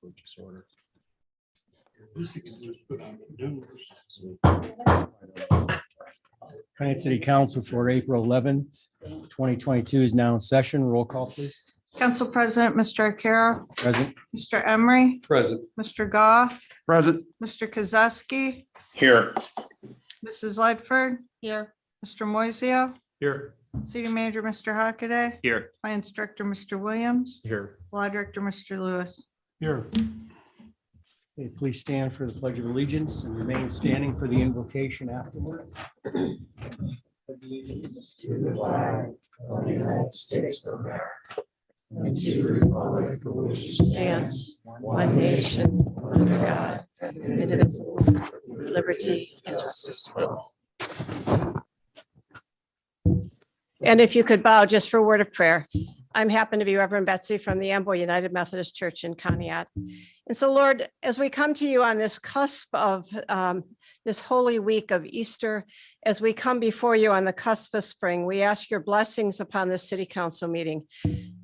purchase order. Conneaut City Council for April 11th, 2022 is now in session. Roll call, please. Council President, Mr. Arcaro, Present. Mr. Emery, Present. Mr. Goff, Present. Mr. Kozowski, Here. Mrs. Ledford. Here. Mr. Moiseo, Here. City Manager, Mr. Hockaday, Here. Finance Director, Mr. Williams, Here. Law Director, Mr. Lewis. Here. Okay, please stand for the Pledge of Allegiance and remain standing for the invocation afterwards. Allegiance to the flag of the United States of America and to the republic for which it stands, one nation, under God, indivisible, with liberty and justice for all. And if you could bow just for a word of prayer. I'm happen to be Reverend Betsy from the Amboy United Methodist Church in Conneaut. And so, Lord, as we come to you on this cusp of this holy week of Easter, as we come before you on the cusp of spring, we ask your blessings upon this city council meeting.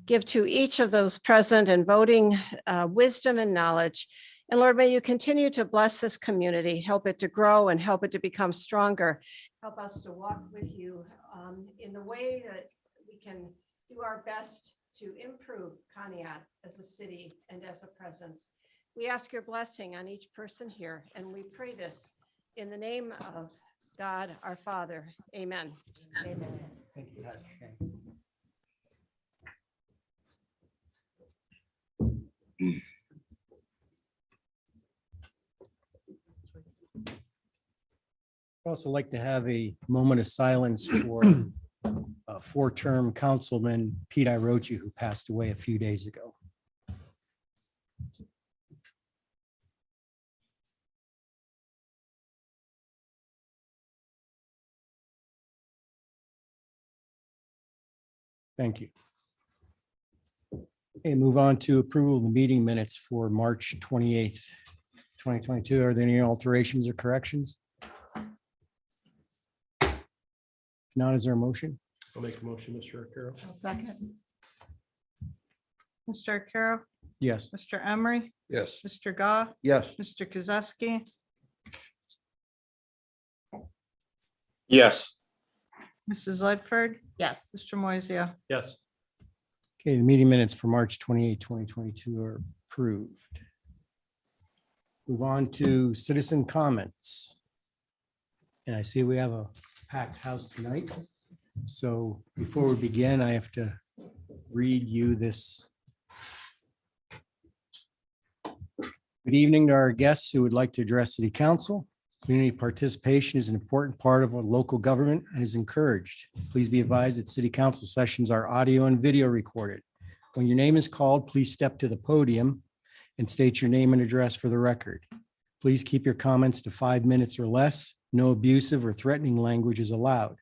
Give to each of those present and voting wisdom and knowledge. And Lord, may you continue to bless this community, help it to grow and help it to become stronger. Help us to walk with you in the way that we can do our best to improve Conneaut as a city and as a presence. We ask your blessing on each person here, and we pray this in the name of God, our Father. Amen. Amen. Thank you, Pastor Shane. I'd also like to have a moment of silence for a four-term councilman, Pete Irochi, who passed away a few days ago. Thank you. Okay, move on to approval of the meeting minutes for March 28th, 2022. Are there any alterations or corrections? Not, is there a motion? I'll make a motion, Mr. Arcaro. Second. Mr. Arcaro, Yes. Mr. Emery, Yes. Mr. Goff, Yes. Mr. Kozowski, Yes. Mrs. Ledford, Yes. Mr. Moiseo. Yes. Okay, the meeting minutes for March 28, 2022 are approved. Move on to citizen comments. And I see we have a packed house tonight. So before we begin, I have to read you this. Good evening to our guests who would like to address City Council. Community participation is an important part of our local government and is encouraged. Please be advised that City Council sessions are audio and video recorded. When your name is called, please step to the podium and state your name and address for the record. Please keep your comments to 5 minutes or less. No abusive or threatening language is allowed.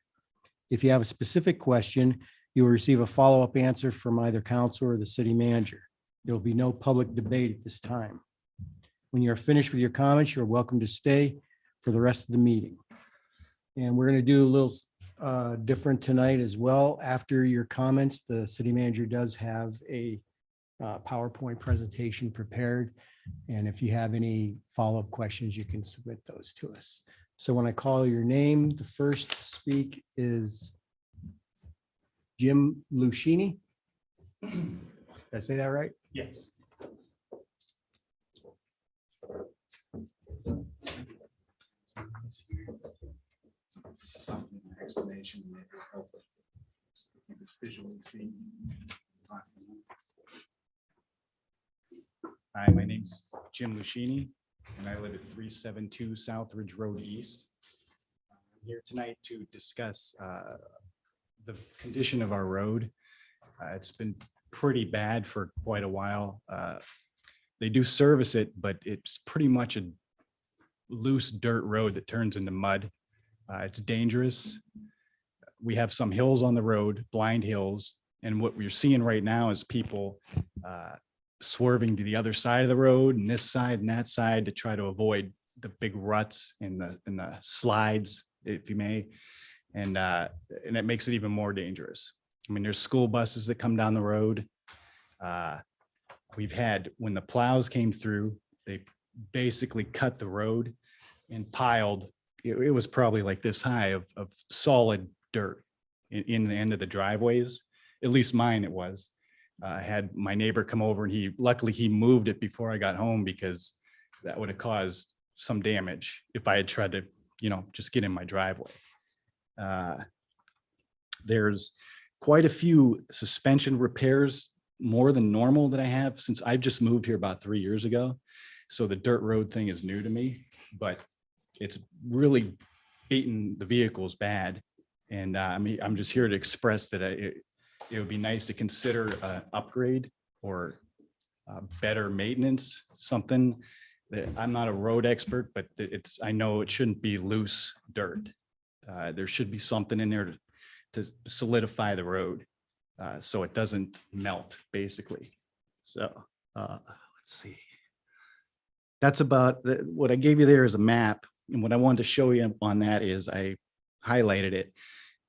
If you have a specific question, you will receive a follow-up answer from either council or the city manager. There will be no public debate at this time. When you're finished with your comments, you're welcome to stay for the rest of the meeting. And we're going to do a little different tonight as well. After your comments, the city manager does have a PowerPoint presentation prepared. And if you have any follow-up questions, you can submit those to us. So when I call your name, the first to speak is Jim Luchini. Did I say that right? Yes. Something, an explanation, maybe help visually see. Hi, my name's Jim Luchini, and I live at 372 South Ridge Road East. I'm here tonight to discuss the condition of our road. It's been pretty bad for quite a while. They do service it, but it's pretty much a loose dirt road that turns into mud. It's dangerous. We have some hills on the road, blind hills, and what we're seeing right now is people swerving to the other side of the road and this side and that side to try to avoid the big ruts in the slides, if you may, and it makes it even more dangerous. I mean, there's school buses that come down the road. we've had, when the plows came through, they basically cut the road and piled, it was probably like this high of solid dirt in the end of the driveways. At least mine it was. I had my neighbor come over and luckily he moved it before I got home because that would have caused some damage if I had tried to, just get in my driveway. There's quite a few suspension repairs, more than normal, that I have since I've just moved here about 3 years ago. So the dirt road thing is new to me, but it's really beating the vehicles bad. And I'm just here to express that it would be nice to consider an upgrade or better maintenance, something that I'm not a road expert, but I know it shouldn't be loose dirt. There should be something in there to solidify the road so it doesn't melt, basically. So let's see. That's about what I gave you there is a map. And what I wanted to show you on that is I highlighted it.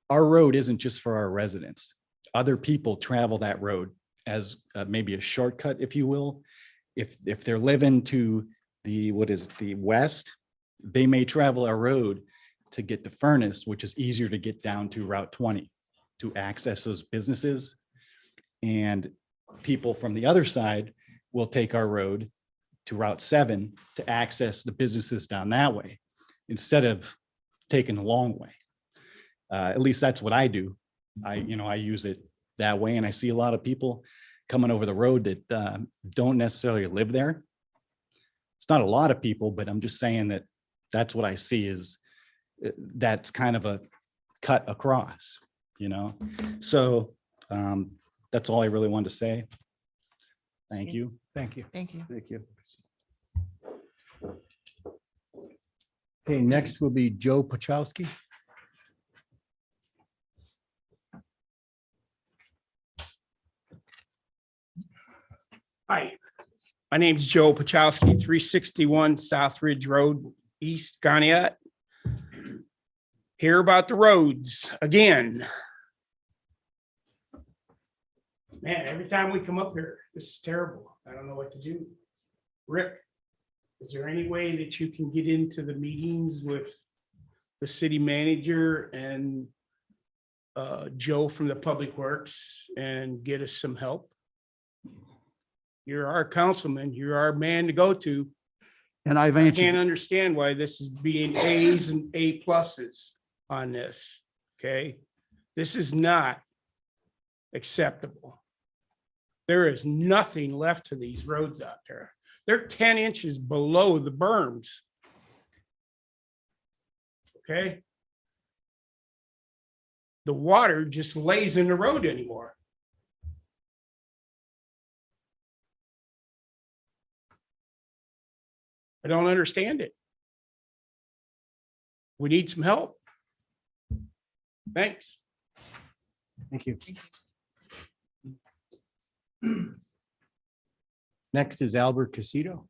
Our road isn't just for our residents. Other people travel that road as maybe a shortcut, if you will. If they're living to the west, they may travel our road to get to Furnace, which is easier to get down to Route 20 to access those businesses. And people from the other side will take our road to Route 7 to access the businesses down that way, instead of taking the long way. At least that's what I do. I use it that way. And I see a lot of people coming over the road that don't necessarily live there. It's not a lot of people, but I'm just saying that that's what I see is that's kind of a cut across, So that's all I really wanted to say. Thank you. Thank you. Thank you. Thank you. Okay, next will be Joe Pachowski. Hi, my name's Joe Pachowski, 361 South Ridge Road, East Goniat. Hear about the roads again. Man, every time we come up here, this is terrible. I don't know what to do. Rick, is there any way that you can get into the meetings with the city manager and Joe from the Public Works and get us some help? You're our councilman, you're our man to go to. And I've I can't answered, understand why this is being A's and A pluses on this, okay? This is not acceptable. There is nothing left to these roads out there. They're 10 inches below the berms. Okay? The water just lays in the road anymore. I don't understand it. We need some help. Thanks. Thank you. Next is Albert Casito.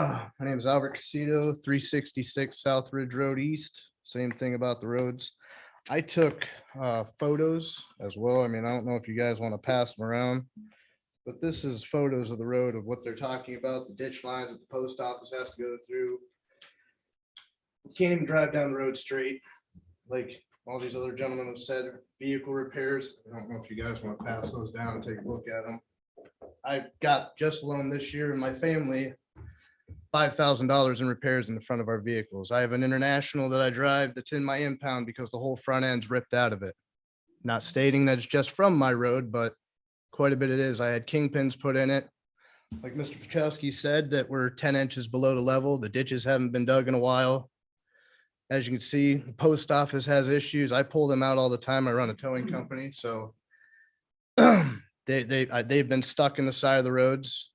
my name is Albert Casito, 366 South Ridge Road East. Same thing about the roads. I took photos as well. I mean, I don't know if you guys want to pass them around, but this is photos of the road of what they're talking about, the ditch lines that the post office has to go through. You can't even drive down the road straight. Like all these other gentlemen have said, vehicle repairs. I don't know if you guys want to pass those down and take a look at them. I got just alone this year in my family, $5,000 in repairs in the front of our vehicles. I have an International that I drive that's in my impound because the whole front end's ripped out of it. Not stating that it's just from my road, but quite a bit it is. I had kingpins put in it. Like Mr. Pachowski said, that we're 10 inches below the level. The ditches haven't been dug in a while. As you can see, the post office has issues. I pull them out all the time. I run a towing company, so they've been stuck in the side of the roads.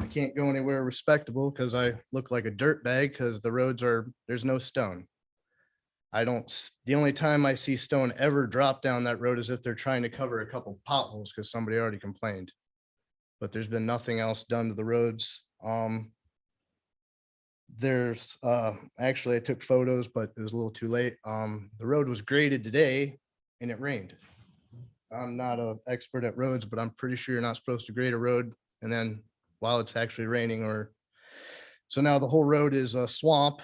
I can't go anywhere respectable because I look like a dirt bag because the roads there's no stone. The only time I see stone ever drop down that road is if they're trying to cover a couple potholes because somebody already complained. But there's been nothing else done to the roads. There's actually I took photos, but it was a little too late. The road was graded today and it rained. I'm not an expert at roads, but I'm pretty sure you're not supposed to grade a road and then while it's actually raining or. So now the whole road is a swamp.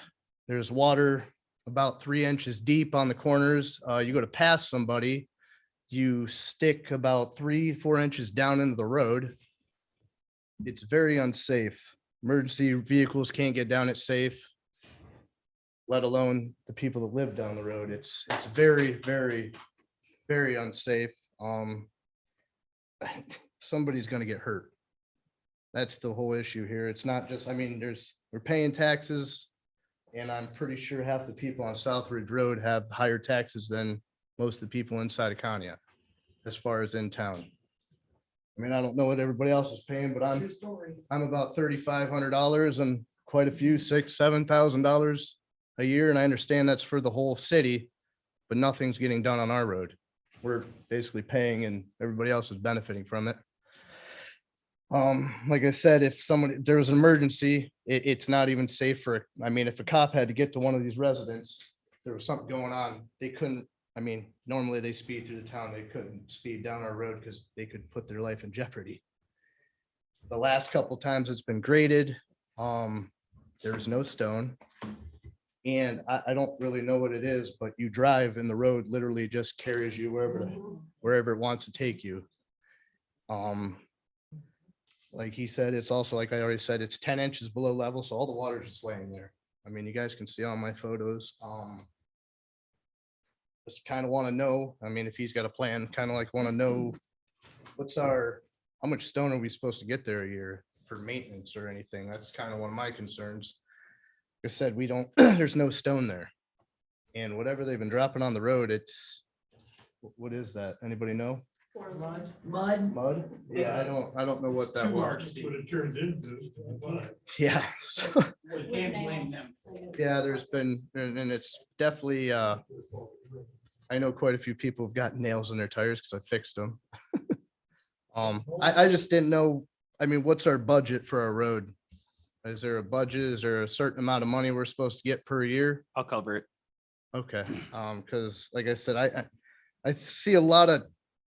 There's water about 3 inches deep on the corners. You go to pass somebody, you stick about 3-4 inches down into the road. It's very unsafe. Emergency vehicles can't get down it safe, let alone the people that live down the road. It's very, very, very unsafe. Somebody's gonna get hurt. That's the whole issue here. It's not just, I mean, we're paying taxes. And I'm pretty sure half the people on South Ridge Road have higher taxes than most of the people inside of Conneaut, as far as in town. I mean, I don't know what everybody else is paying, but I'm about $3,500 and quite a few, $6,000-$7,000 a year. And I understand that's for the whole city, but nothing's getting done on our road. We're basically paying and everybody else is benefiting from it. Like I said, if there was an emergency, it's not even safe for, I mean, if a cop had to get to one of these residents, there was something going on, they couldn't, I mean, normally they speed through the town, they couldn't speed down our road because they could put their life in jeopardy. The last couple times it's been graded, there's no stone. And I don't really know what it is, but you drive and the road literally just carries you wherever it wants to take you. Like he said, it's also, like I already said, it's 10 inches below level, so all the water's just laying there. I mean, you guys can see all my photos. Just kind of want to know, I mean, if he's got a plan, kind of like want to know how much stone are we supposed to get there a year for maintenance or anything? That's kind of one of my concerns. Like I said, we don't, there's no stone there. And whatever they've been dropping on the road, what is that? Anybody know? Mud? Yeah, I don't know what that was. What it turned into. Yeah. We can't blame them. Yeah, there's been, and it's definitely, I know quite a few people have got nails in their tires because I fixed them. I just didn't know, I mean, what's our budget for our road? Is there a budget? Is there a certain amount of money we're supposed to get per year? I'll cover it. Okay, because like I said, I see a lot of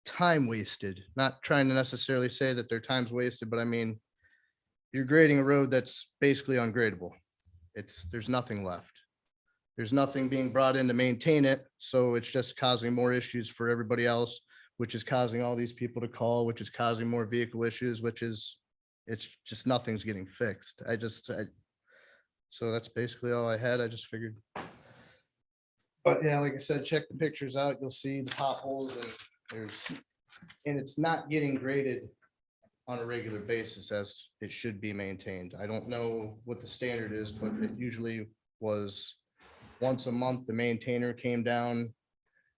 time wasted, not trying to necessarily say that their time's wasted, but I mean, you're grading a road that's basically ungradable. There's nothing left. There's nothing being brought in to maintain it, so it's just causing more issues for everybody else, which is causing all these people to call, which is causing more vehicle issues, it's just nothing's getting fixed. So that's basically all I had. I just figured. But yeah, like I said, check the pictures out. You'll see the potholes and it's not getting graded on a regular basis as it should be maintained. I don't know what the standard is, but it usually was once a month, the maintainer came down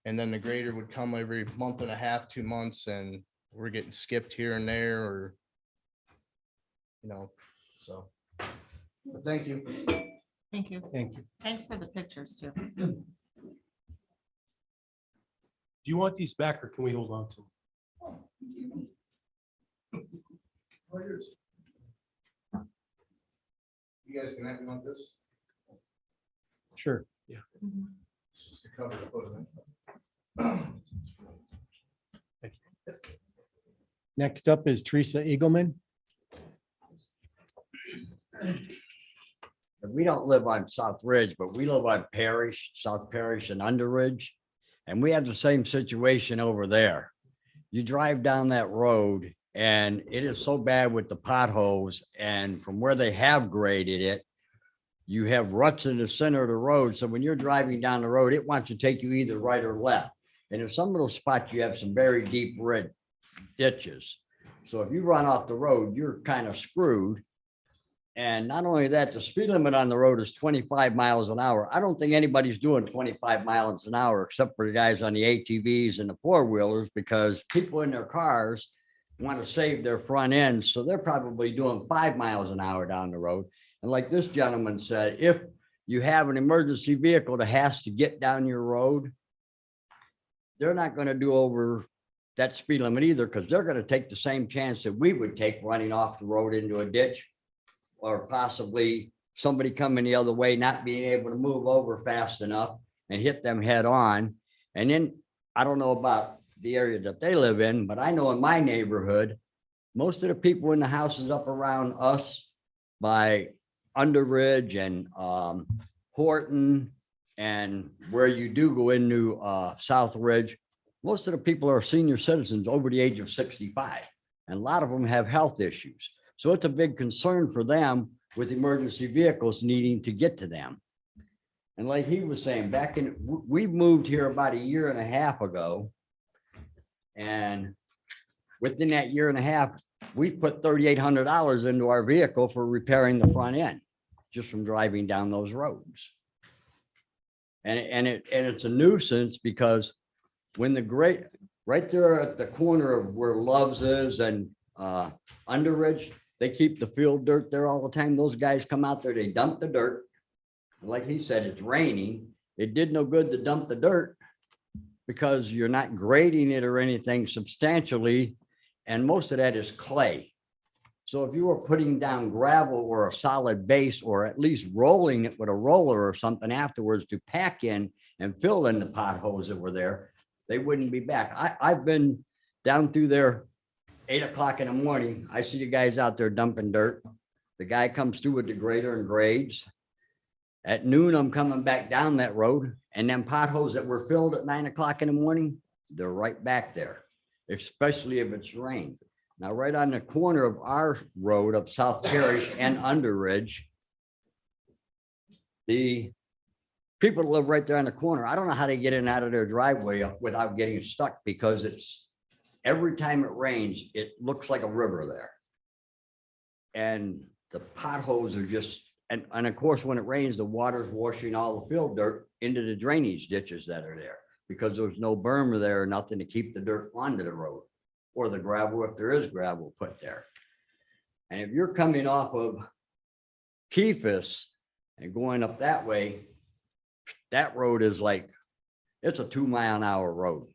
and then the grader would come every month and a half, 2 months, and we're getting skipped here and there or, so. But thank you. Thank you. Thank you. Thanks for the pictures too. Do you want these back or can we hold on to them? You guys can have me on this. Sure. It's just to cover the photo. Next up is Teresa Eagleman. We don't live on South Ridge, but we live on Parish, South Parish and Under Ridge. And we have the same situation over there. You drive down that road and it is so bad with the potholes, and from where they have graded it, you have ruts in the center of the road. So when you're driving down the road, it wants to take you either right or left. And in some of those spots, you have some very deep red ditches. So if you run off the road, you're kind of screwed. And not only that, the speed limit on the road is 25 miles an hour. I don't think anybody's doing 25 miles an hour except for the guys on the ATVs and the four-wheelers, because people in their cars want to save their front end. So they're probably doing 5 miles an hour down the road. And like this gentleman said, if you have an emergency vehicle that has to get down your road, they're not going to do over that speed limit either, because they're going to take the same chance that we would take running off the road into a ditch, or possibly somebody coming the other way, not being able to move over fast enough and hit them head on. And then I don't know about the area that they live in, but I know in my neighborhood, most of the people in the houses up around us by Underridge and Horton and where you do go into South Ridge, most of the people are senior citizens over the age of 65. And a lot of them have health issues. So it's a big concern for them with emergency vehicles needing to get to them. And like he was saying, we moved here about a year and a half ago. And within that year and a half, we put $3,800 into our vehicle for repairing the front end, just from driving down those roads. And it's a nuisance because when right there at the corner of where Love's is and Underridge, they keep the field dirt there all the time. Those guys come out there, they dump the dirt. Like he said, it's raining. It did no good to dump the dirt because you're not grading it or anything substantially. And most of that is clay. So if you were putting down gravel or a solid base, or at least rolling it with a roller or something afterwards to pack in and fill in the potholes that were there, they wouldn't be back. I've been down through there 8 o'clock in the morning. I see you guys out there dumping dirt. The guy comes through with the grader and grades. At noon, I'm coming back down that road, and them potholes that were filled at 9 o'clock in the morning, they're right back there, especially if it's rained. Now, right on the corner of our road of South Parish and Underridge, the people that live right there on the corner, I don't know how they get in and out of their driveway without getting stuck, because it's every time it rains, it looks like a river there. And the potholes are just, and of course, when it rains, the water's washing all the field dirt into the drainage ditches that are there, because there's no berm there or nothing to keep the dirt onto the road, or the gravel, if there is gravel put there. And if you're coming off of Kephis and going up that way, that road is like, it's a 2-mile-an-hour road.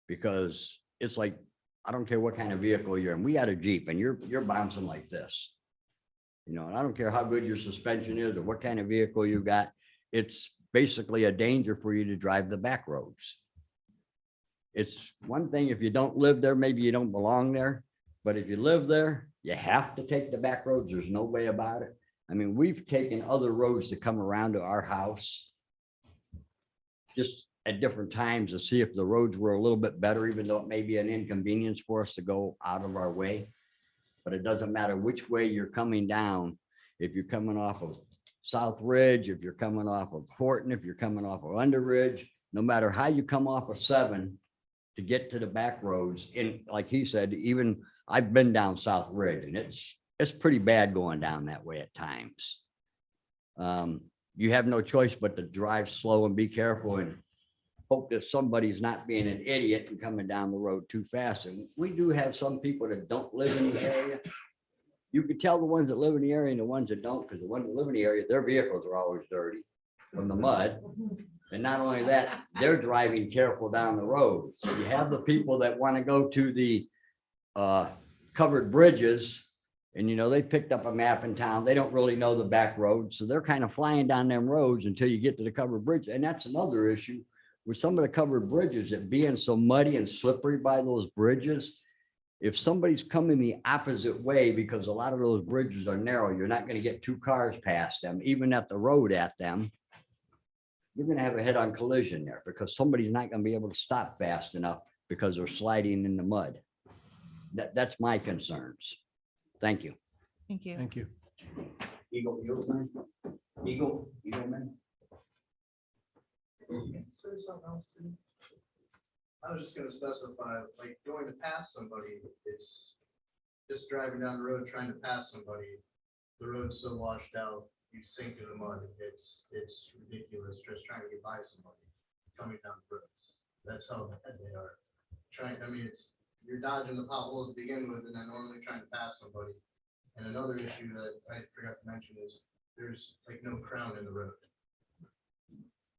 Because it's like, I don't care what kind of vehicle you're in. We got a Jeep and you're bouncing like this. You know, and I don't care how good your suspension is or what kind of vehicle you got. It's basically a danger for you to drive the back roads. It's one thing if you don't live there, maybe you don't belong there. But if you live there, you have to take the back roads. There's no way about it. I mean, we've taken other roads to come around to our house just at different times to see if the roads were a little bit better, even though it may be an inconvenience for us to go out of our way. But it doesn't matter which way you're coming down. If you're coming off of South Ridge, if you're coming off of Horton, if you're coming off of Underridge, no matter how you come off of 7 to get to the back roads, in, like he said, even I've been down South Ridge and it's pretty bad going down that way at times. You have no choice but to drive slow and be careful and hope that somebody's not being an idiot and coming down the road too fast. And we do have some people that don't live in the area. You could tell the ones that live in the area and the ones that don't, because the ones that live in the area, their vehicles are always dirty from the mud. And not only that, they're driving careful down the road. So you have the people that want to go to the covered bridges, and you know, they picked up a map in town. They don't really know the back roads. So they're kind of flying down them roads until you get to the covered bridge. And that's another issue with some of the covered bridges, that being so muddy and slippery by those bridges. If somebody's coming the opposite way, because a lot of those bridges are narrow, you're not going to get 2 cars past them, even at the road at them. You're going to have a head-on collision there because somebody's not going to be able to stop fast enough because they're sliding in the mud. That's my concerns. Thank you. Thank you. Thank you. Eagleman. I was just gonna specify, like going to pass somebody, it's just driving down the road trying to pass somebody. The road's so washed out, you sink in the mud. It's ridiculous just trying to get by somebody coming down the roads. That's how bad they are. I mean, you're dodging the potholes to begin with, and then normally trying to pass somebody. And another issue that I forgot to mention is there's like no crown in the road.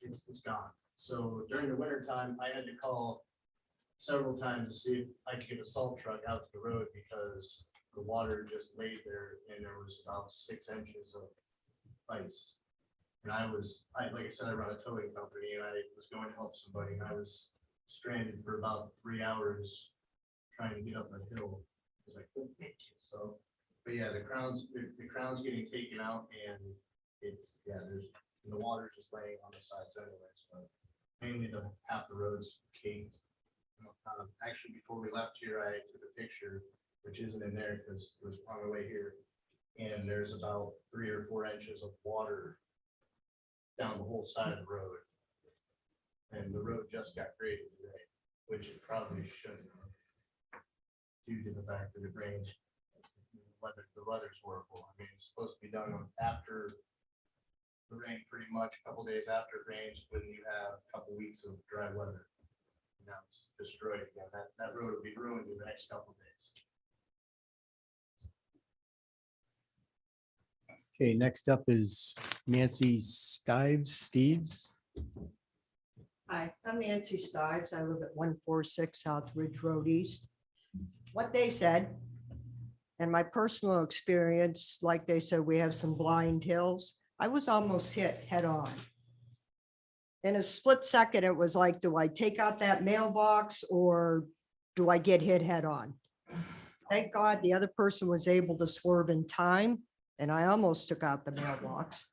It's gone. So during the winter time, I had to call several times to see if I could get a salt truck out to the road because the water just laid there and there was about 6 inches of ice. And like I said, I run a towing company and I was going to help somebody and I was stranded for about 3 hours trying to get up a hill because I couldn't make it. So, but yeah, the crown's getting taken out and it's, yeah, the water's just laying on the sides anyways, but mainly half the road's caked. Actually, before we left here, I took a picture, which isn't in there because it was on the way here. And there's about 3 or 4 inches of water down the whole side of the road. And the road just got graded today, which it probably shouldn't, due to the fact that it rained. The weather's horrible. I mean, it's supposed to be done after the rain, pretty much a couple days after it rains, when you have a couple weeks of dry weather. Now it's destroyed again. That road will be ruined in the next couple days. Okay, next up is Nancy Steves. Hi, I'm Nancy Stives. I live at 146 South Ridge Road East. What they said, and my personal experience, like they said, we have some blind hills. I was almost hit head on. In a split second, it was like, do I take out that mailbox or do I get hit head on? Thank God the other person was able to swerve in time and I almost took out the mailbox.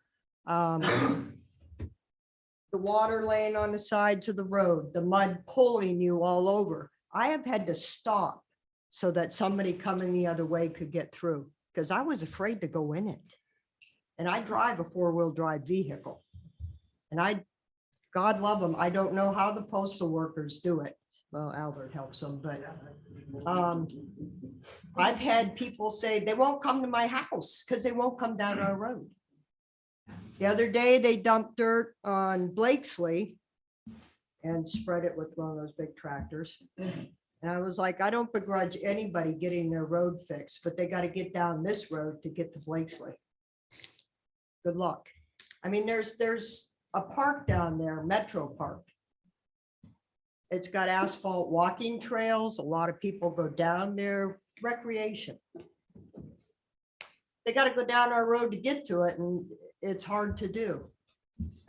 The water laying on the sides of the road, the mud pulling you all over. I have had to stop so that somebody coming the other way could get through because I was afraid to go in it. And I drive a 4-wheel drive vehicle. And God love them, I don't know how the postal workers do it. Well, Albert helps them, but I've had people say they won't come to my house because they won't come down our road. The other day, they dumped dirt on Blakesley and spread it with one of those big tractors. And I was like, I don't begrudge anybody getting their road fixed, but they got to get down this road to get to Blakesley. Good luck. I mean, there's a park down there, Metro Park. It's got asphalt walking trails. A lot of people go down there, recreation. They got to go down our road to get to it, and it's hard to do.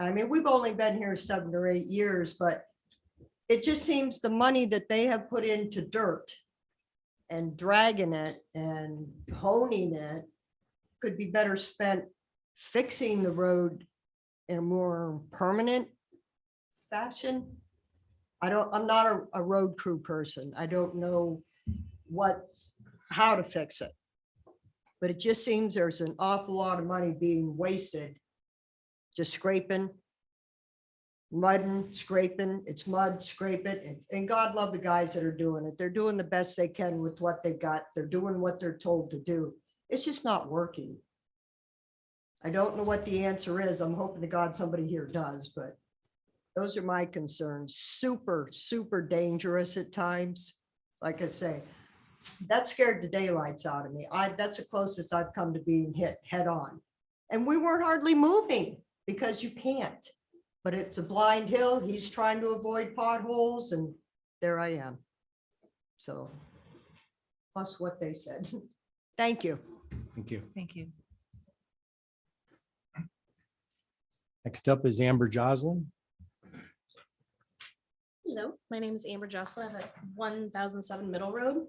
I mean, we've only been here 7 or 8 years, but it just seems the money that they have put into dirt and dragging it and honing it could be better spent fixing the road in a more permanent fashion. I'm not a road crew person. I don't know how to fix it. But it just seems there's an awful lot of money being wasted. Just scraping, mudding, scraping, it's mud, scrape it. And God love the guys that are doing it. They're doing the best they can with what they got. They're doing what they're told to do. It's just not working. I don't know what the answer is. I'm hoping to God somebody here does, but those are my concerns. Super, super dangerous at times. Like I say, that scared the daylights out of me. That's the closest I've come to being hit head on. And we weren't hardly moving because you can't. But it's a blind hill. He's trying to avoid potholes and there I am. So plus what they said. Thank you. Thank you. Thank you. Next up is Amber Joslin. Hello, my name is Amber Jocelyn. I live at 1007 Middle Road.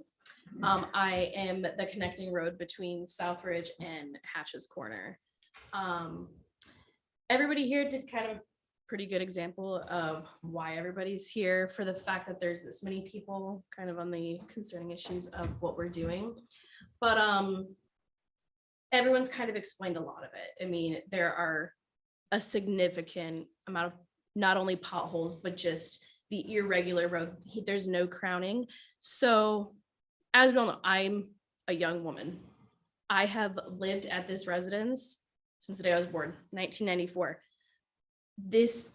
I am the connecting road between Southridge and Hatch's Corner. Everybody here did kind of a pretty good example of why everybody's here, for the fact that there's this many people kind of on the concerning issues of what we're doing. But everyone's kind of explained a lot of it. I mean, there are a significant amount of not only potholes, but just the irregular road. There's no crowning. So as we all know, I'm a young woman. I have lived at this residence since the day I was born, 1994. This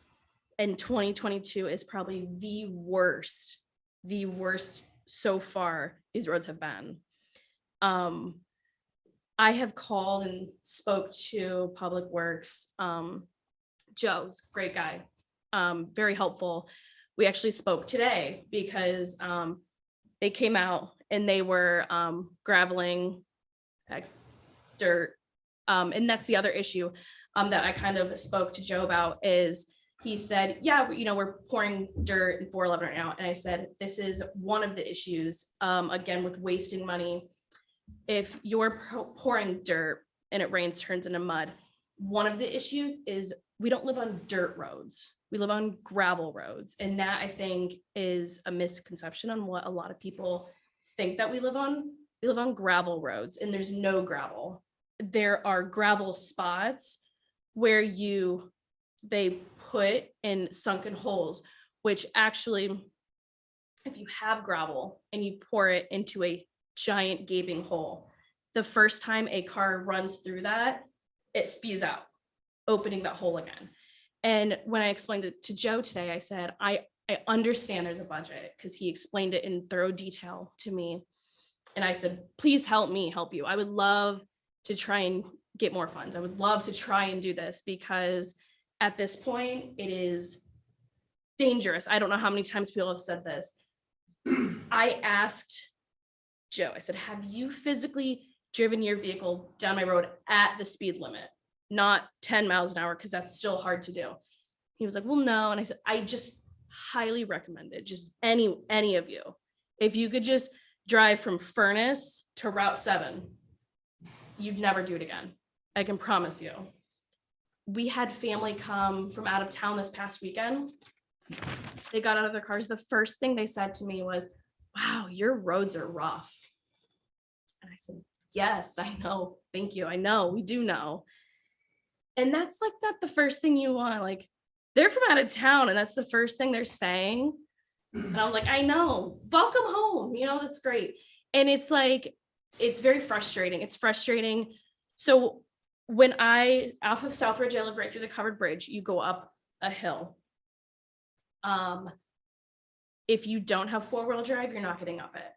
in 2022 is probably the worst so far these roads have been. I have called and spoke to Public Works. Joe's a great guy, very helpful. We actually spoke today because they came out and they were graveling dirt. And that's the other issue that I kind of spoke to Joe about, is he said, yeah, we're pouring dirt in 411 right now. And I said, this is one of the issues, again, with wasting money. If you're pouring dirt and it rains, turns into mud, one of the issues is we don't live on dirt roads. We live on gravel roads. And that, I think, is a misconception on what a lot of people think that we live on. We live on gravel roads, and there's no gravel. There are gravel spots where they put in sunken holes, which actually, if you have gravel and you pour it into a giant gaping hole, the first time a car runs through that, it spews out, opening that hole again. And when I explained it to Joe today, I said, I understand there's a budget, because he explained it in thorough detail to me. And I said, please help me help you. I would love to try and get more funds. I would love to try and do this, because at this point it is dangerous. I don't know how many times people have said this. I asked Joe, I said, have you physically driven your vehicle down my road at the speed limit? Not 10 miles an hour, because that's still hard to do. He was like, well, no. And I said, I just highly recommend it. Just any of you, if you could just drive from Furnace to Route 7, you'd never do it again. I can promise you. We had family come from out of town this past weekend. They got out of their cars. The first thing they said to me was, wow, your roads are rough. And I said, yes, I know. Thank you. I know. We do know. And that's like not the first thing you want. Like, they're from out of town, and that's the first thing they're saying. And I'm like, I know. Welcome home. That's great. And it's like, it's very frustrating. It's frustrating. So when off of Southridge, I live right through the covered bridge. You go up a hill. If you don't have 4-wheel drive, you're not getting up it.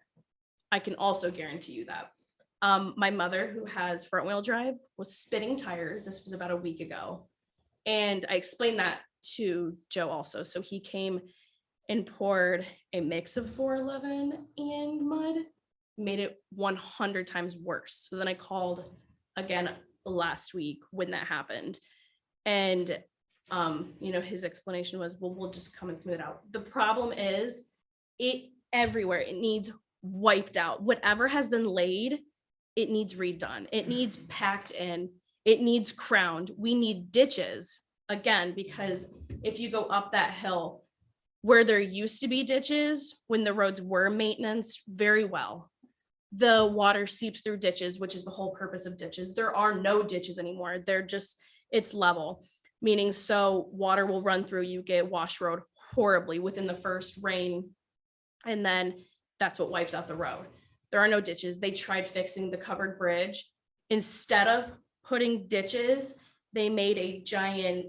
I can also guarantee you that. My mother, who has front-wheel drive, was spitting tires. This was about a week ago. And I explained that to Joe also. So he came and poured a mix of 411 and mud, made it 100 times worse. So then I called again last week when that happened. And, his explanation was, well, we'll just come and smooth it out. The problem is everywhere, it needs wiped out. Whatever has been laid, it needs redone. It needs packed in. It needs crowned. We need ditches again, because if you go up that hill where there used to be ditches, when the roads were maintenance very well, the water seeps through ditches, which is the whole purpose of ditches. There are no ditches anymore. It's level, meaning so water will run through, you get wash road horribly within the first rain. And then that's what wipes out the road. There are no ditches. They tried fixing the covered bridge. Instead of putting ditches, they made a giant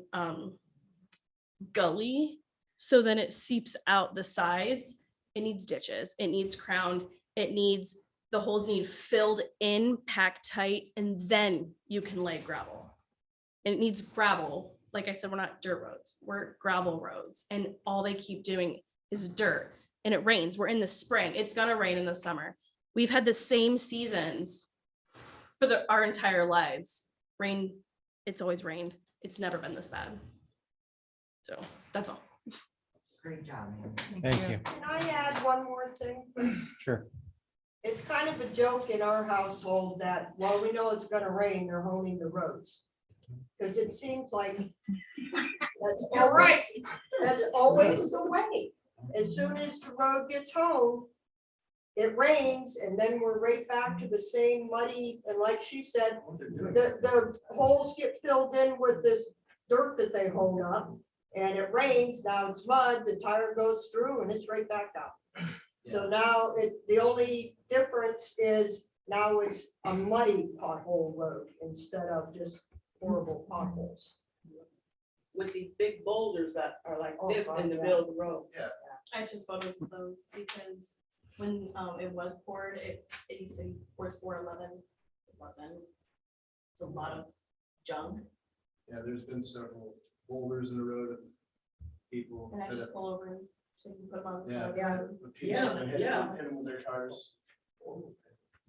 gully. So then it seeps out the sides. It needs ditches. It needs crowned. The holes need filled in, packed tight, and then you can lay gravel. And it needs gravel. Like I said, we're not dirt roads. We're gravel roads. And all they keep doing is dirt. And it rains. We're in the spring. It's going to rain in the summer. We've had the same seasons for our entire lives. Rain, it's always rained. It's never been this bad. So that's all. Great job. Thank you. Can I add one more thing, please? Sure. It's kind of a joke in our household that while we know it's gonna rain, they're honing the roads. Because it seems like that's always the way. As soon as the road gets honed, it rains, and then we're right back to the same muddy, and like she said, the holes get filled in with this dirt that they hone up, and it rains, now it's mud, the tire goes through, and it's right back out. So now the only difference is now it's a muddy pothole road instead of just horrible potholes. With these big boulders that are like Oh, this God, in the yeah. middle of the road. I took photos of those because when it was poured, it used to be where's 411. It wasn't. It's a lot of junk. Yeah, there's been several boulders in the road of people. And I just pull over and put them on the side. Yeah. Yeah. Hit them with their cars.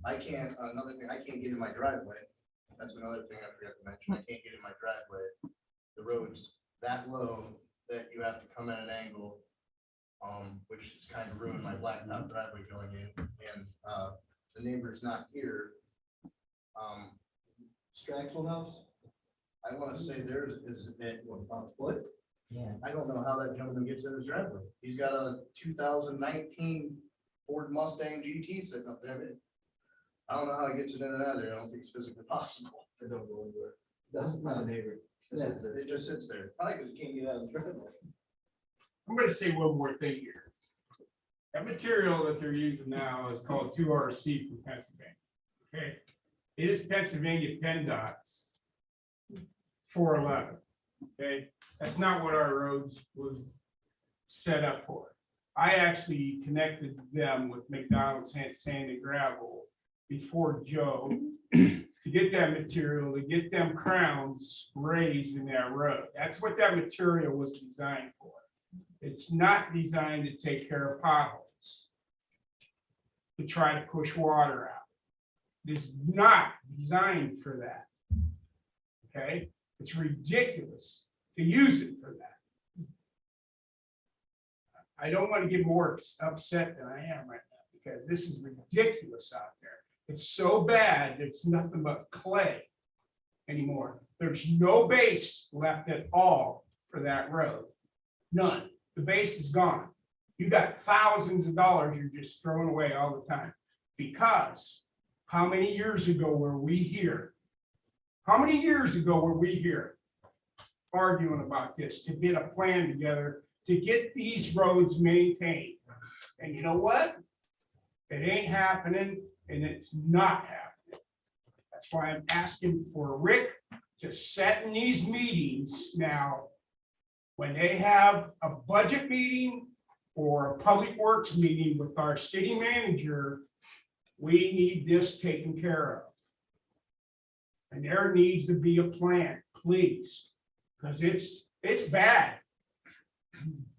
I can't, another thing, I can't get in my driveway. That's another thing I forgot to mention. I can't get in my driveway. The road's that low that you have to come at an angle, which has kind of ruined my blacktop driveway going in, and, the neighbor's not here. Straxel House, I want to say theirs is at what, about a foot? Yeah. I don't know how that gentleman gets in his driveway. He's got a 2019 Ford Mustang GT sitting up there. I don't know how he gets it in and out of there. I don't think it's physically possible. I don't go anywhere. That's not a neighbor. It just sits there, probably because he can't get out of the driveway. I'm gonna say one more thing here. That material that they're using now is called 2RC from Pennsylvania. Okay, it is Pennsylvania PennDOT's 411. Okay, that's not what our roads was set up for. I actually connected them with McDonald's Sand and Gravel before Joe to get that material, to get them crowns raised in that road. That's what that material was designed for. It's not designed to take care of potholes, to try to push water out. It's not designed for that. Okay, it's ridiculous to use it for that. I don't want to get more upset than I am right now, because this is ridiculous out there. It's so bad, it's nothing but clay anymore. There's no base left at all for that road. None. The base is gone. You got thousands of dollars you're just throwing away all the time. Because how many years ago were we here? How many years ago were we here arguing about this, to get a plan together to get these roads maintained? And you know what? It ain't happening, and it's not happening. That's why I'm asking for Rick to set in these meetings now, when they have a budget meeting or a public works meeting with our city manager, we need this taken care of. And there needs to be a plan, please, because it's bad.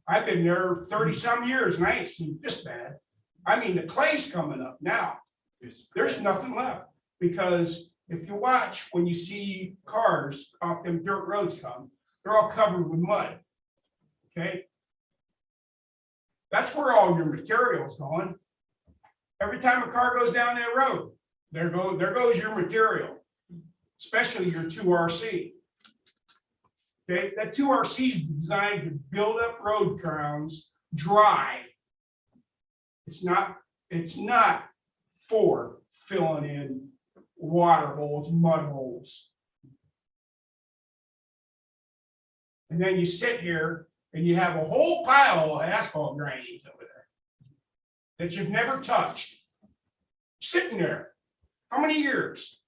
I've been there 30-some years and I ain't seen this bad. I mean, the clay's coming up now. There's nothing left, because if you watch, when you see cars off them dirt roads come, they're all covered with mud. Okay? That's where all your material's going. Every time a car goes down that road, there goes your material, especially your 2RC. Okay, that 2RC is designed to build up road crowns dry. It's not for filling in water holes, mud holes. And then you sit here and you have a whole pile of asphalt grindings over there that you've never touched, sitting there. How many years?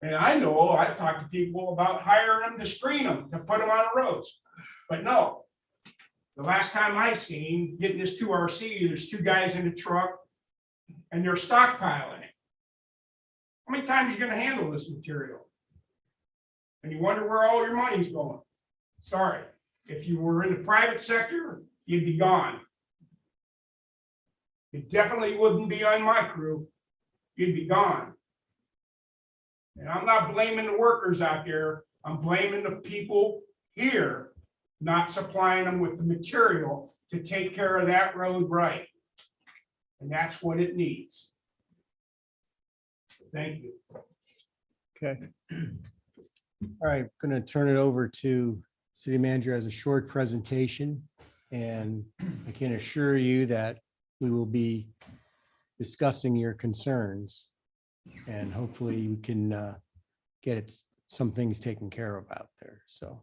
And I know I've talked to people about hiring them to screen them, to put them on the roads, but no. The last time I seen getting this 2RC, there's two guys in the truck and they're stockpiling it. How many times are you gonna handle this material? And you wonder where all your money's going. Sorry, if you were in the private sector, you'd be gone. It definitely wouldn't be on my crew. You'd be gone. And I'm not blaming the workers out there. I'm blaming the people here not supplying them with the material to take care of that road right. And that's what it needs. Thank you. Okay. All right, going to turn it over to city manager as a short presentation. And I can assure you that we will be discussing your concerns. And hopefully we can get some things taken care of out there. So,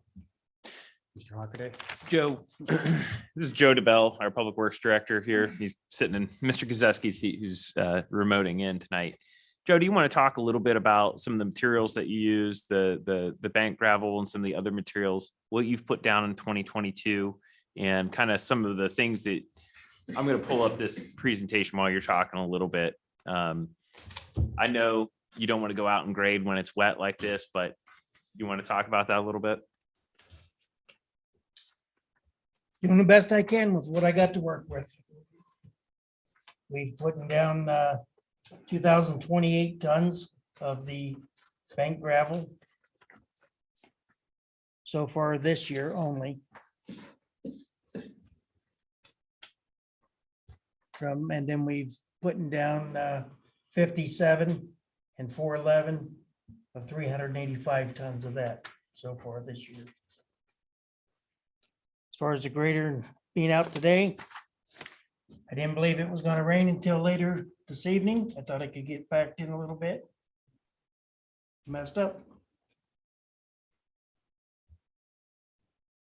Mr. Hockaday. Joe, this is Joe DeBell, our Public Works Director here. He's sitting in Mr. Gazesky's seat, who's remoting in tonight. Joe, do you want to talk a little bit about some of the materials that you use, the bank gravel and some of the other materials, what you've put down in 2022, and kind of some of the things that I'm going to pull up this presentation while you're talking a little bit. I know you don't want to go out and grade when it's wet like this, but you want to talk about that a little bit? Doing the best I can with what I got to work with. We've put down 2,028 tons of the bank gravel. so far this year only. And then we've putting down 57 and 411 of 385 tons of that so far this year. As far as the grader being out today, I didn't believe it was gonna rain until later this evening. I thought I could get backed in a little bit. Messed up.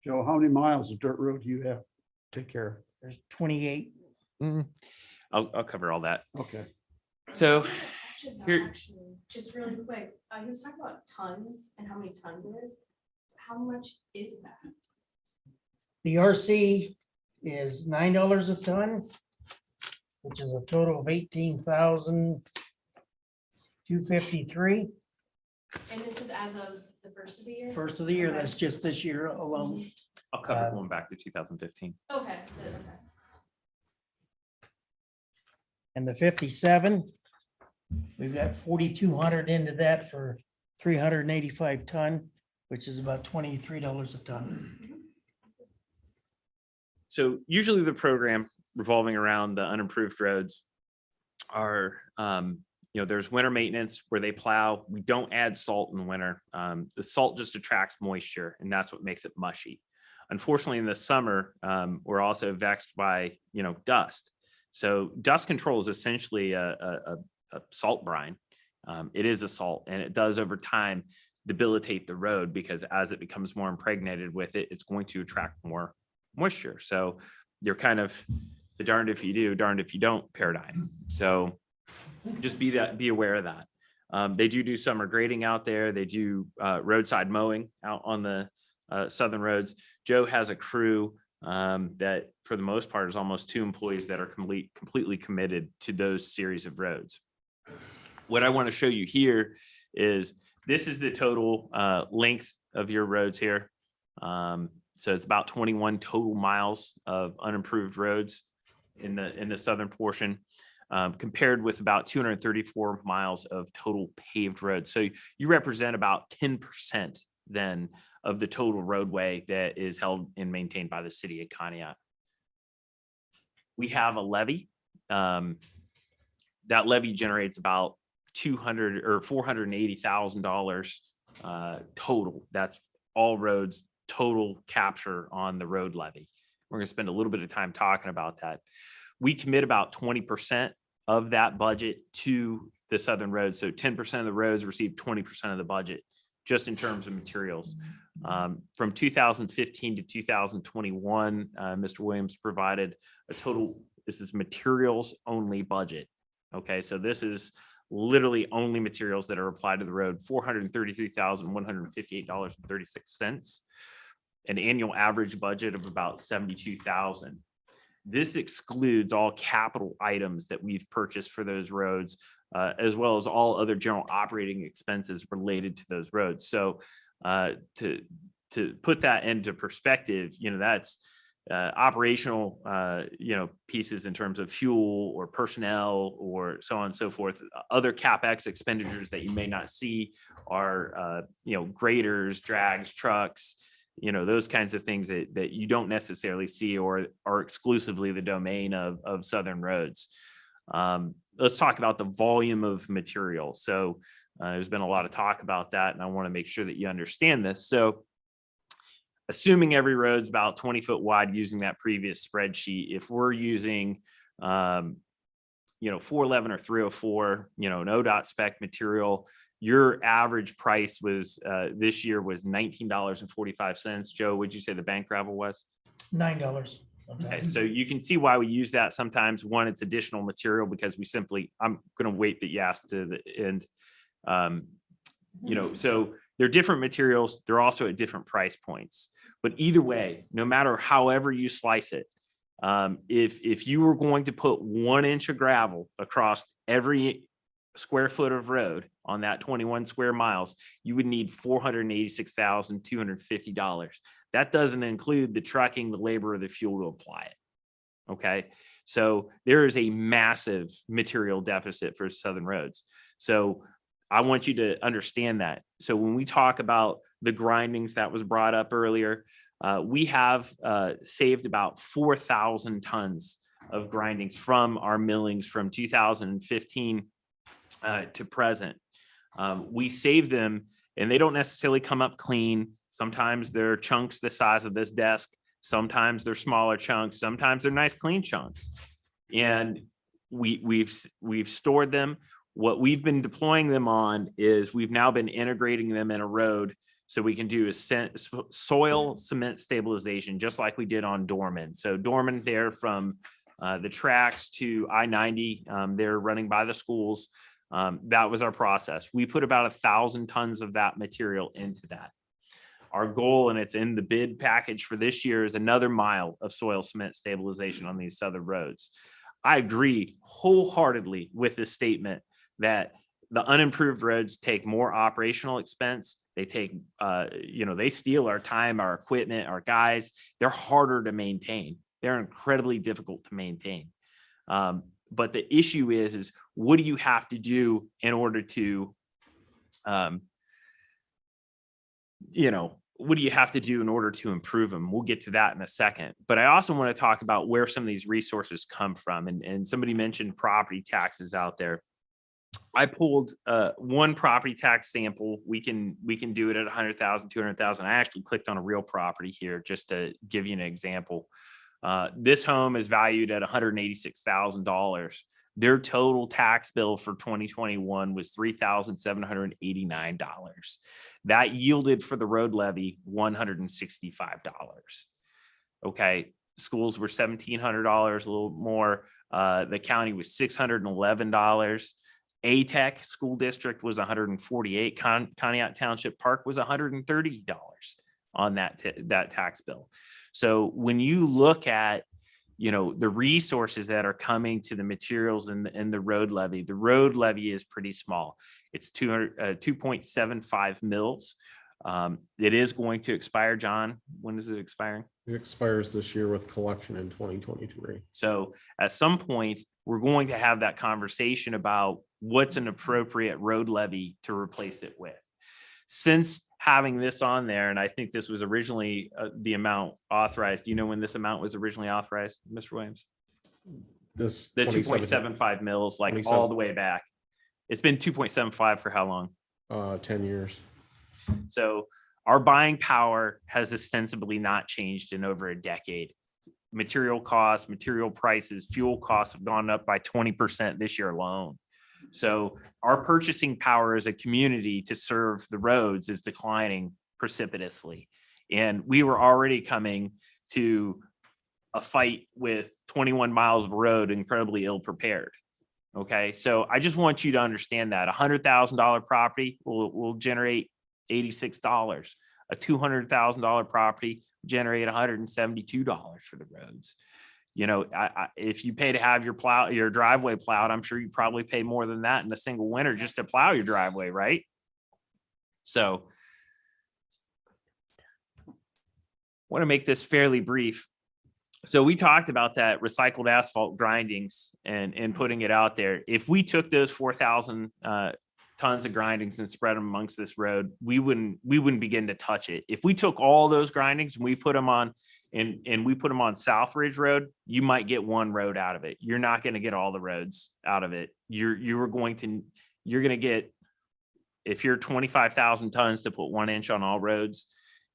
Joe, how many miles of dirt road do you have to take care There's 28. I'll cover all that. of? Okay. So here, Just really quick, he was talking about tons and how many tons it is. How much is that? The RC is $9 a ton, which is a total of 18,253. And this is as of the first of the year? First of the year, that's just this year alone. I'll cover going back to 2015. Okay, good, okay. And the 57, we've got 4,200 into that for 385 ton, which is about $23 a ton. So usually the program revolving around the unimproved roads are, there's winter maintenance where they plow. We don't add salt in the winter. The salt just attracts moisture and that's what makes it mushy. Unfortunately, in the summer, we're also vexed by, dust. So dust control is essentially a salt brine. It is a salt and it does over time debilitate the road because as it becomes more impregnated with it, it's going to attract more moisture. So you're kind of the darned if you do, darned if you don't paradigm. So just be aware of that. They do summer grading out there. They do roadside mowing out on the southern roads. Joe has a crew that for the most part is almost 2 employees that are completely committed to those series of roads. What I want to show you here is this is the total length of your roads here. So it's about 21 total miles of unimproved roads in the southern portion, compared with about 234 miles of total paved roads. So you represent about 10% then of the total roadway that is held and maintained by the city of Conneaut. We have a levy. That levy generates about $200,000 or $480,000 total. That's all roads total capture on the road levy. We're going to spend a little bit of time talking about that. We commit about 20% of that budget to the southern roads. So 10% of the roads receive 20% of the budget just in terms of materials. From 2015 to 2021, Mr. Williams provided a total, this is materials only budget. Okay, so this is literally only materials that are applied to the road, $433,158.36, an annual average budget of about $72,000. This excludes all capital items that we've purchased for those roads, as well as all other general operating expenses related to those roads. So to put that into perspective, that's operational, pieces in terms of fuel or personnel or so on and so forth. Other CapEx expenditures that you may not see are, graders, drags, trucks, those kinds of things that you don't necessarily see or are exclusively the domain of southern roads. Let's talk about the volume of material. So there's been a lot of talk about that, and I want to make sure that you understand this. So assuming every road's about 20 foot wide using that previous spreadsheet, if we're using 411 or 304, an ODOT spec material, your average price was this year was $19.45. Joe, would you say the bank gravel was? $9. Okay, so you can see why we use that sometimes. One, it's additional material because I'm going to wait that you asked to the end. So they're different materials. They're also at different price points. But either way, no matter however you slice it, if you were going to put 1 inch of gravel across every square foot of road on that 21 square miles, you would need $486,250. That doesn't include the trucking, the labor, or the fuel to apply it. Okay. So there is a massive material deficit for southern roads. So I want you to understand that. So when we talk about the grindings that was brought up earlier. We have saved about 4,000 tons of grindings from our millings from 2015 to present. We save them and they don't necessarily come up clean. Sometimes they're chunks the size of this desk. Sometimes they're smaller chunks. Sometimes they're nice clean chunks. And we've stored them. What we've been deploying them on is we've now been integrating them in a road so we can do a soil cement stabilization, just like we did on Dorman. So Dorman there from the tracks to I-90, they're running by the schools. That was our process. We put about 1,000 tons of that material into that. Our goal, and it's in the bid package for this year, is another mile of soil cement stabilization on these southern roads. I agree wholeheartedly with this statement that the unimproved roads take more operational expense. They take, they steal our time, our equipment, our guys. They're harder to maintain. They're incredibly difficult to maintain. But the issue is what do you have to do in order to, what do you have to do in order to improve them? We'll get to that in a second. But I also want to talk about where some of these resources come from. And somebody mentioned property taxes out there. I pulled one property tax sample. We can do it at 100,000, 200,000. I actually clicked on a real property here just to give you an example. This home is valued at $186,000. Their total tax bill for 2021 was $3,789. That yielded for the road levy $165. Okay, schools were $1,700, a little more. The county was $611. ATEC school district was $148. Conneaut Township Park was $130 on that tax bill. So when you look at the resources that are coming to the materials in the road levy is pretty small. It's 2.75 mils. It is going to expire, John. When is it expiring? It expires this year with collection in 2023. So at some point, we're going to have that conversation about what's an appropriate road levy to replace it with. Since having this on there, and I think this was originally the amount authorized. Do you know when this amount was originally authorized, Mr. Williams? The 2.75 mils, like all the way back. It's been 2.75 for how long? 10 years. So our buying power has ostensibly not changed in over a decade. Material costs, material prices, fuel costs have gone up by 20% this year alone. So our purchasing power as a community to serve the roads is declining precipitously. And we were already coming to a fight with 21 miles of road incredibly ill prepared. Okay, so I just want you to understand that $100,000 property will generate $86. A $200,000 property will generate $172 for the roads. If you pay to have your driveway plowed, I'm sure you probably pay more than that in a single winter just to plow your driveway, right? So I want to make this fairly brief. So we talked about that recycled asphalt grindings and putting it out there. If we took those 4,000 tons of grindings and spread them amongst this road, we wouldn't begin to touch it. If we took all those grindings and we put them on and we put them on South Ridge Road, you might get one road out of it. You're not going to get all the roads out of it. You're going to get, if you're 25,000 tons to put 1 inch on all roads,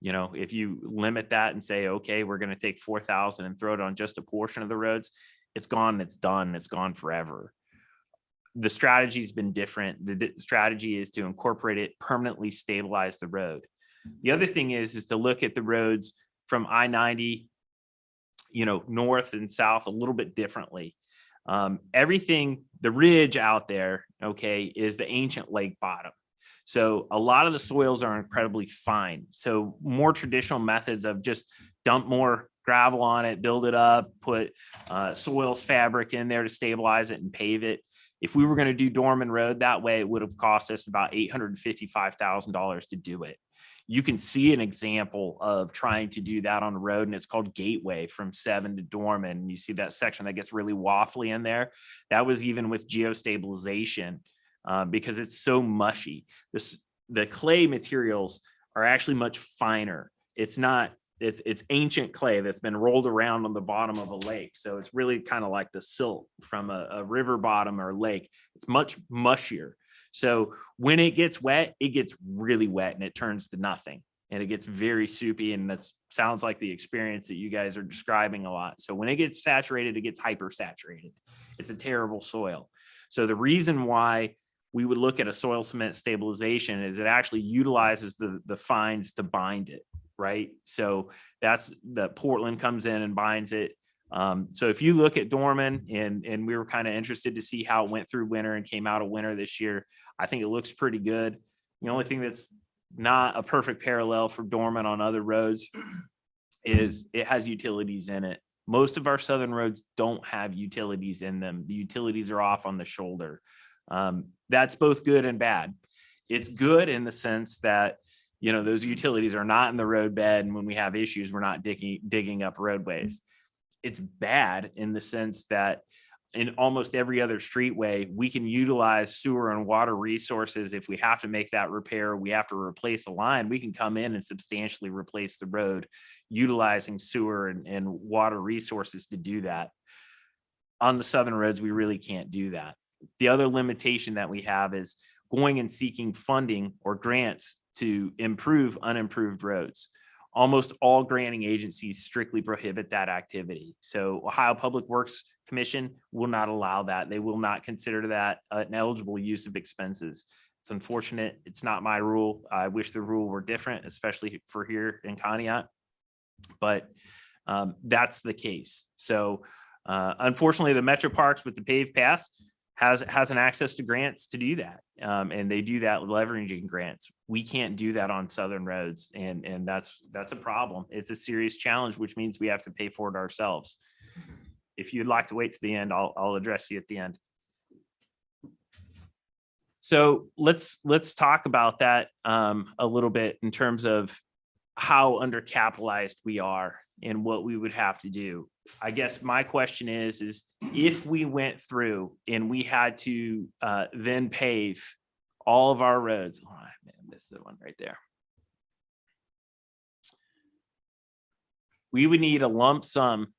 if you limit that and say, okay, we're going to take 4,000 and throw it on just a portion of the roads, it's gone, it's done, it's gone forever. The strategy has been different. The strategy is to incorporate it, permanently stabilize the road. The other thing is to look at the roads from I-90, north and south a little bit differently. Everything, the ridge out there, okay, is the ancient lake bottom. So a lot of the soils are incredibly fine. So more traditional methods of just dump more gravel on it, build it up, put soils fabric in there to stabilize it and pave it. If we were going to do Dorman Road that way, it would have cost us about $855,000 to do it. You can see an example of trying to do that on the road, and it's called Gateway from 7 to Dorman. You see that section that gets really waffly in there. That was even with geostabilization because it's so mushy. The clay materials are actually much finer. It's not, it's ancient clay that's been rolled around on the bottom of a lake. So it's really kind of like the silt from a river bottom or lake. It's much mushier. So when it gets wet, it gets really wet and it turns to nothing. And it gets very soupy, and that sounds like the experience that you guys are describing a lot. So when it gets saturated, it gets hyper saturated. It's a terrible soil. So the reason why we would look at a soil cement stabilization is it actually utilizes the fines to bind it, right? So that's the Portland comes in and binds it. So if you look at Dorman, and we were kind of interested to see how it went through winter and came out of winter this year, I think it looks pretty good. The only thing that's not a perfect parallel for Dorman on other roads is it has utilities in it. Most of our southern roads don't have utilities in them. The utilities are off on the shoulder. That's both good and bad. It's good in the sense that, you know, those utilities are not in the roadbed, and when we have issues, we're not digging up roadways. It's bad in the sense that in almost every other streetway, we can utilize sewer and water resources. If we have to make that repair, we have to replace a line, we can come in and substantially replace the road utilizing sewer and water resources to do that. On the southern roads, we really can't do that. The other limitation that we have is going and seeking funding or grants to improve unimproved roads. Almost all granting agencies strictly prohibit that activity. So Ohio Public Works Commission will not allow that. They will not consider that an eligible use of expenses. It's unfortunate. It's not my rule. I wish the rule were different, especially for here in Conneaut, but that's the case. So unfortunately, the Metro Parks with the paved pass has an access to grants to do that. And they do that leveraging grants. We can't do that on southern roads. And that's a problem. It's a serious challenge, which means we have to pay for it ourselves. If you'd like to wait to the end, I'll address you at the end. So let's talk about that a little bit in terms of how undercapitalized we are and what we would have to do. I guess my question is if we went through and we had to then pave all of our roads. Oh, I missed the one right there. We would need a lump sum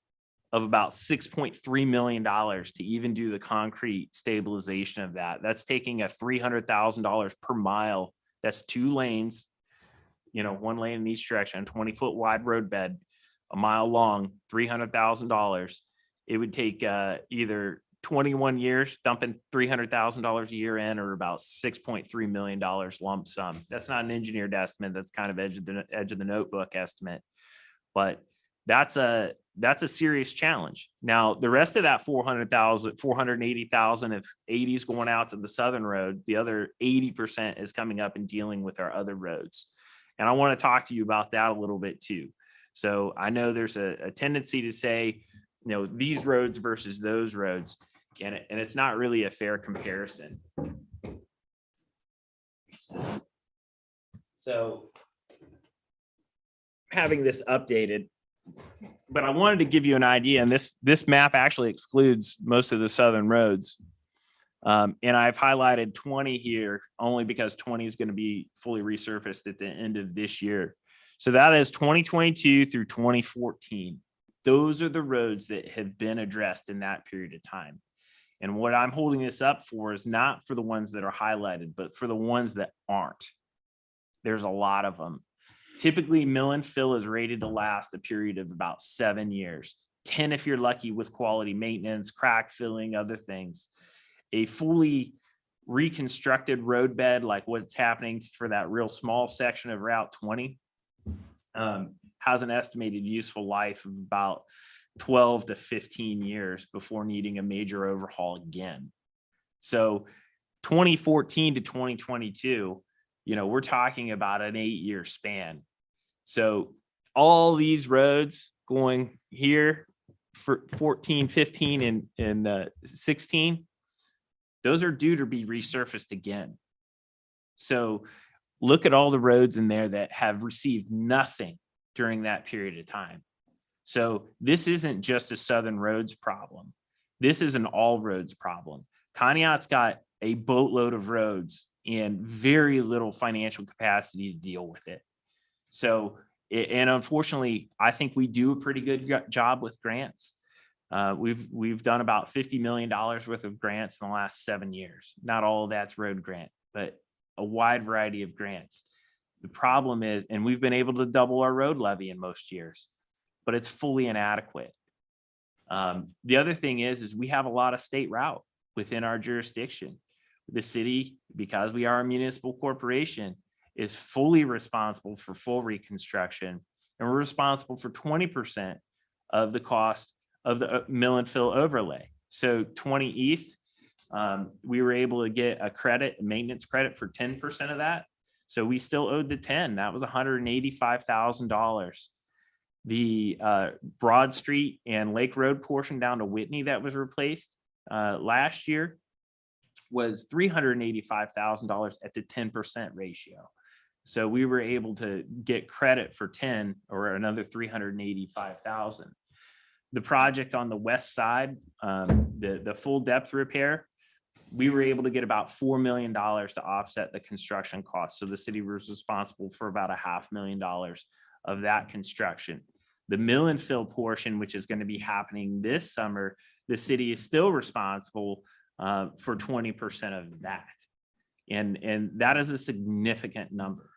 of about $6.3 million to even do the concrete stabilization of that. That's taking a $300,000 per mile. That's 2 lanes, you know, 1 lane in each direction, 20-foot wide roadbed, a mile long, $300,000. It would take either 21 years, dumping $300,000 a year in, or about $6.3 million lump sum. That's not an engineered estimate. That's kind of edge of the notebook estimate, but that's a serious challenge. Now, the rest of that 480,000, if 80 is going out to the southern road, the other 80% is coming up and dealing with our other roads. And I want to talk to you about that a little bit too. So I know there's a tendency to say, you know, these roads versus those roads, and it's not really a fair comparison. So having this updated, but I wanted to give you an idea, and this map actually excludes most of the southern roads. And I've highlighted 20 here only because 20 is going to be fully resurfaced at the end of this year. So that is 2022 through 2014. Those are the roads that have been addressed in that period of time. And what I'm holding this up for is not for the ones that are highlighted, but for the ones that aren't. There's a lot of them. Typically, mill and fill is rated to last a period of about 7 years, 10 if you're lucky with quality maintenance, crack filling, other things. A fully reconstructed roadbed, like what's happening for that real small section of Route 20, has an estimated useful life of about 12 to 15 years before needing a major overhaul again. So 2014 to 2022, you know, we're talking about an 8-year span. So all these roads going here for 14, 15, and 16, those are due to be resurfaced again. So look at all the roads in there that have received nothing during that period of time. So this isn't just a southern roads problem. This is an all roads problem. Conneaut's got a boatload of roads and very little financial capacity to deal with it. So, and unfortunately, I think we do a pretty good job with grants. We've done about $50 million worth of grants in the last 7 years. Not all of that's road grant, but a wide variety of grants. The problem is, and we've been able to double our road levy in most years, but it's fully inadequate. The other thing is we have a lot of state route within our jurisdiction. The city, because we are a municipal corporation, is fully responsible for full reconstruction, and we're responsible for 20% of the cost of the mill and fill overlay. So 20 East, we were able to get a maintenance credit for 10% of that. So we still owed the 10. That was $185,000. The Broad Street and Lake Road portion down to Whitney that was replaced last year was $385,000 at the 10% ratio. So we were able to get credit for 10 or another $385,000. The project on the west side, the full depth repair, we were able to get about $4 million to offset the construction costs. So the city was responsible for about $500,000 of that construction. The mill and fill portion, which is going to be happening this summer, the city is still responsible for 20% of that. And that is a significant number.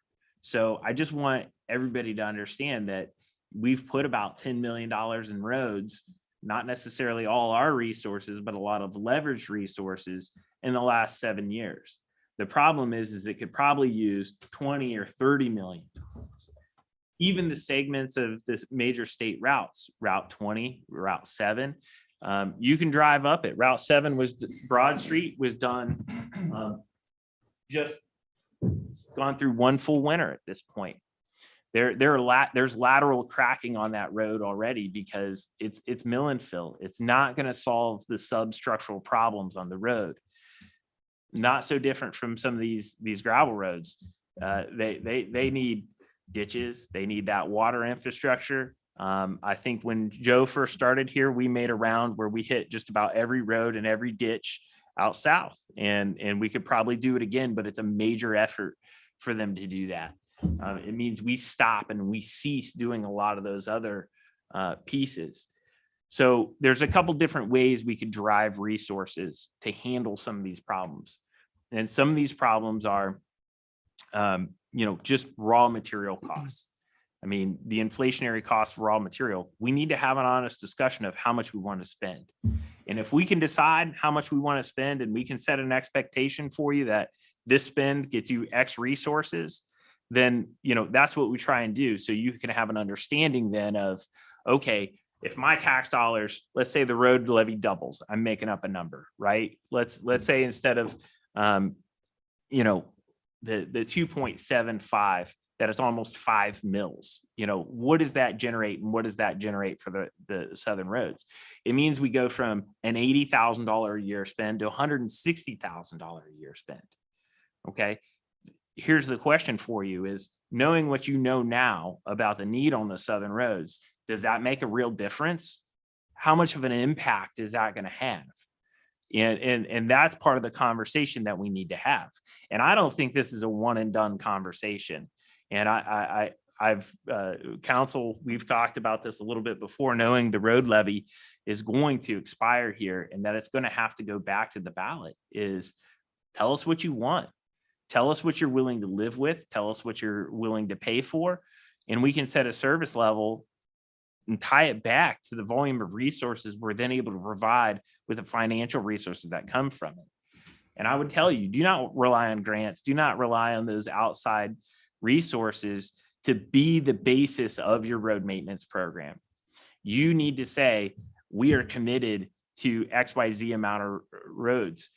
So I just want everybody to understand that we've put about $10 million in roads, not necessarily all our resources, but a lot of leveraged resources in the last 7 years. The problem is it could probably use 20 or 30 million. Even the segments of this major state routes, Route 20, Route 7, you can drive up it. Route 7 was Broad Street was done, just gone through one full winter at this point. There's lateral cracking on that road already because it's mill and fill. It's not going to solve the substructural problems on the road. Not so different from some of these gravel roads. They need ditches. They need that water infrastructure. I think when Joe first started here, we made a round where we hit just about every road and every ditch out south, and we could probably do it again, but it's a major effort for them to do that. It means we stop and we cease doing a lot of those other pieces. So there's a couple different ways we could drive resources to handle some of these problems. And some of these problems are, just raw material costs. I mean, the inflationary cost of raw material, we need to have an honest discussion of how much we want to spend. And if we can decide how much we want to spend and we can set an expectation for you that this spend gets you X resources, then, that's what we try and do. So you can have an understanding then of, okay, if my tax dollars, let's say the road levy doubles, I'm making up a number, right? Let's say instead of, the 2.75, that it's almost 5 mils. What does that generate? And what does that generate for the southern roads? It means we go from an $80,000 a year spend to $160,000 a year spend. Okay. Here's the question for you is, knowing what you know now about the need on the southern roads, does that make a real difference? How much of an impact is that going to have? And that's part of the conversation that we need to have. And I don't think this is a one and done conversation. And I've council, we've talked about this a little bit before, knowing the road levy is going to expire here and that it's going to have to go back to the ballot. Is tell us what you want. Tell us what you're willing to live with. Tell us what you're willing to pay for. And we can set a service level and tie it back to the volume of resources we're then able to provide with the financial resources that come from it. And I would tell you, do not rely on grants. Do not rely on those outside resources to be the basis of your road maintenance program. You need to say, we are committed to XYZ amount of roads.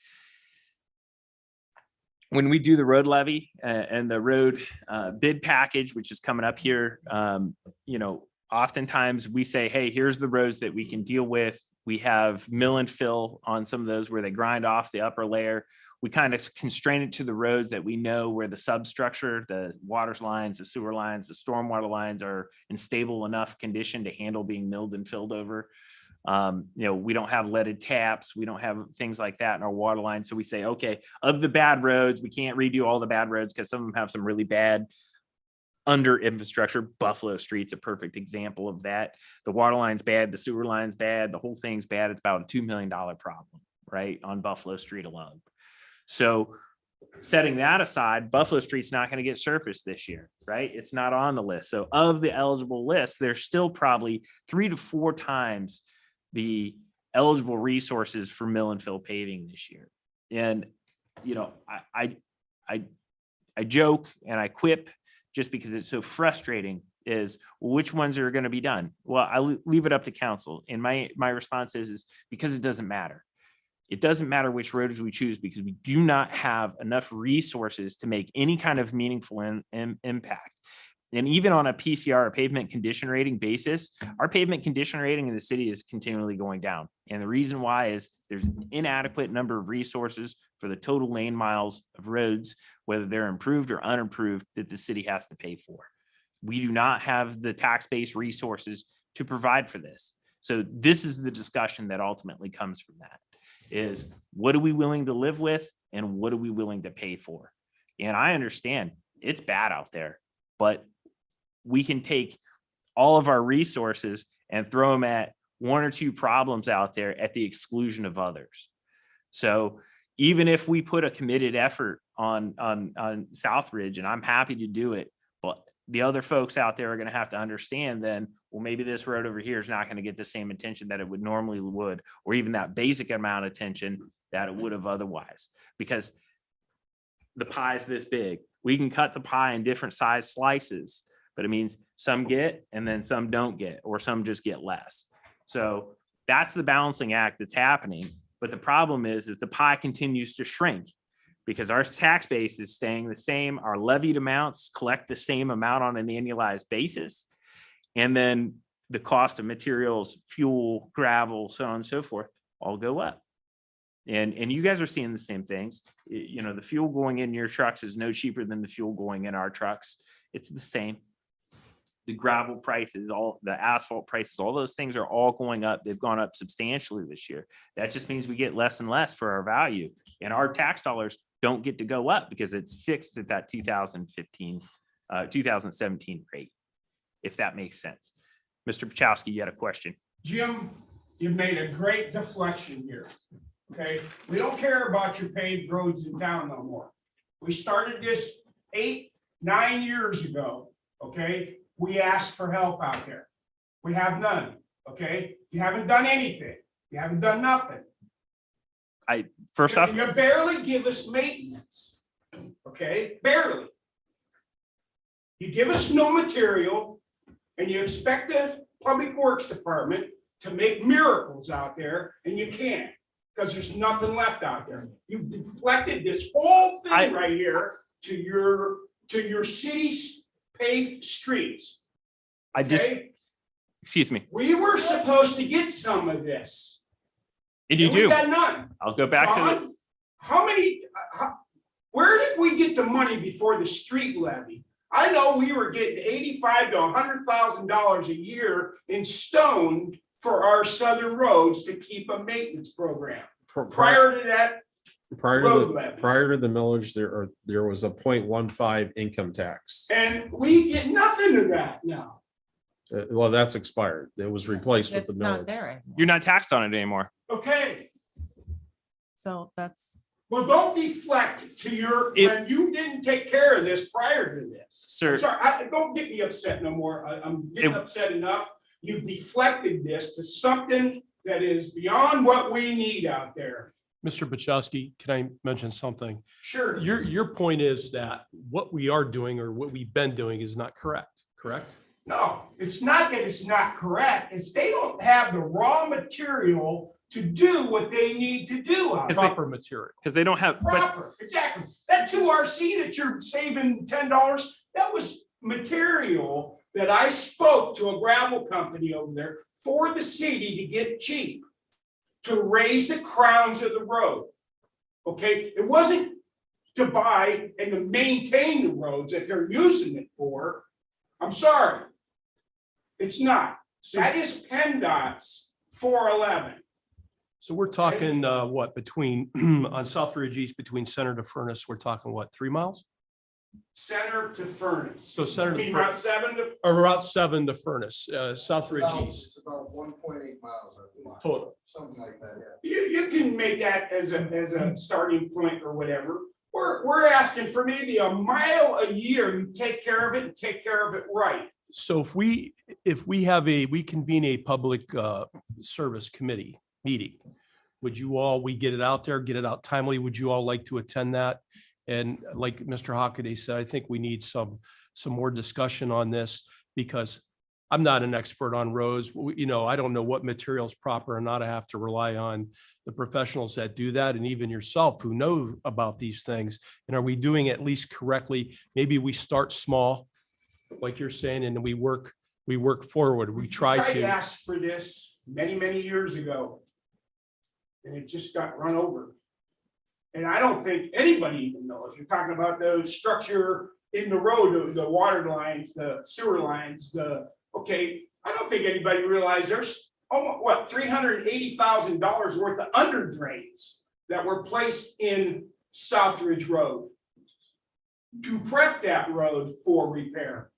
When we do the road levy and the road bid package, which is coming up here, oftentimes we say, hey, here's the roads that we can deal with. We have mill and fill on some of those where they grind off the upper layer. We kind of constrain it to the roads that we know where the substructure, the water lines, the sewer lines, the stormwater lines are in stable enough condition to handle being milled and filled over. We don't have leaded taps. We don't have things like that in our water line. So we say, okay, of the bad roads, we can't redo all the bad roads because some of them have some really bad under infrastructure. Buffalo Street's a perfect example of that. The water line's bad, the sewer line's bad, the whole thing's bad. It's about a $2 million problem, right, on Buffalo Street alone. So setting that aside, Buffalo Street's not going to get surfaced this year, right? It's not on the list. So of the eligible list, there's still probably 3 to 4 times the eligible resources for mill and fill paving this year. And, you know, I joke and I quip just because it's so frustrating is which ones are going to be done? Well, I leave it up to council. And my response is because it doesn't matter. It doesn't matter which roads we choose because we do not have enough resources to make any kind of meaningful impact. And even on a PCR, a pavement condition rating basis, our pavement condition rating in the city is continually going down. And the reason why is there's an inadequate number of resources for the total lane miles of roads, whether they're improved or unimproved, that the city has to pay for. We do not have the tax-based resources to provide for this. So this is the discussion that ultimately comes from that, is what are we willing to live with and what are we willing to pay for? And I understand it's bad out there, but we can take all of our resources and throw them at 1 or 2 problems out there at the exclusion of others. So even if we put a committed effort on Southridge, and I'm happy to do it, but the other folks out there are going to have to understand then, well, maybe this road over here is not going to get the same attention that it would normally would, or even that basic amount of attention that it would have otherwise, because the pie is this big. We can cut the pie in different size slices, but it means some get and then some don't get, or some just get less. So that's the balancing act that's happening. But the problem is the pie continues to shrink because our tax base is staying the same. Our levied amounts collect the same amount on an annualized basis. And then the cost of materials, fuel, gravel, so on and so forth, all go up. And you guys are seeing the same things. You know, the fuel going in your trucks is no cheaper than the fuel going in our trucks. It's the same. The gravel prices, all the asphalt prices, all those things are all going up. They've gone up substantially this year. That just means we get less and less for our value. And our tax dollars don't get to go up because it's fixed at that 2017 rate, if that makes sense. Mr. Pachowski, you had a question. Jim, you've made a great deflection here. Okay, we don't care about your paved roads in town no more. We started this 8, 9 years ago. Okay, we asked for help out there. We have none. Okay, you haven't done anything. You haven't done nothing. First off, you barely give us maintenance. Okay, barely. You give us no material, and you expect the Public Works Department to make miracles out there, and you can't. Because there's nothing left out there. You've deflected this whole thing right here to your city's paved streets. Excuse me. We were supposed to get some of this. And you and do. We got none. I'll go back to the. Where did we get the money before the street levy? I know we were getting $85,000 to $100,000 a year in stone for our southern roads to keep a maintenance program. Prior to that, Prior road to levy. the millage, there was a 0.15 income tax. And we get nothing of that now. Well, that's expired. It was replaced with the It's not millage. there anymore. You're not taxed on it anymore. Okay, So that's, well, don't deflect to when you didn't take care of this prior to this. Sir. Sorry, don't get me upset no more. I'm getting upset enough. You've deflected this to something that is beyond what we need out there. Mr. Pachowski, can I mention something? Sure. Your point is that what we are doing or what we've been doing is not correct? No, it's not that it's not correct. It's they don't have the raw material to do what they need to do. out there. Proper material. Because they don't have. Proper, exactly. That 2RC that you're saving $10, that was material that I spoke to a gravel company over there for the city to get cheap, to raise the crowns of the road. Okay, it wasn't to buy and to maintain the roads that they're using it for. I'm sorry. It's not. That is PennDOT's 411. So we're talking what between on South Ridge East between Center to Furnace, we're talking what, 3 miles? Center to Furnace. So Center to I mean, Furnace. Route 7 to, Or Route 7 to Furnace, South Ridge East. It's about 1.8 miles. I think. Total. Something like that, yeah. you can make that as a starting point or whatever. We're asking for maybe a mile a year. You take care of it and take care of it right. So if we we convene a public service committee meeting, would you all, we get it out there, get it out timely? Would you all like to attend that? And like Mr. Hockaday said, I think we need some more discussion on this because I'm not an expert on roads. I don't know what materials proper or not. I have to rely on the professionals that do that and even yourself who know about these things. And are we doing at least correctly? Maybe we start small, like you're saying, and we work forward. We try I to. asked for this many years ago. And it just got run over. And I don't think anybody even knows. You're talking about the structure in the road, the water lines, the sewer lines, okay, I don't think anybody realized there's almost, what, $380,000 worth of under drains that were placed in Southridge Road to prep that road for repair.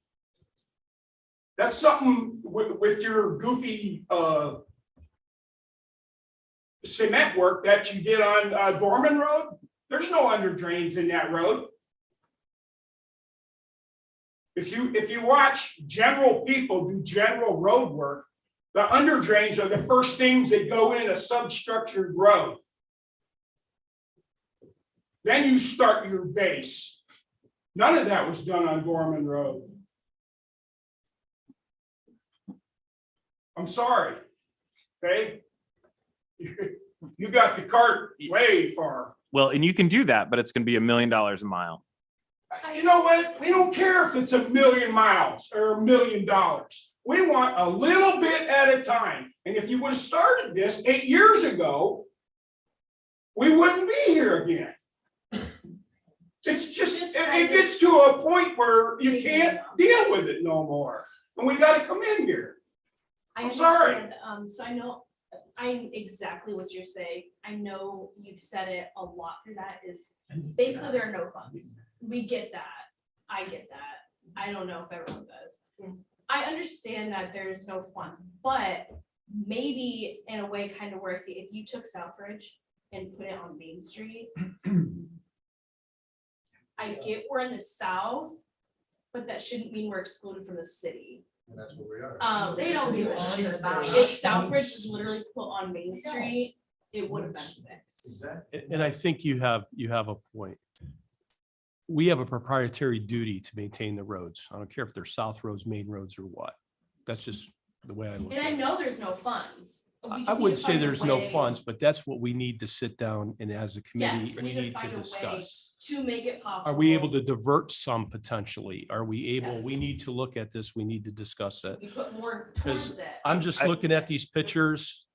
That's something with your goofy cement work that you did on Dorman Road. There's no under drains in that road. If you watch general people do general road work, the under drains are the first things that go in a substructured road. Then you start your base. None of that was done on Dorman Road. I'm sorry. Okay. You got the cart way far. Well, and you can do that, but it's going to be $1 million a mile. You know what? We don't care if it's 1,000,000 miles or $1 million. We want a little bit at a time. And if you would have started this 8 years ago, we wouldn't be here again. It's just, it gets to a point where you can't deal with it no more. And we got to come in here. I'm sorry. So I exactly what you're saying. I know you've said it a lot through that is basically there are no funds. We get that. I get that. I don't know if everyone does. I understand that there's no funds, but maybe in a way kind of where I see if you took Southridge and put it on Main Street. I get we're in the south, but that shouldn't mean we're excluded from the city. And that's what we are. They don't give a shit about If us. Southridge was literally put on Main Street, it would have been fixed. And I think you have a point. We have a proprietary duty to maintain the roads. I don't care if they're south roads, main roads, or what. That's just the way I look And I at it. know there's no funds. but we I just need would to say find a there's no way funds, but that's what we need to sit down and as a committee, Yes, we need to find a way discuss. To make it possible. Are we able to divert some potentially? Are we able, Yes. we need to look at this, we need to discuss it. We put more Because towards it. I'm just looking at these pictures.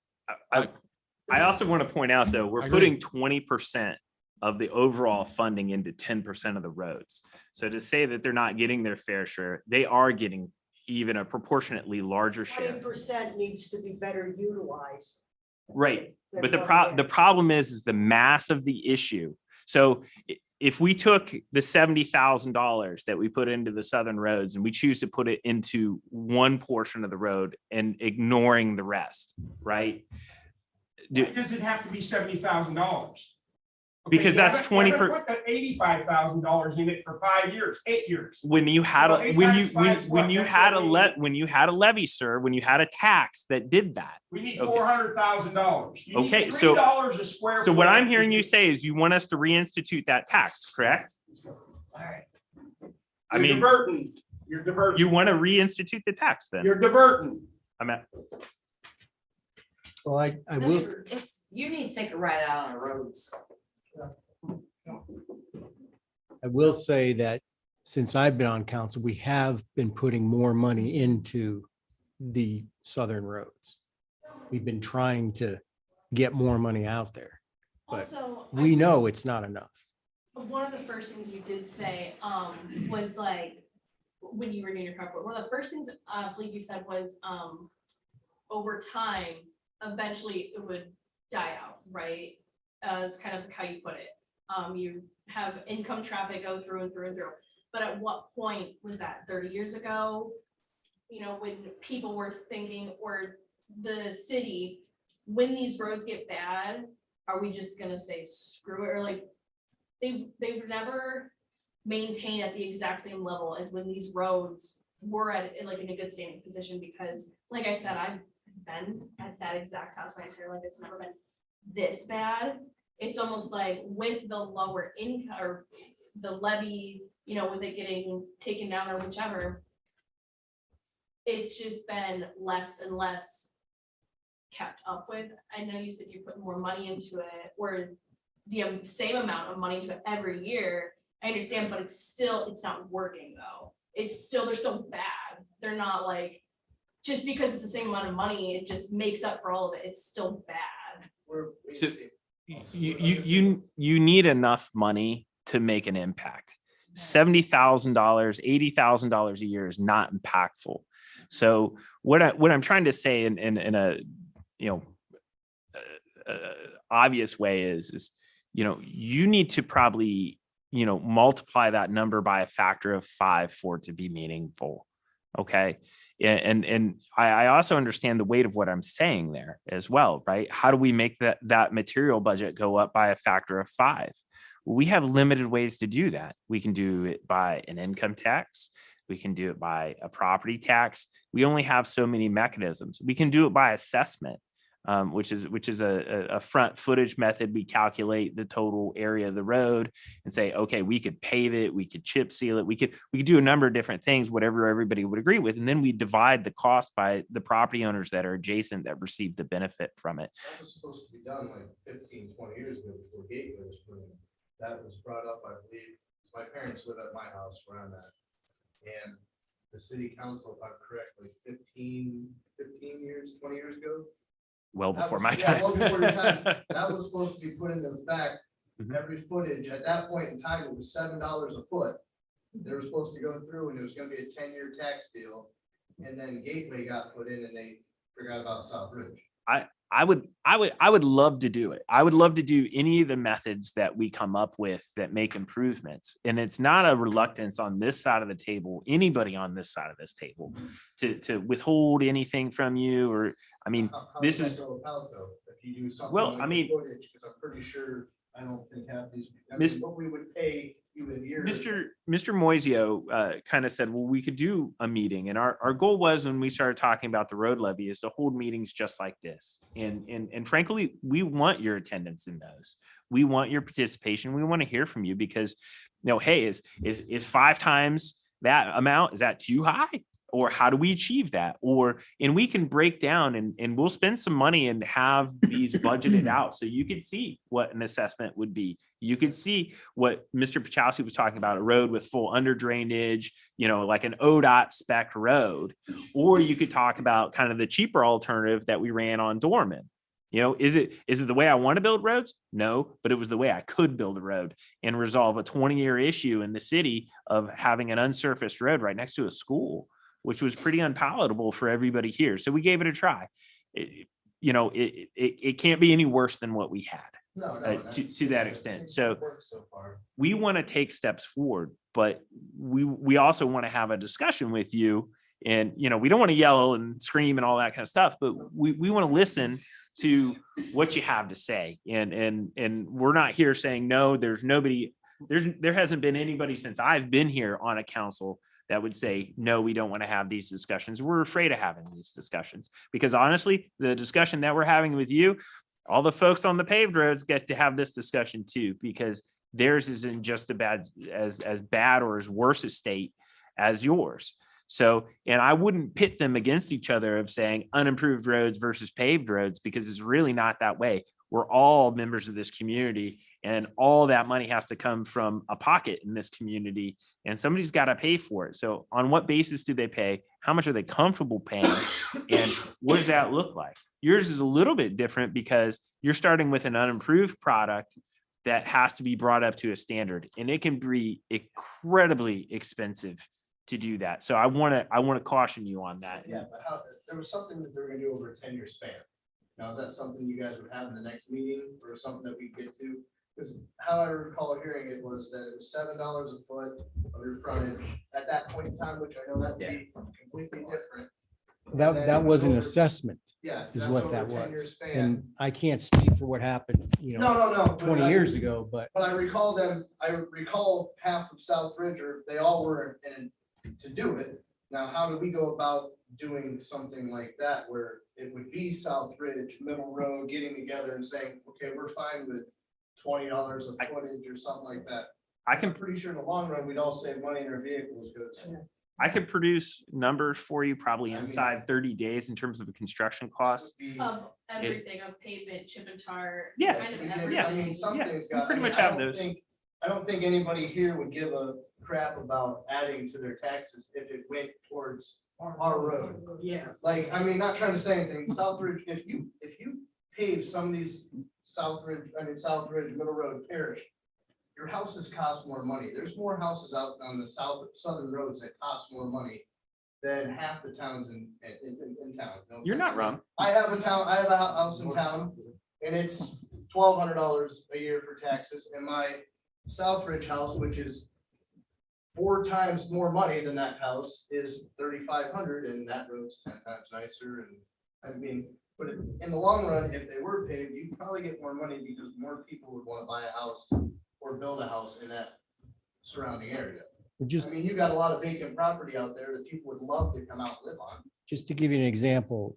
I also want to point out, though, I we're agree. putting 20% of the overall funding into 10% of the roads. So to say that they're not getting their fair share, they are getting even a proportionately larger share. 20% needs to be better utilized. Right. than But the what it the is. problem is the mass of the issue. So if we took the $70,000 that we put into the southern roads and we choose to put it into one portion of the road and ignoring the rest, right? Why does it have to be $70,000? Because that's 20 per. Put the $85,000 in it for 5 years, 8 years. When you had Well, a, eight when you, times five is when what? you That's had a what we- when you had a levy, sir, when you had a tax that did that. We need Okay. $400,000. You need Okay, so- $3 a square. So what foot. I'm hearing you say is you want us to reinstitute that tax, correct? All right. I You're mean, diverting. You're diverting. you want to reinstitute the tax then? You're diverting. I'm at, Well, I will, You need to take a ride out on the roads. I will say that since I've been on council, we have been putting more money into the southern roads. We've been trying to get more money out there, but Also, we know it's not enough. one of the first things you did say, was like, when you were doing your prep, one of the first things I believe you said was, over time, eventually it would die out, right? Is kind of how you put it. You have income traffic go through and through and through. but at what point was that 30 years ago? You know, when people were thinking, or the city, when these roads get bad, are we just gonna say screw it? Or like, they've never maintained at the exact same level as when these roads were like in a good standing position, because like I said, I've been at that exact house my entire life. It's never been this bad. It's almost like with the lower income or the levy, you know, with it getting taken down or whichever, it's just been less and less kept up with. I know you said you put more money into it, or the same amount of money into it every year. I understand, but it's not working though. They're still bad. They're not like, just because it's the same amount of money, it just makes up for all of it. It's still bad. So you need enough money to make an impact. $70,000, $80,000 a year is not impactful. So what I'm trying to say in a, you know, obvious way is, you know, you need to probably, you know, multiply that number by a factor of 5 for it to be meaningful. Okay. And I also understand the weight of what I'm saying there as well, right? How do we make that material budget go up by a factor of 5? We have limited ways to do that. We can do it by an income tax. We can do it by a property tax. We only have so many mechanisms. We can do it by assessment, which is a front footage method. We calculate the total area of the road and say, okay, we could pave it, we could chip seal it, we could do a number of different things, whatever everybody would agree with, and then we divide the cost by the property owners that are adjacent that receive the benefit from it. That was supposed to be done like 15, 20 years ago before Gateway was put in. That was brought up, I believe, 'cause my parents live at my house where I'm at. And the city council, if I'm correct, like 15 years, 20 years ago. Well That before was- my yeah, time. well before your time. That was supposed to be put into effect. Mhm. Every footage, at that point in time, it was $7 a foot. They were supposed to go through and it was gonna be a 10-year tax deal. And then Gateway got put in and they forgot about South Ridge. I would love to do it. I would love to do any of the methods that we come up with that make improvements. And it's not a reluctance on this side of the table, anybody on this side of this table, to withhold anything from you, or, I mean, How this does is, that go about, though? If you do something. Well, like I the mean- footage, because I'm pretty sure, I don't think half these, I Miss- mean, what we would pay you a year. Mr. Moisio kind of said, well, we could do a meeting. And our goal was, when we started talking about the road levy, is to hold meetings just like this. And frankly, we want your attendance in those. We want your participation. We want to hear from you because, you know, hey, is 5 times that amount, is that too high? Or how do we achieve that? And we can break down and we'll spend some money and have these budgeted out. So you could see what an assessment would be. You could see what Mr. Pachowski was talking about, a road with full under drainage, you know, like an ODOT spec road. Or you could talk about kind of the cheaper alternative that we ran on Dorman. You know, is it the way I want to build roads? No, but it was the way I could build a road and resolve a 20-year issue in the city of having an unsurfaced road right next to a school, which was pretty unpalatable for everybody here. So we gave it a try. It can't be any worse than what we had to that extent. So we want to take steps forward, but we also want to have a discussion with you. And, you know, we don't want to yell and scream and all that kind of stuff, but we want to listen to what you have to say. And we're not here saying, no, there hasn't been anybody since I've been here on a council that would say, no, we don't want to have these discussions. We're afraid of having these discussions because honestly, the discussion that we're having with you, all the folks on the paved roads get to have this discussion too, because theirs is in just as bad or as worse a state as yours. So, and I wouldn't pit them against each other of saying unimproved roads versus paved roads, because it's really not that way. We're all members of this community and all that money has to come from a pocket in this community and somebody's got to pay for it. So on what basis do they pay? How much are they comfortable paying? And what does that look like? Yours is a little bit different because you're starting with an unimproved product that has to be brought up to a standard, and it can be incredibly expensive to do that. So I want to caution you on that. Yeah, but there was something that they were gonna do over a 10-year span. Now, is that something you guys would have in the next meeting or something that we get to? Because how I recall hearing it was that it was $7 a foot of your frontage at that point in time, which I know that would be completely different. That was an assessment Yeah. is that's what over that a 10-year was. span. And I can't speak for what happened, No. but 20 I- years ago, but But I recall half of South Ridge, or they all were in to do it. Now, how do we go about doing something like that where it would be South Ridge, Middle Road, getting together and saying, okay, we're fine with $20 a footage or something like that? I I'm pretty sure in the long run, we'd all save money in our vehicles because. could produce numbers for you probably I mean- inside 30 days in terms of the construction costs. Of everything, of pavement, chip and tar. Yeah, kind of I everything. mean, something's we got. pretty I mean, much I have don't those. think- I don't think anybody here would give a crap about adding to their taxes if it went towards our road. Yes. Like, I mean, not trying to say anything, Southridge, if you pave some of these South Ridge, Middle Road Parish, your houses cost more money. There's more houses out on the southern roads that cost more money than half the towns in town. You're not wrong. I have a house in town and it's $1,200 a year for taxes, and my Southridge house, which is 4 times more money than that house, is $3,500, and that road's 10 times nicer. And I mean, but in the long run, if they were paved, you'd probably get more money because more people would want to buy a house or build a house in that surrounding area. just I mean, you got a lot of vacant property out there that people would love to come out and live on. just to give you an example,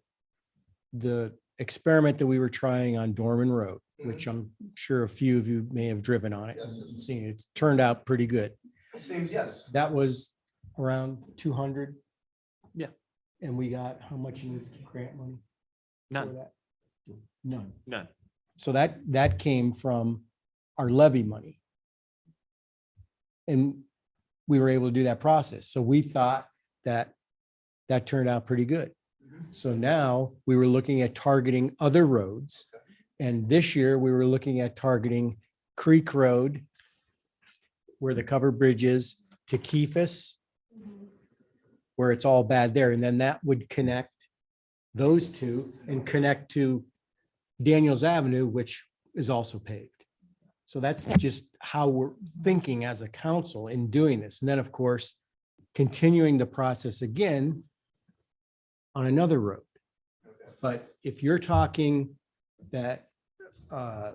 the experiment that we were trying on Dorman Road, which I'm sure a few of you may have driven on it Yes. and seen, it's turned out pretty good. It seems, yes. That was around 200. Yeah. And we got how much in grant money? for None. that? None. None. So that came from our levy money. And we were able to do that process. So we thought that turned out pretty good. So now we were looking at targeting other roads. And this year we were looking at targeting Creek Road, where the covered bridge is, to Keefus, where it's all bad there. And then that would connect those two and connect to Daniels Avenue, which is also paved. So that's just how we're thinking as a council in doing this. And then, of course, continuing the process again on another road. But if you're talking that a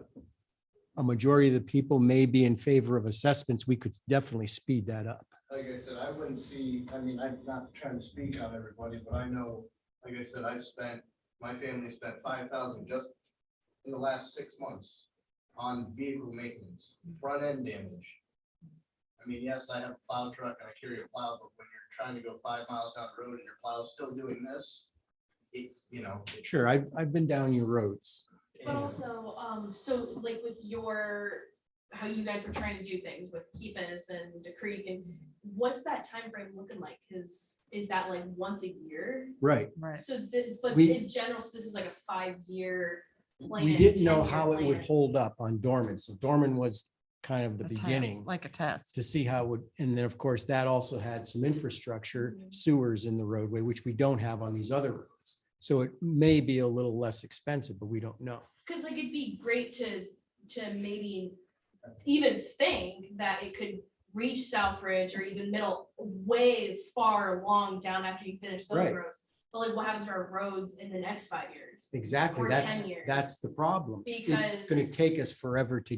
majority of the people may be in favor of assessments, we could definitely speed that up. Like I said, I wouldn't see, I mean, I'm not trying to speak on everybody, but I know, like I said, my family spent 5,000 just in the last 6 months on vehicle maintenance, front end damage. I mean, yes, I have a plow truck and I carry a plow, but when you're trying to go 5 miles down the road and your plow's still doing this, Sure, I've been down your roads. But also, so like with how you guys were trying to do things with Keepus and the Creek, and what's that time frame looking like? Is that like once a year? Right. Right. So, but We- in general, so this is like a 5-year plan. We didn't know 10-year how it would plan. hold up on Dorman. So Dorman was kind of the A test, beginning like a test. to see how it would, and then, of course, that also had some infrastructure, sewers in the roadway, which we don't have on these other roads. So it may be a little less expensive, but we don't know. Cause like it'd be great to maybe even think that it could reach Southridge or even middle way far along down after you finish those Right. roads. But like what happens to our roads in the next 5 years? Exactly. Or That's 10 years. that's the problem. It's Because- going to take us forever to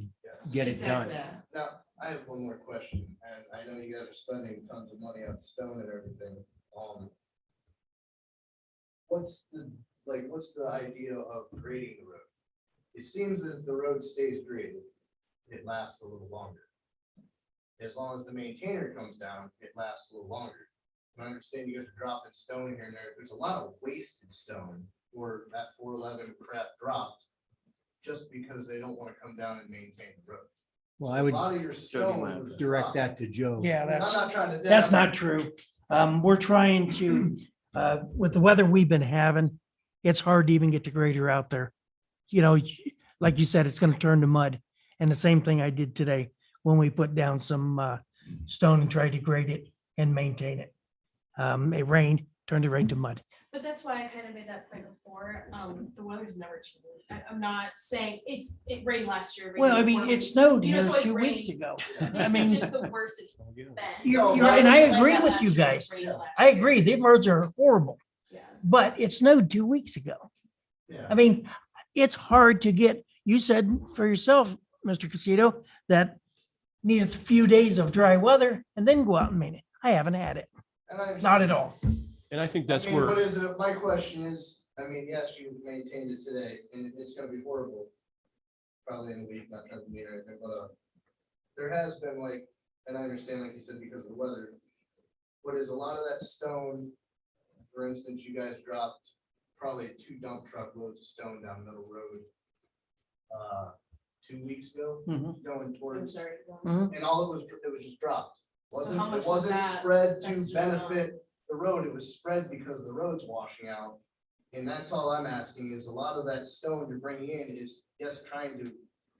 get it done. Now, I have one more question, and I know you guys are spending tons of money on stone and everything. What's the idea of grading the road? It seems that the road stays graded, it lasts a little longer. As long as the maintainer comes down, it lasts a little longer. I understand you guys are dropping stone here and there. There's a lot of wasted stone where that 411 crap dropped just because they don't want to come down and maintain the road. Well, So I a would lot of your stone was direct dropped. that to Joe. Yeah, I'm that's, not trying to. that's not true. We're trying to, with the weather we've been having, it's hard to even get the grader out there. You know, like you said, it's gonna turn to mud. And the same thing I did today when we put down some stone and tried to grade it and maintain it. It rained turned it right to mud. But that's why I kind of made that point before. The weather's never changed. I'm not saying it rained last year. rained Well, I before, mean, we- it snowed you know, here it's always 2 weeks rained. ago. This I mean, is just the worst it's been. and I Like agree that with last you year, guys. rained last I year. agree, the roads are horrible, Yeah. but it snowed 2 weeks ago. I mean, it's hard to get, you said for yourself, Mr. Casito, that needed a few days of dry weather and then go out and main it. I haven't had it, not at all. And I think that's I mean, where. but is it, my question is, I mean, yes, you maintained it today, and it's gonna be horrible. Probably in a week, not trying to mean anything, but, there has been like, and I understand, like you said, because of the weather. But is a lot of that stone, for instance, you guys dropped probably 2 dump truck loads of stone down Middle Road. 2 weeks ago, Mhm. going I'm towards, sorry. Mhm. and all it was just dropped. So Wasn't, how much it was wasn't that? spread to That's just benefit the road, it was spread because the road's washing out. And that's all I'm asking is a lot of that stone you're bringing in is, yes, trying to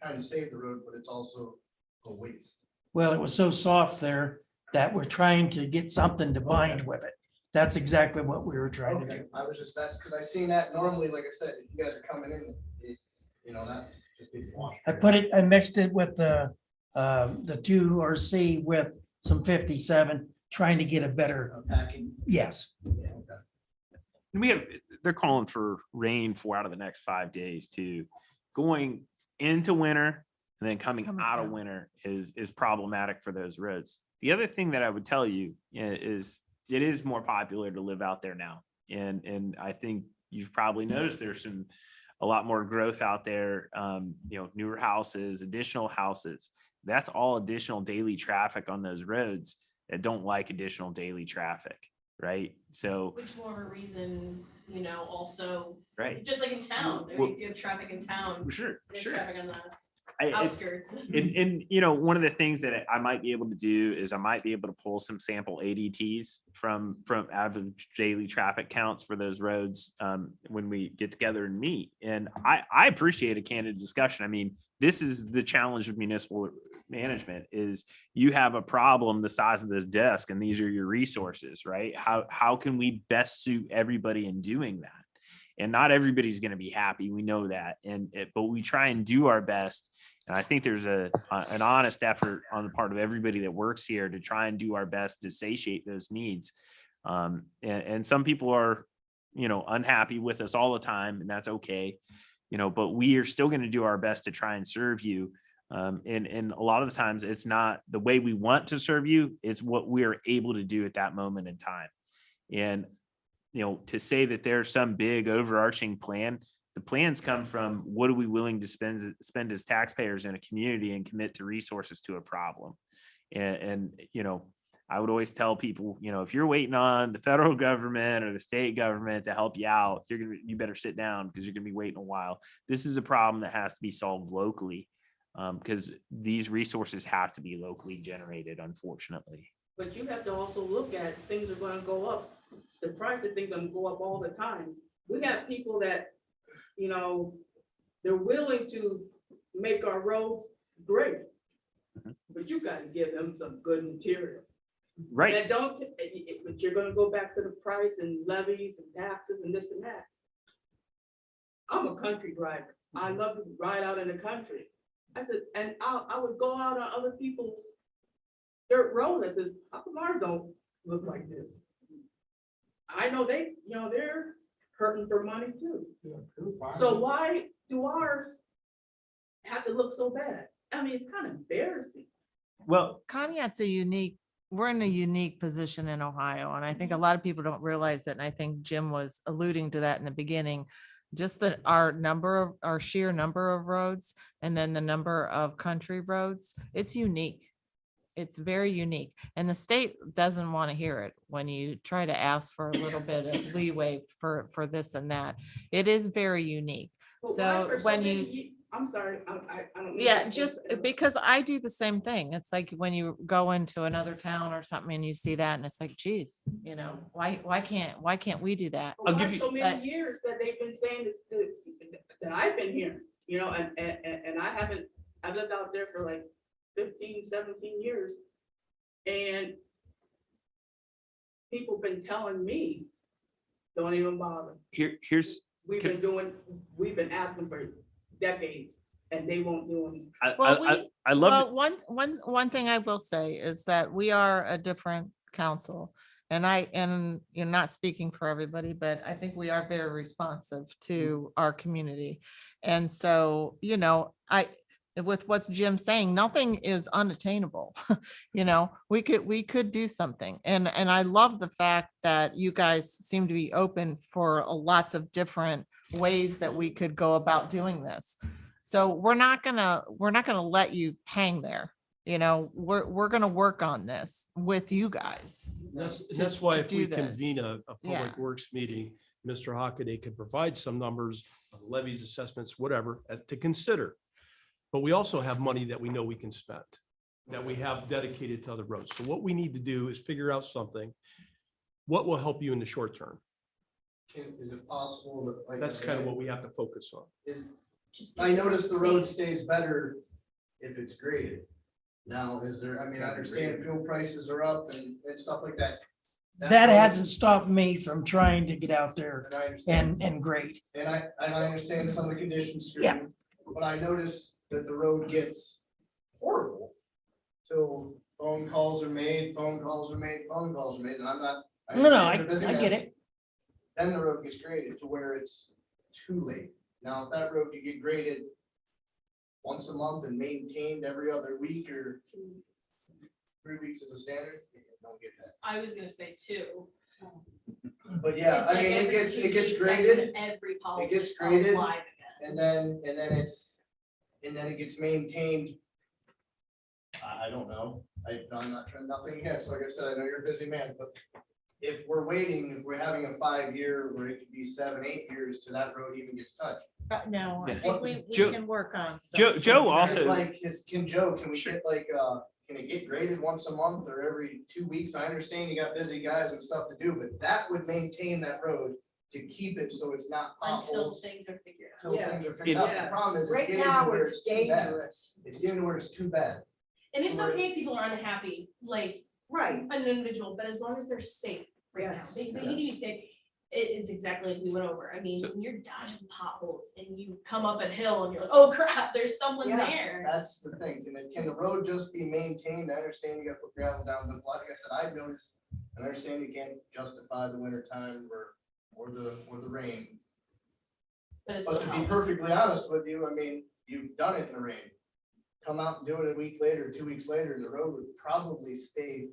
kind of save the road, but it's also a waste. Well, it was so soft there that we're trying to get something to bind with it. That's exactly what we were trying to Okay, do. I was just, that's because I seen that normally, like I said, if you guys are coming in, it's, that just be washed. I mixed it with the 2RC with some 57, trying to get a better, Packing. yes. And they're calling for rain 4 out of the next 5 days too. Going into winter and then coming out of winter is problematic for those roads. The other thing that I would tell you is it is more popular to live out there now. And I think you've probably noticed there's a lot more growth out there, newer houses, additional houses. That's all additional daily traffic on those roads that don't like additional daily traffic, right? So, Which more of a reason, also, right. just like in town, I Well- mean, if you have traffic in town, Sure, there's sure. traffic on the It's- outskirts. And one of the things that I might be able to do is I might be able to pull some sample ADTs from average daily traffic counts for those roads when we get together and meet. And I appreciate a candid discussion. I mean, this is the challenge of municipal management is you have a problem the size of this desk and these are your resources, right? How can we best suit everybody in doing that? And not everybody's going to be happy. We know that. But we try and do our best. And I think there's an honest effort on the part of everybody that works here to try and do our best to satiate those needs. And some people are, unhappy with us all the time, and that's okay. But we are still going to do our best to try and serve you. And a lot of the times it's not the way we want to serve you, it's what we are able to do at that moment in time. And to say that there's some big overarching plan, the plans come from what are we willing to spend as taxpayers in a community and commit to resources to a problem. And I would always tell people, if you're waiting on the federal government or the state government to help you out, you better sit down because you're gonna be waiting a while. This is a problem that has to be solved locally because these resources have to be locally generated, unfortunately. But you have to also look at, things are gonna go up. The price of things gonna go up all the time. We have people that, they're willing to make our roads great. But you gotta give them some good material. Right. That don't, but you're gonna go back to the price and levies and taxes and this and that. I'm a country driver. I love to ride out in the country. I said, and I would go out on other people's dirt road. I says, how come ours don't look like this? I know they're hurting for money too. So why do ours have to look so bad? I mean, it's kind of embarrassing. Well, Conneaut's we're in a unique position in Ohio, and I think a lot of people don't realize that. And I think Jim was alluding to that in the beginning. Just that our sheer number of roads and then the number of country roads, it's unique. It's very unique. And the state doesn't want to hear it when you try to ask for a little bit of leeway for this and that. It is very unique. But why So for so when many you ye- I'm sorry, I don't. mean Yeah, to- just because I do the same thing. It's like when you go into another town or something and you see that and it's like, geez, why can't we do that? But why give you- so but- many years that they've been saying this, that I've been here, and I've lived out there for like 15, 17 years. And people been telling me Don't even bother. Here's, We've been asking for decades and they won't do anything. I love, Well, one thing I will say is that we are a different council. And you're not speaking for everybody, but I think we are very responsive to our community. And so, with what's Jim saying, nothing is unattainable. We could do something. And I love the fact that you guys seem to be open for lots of different ways that we could go about doing this. So we're not gonna let you hang there. We're gonna work on this with you guys. That's why if we do convene this. a public works meeting, Mr. Hockaday could provide some numbers, of levies, assessments, whatever, as to consider. But we also have money that we know we can spend, that we have dedicated to other roads. So what we need to do is figure out something. What will help you in the short term? Is it possible that? like, That's kind of what we have to focus on. I noticed the road stays better if it's graded. Now, is there, I mean, I understand fuel prices are up and stuff like that. That hasn't stopped me from trying to get out there And I understand, and grade. and I understand some of the conditions. Yeah. But I noticed that the road gets horrible till phone calls are made, and I'm not. No, understand the busy I man. get it. Then the road gets graded to where it's too late. Now, if that road could get graded once a month and maintained every other week or 3 weeks is the standard, I don't get that. I was gonna say 2. But yeah, It's I like mean, every it gets 2 graded, weeks, that's when every pothole gets just graded, alive again. and then it gets maintained. I don't know. I'm not trying, nothing against, like I said, I know you're a busy man, but if we're waiting, if we're having a 5-year, or it could be 7, 8 years till that road even gets touched. No, I Yeah. think we Joe- can work on. Joe stuff. also. Like, can we get like, can it get graded once a month or every 2 weeks? I understand you got busy guys and stuff to do, but that would maintain that road to keep it so it's not Until potholes. things are figured out. Till things are figured out. Yes. The problem is, it's Right getting to now, where it's too bad. dangerous. It's getting to where it's too bad. And it's okay if people are unhappy, like Right. an individual, but as long as they're safe right now, Yes. they need to be safe. It's exactly like we went over. I mean, So- when you're dodging potholes and you come up a hill and you're like, oh crap, there's someone Yeah. there. That's the thing. Can the road just be maintained? I understand you gotta put gravel down, but like I said, I've noticed, and I understand you can't justify the winter time or the rain. But it's But still to be helps. perfectly honest with you, I mean, you've done it in the rain. Come out and do it a week later, 2 weeks later, and the road would probably stay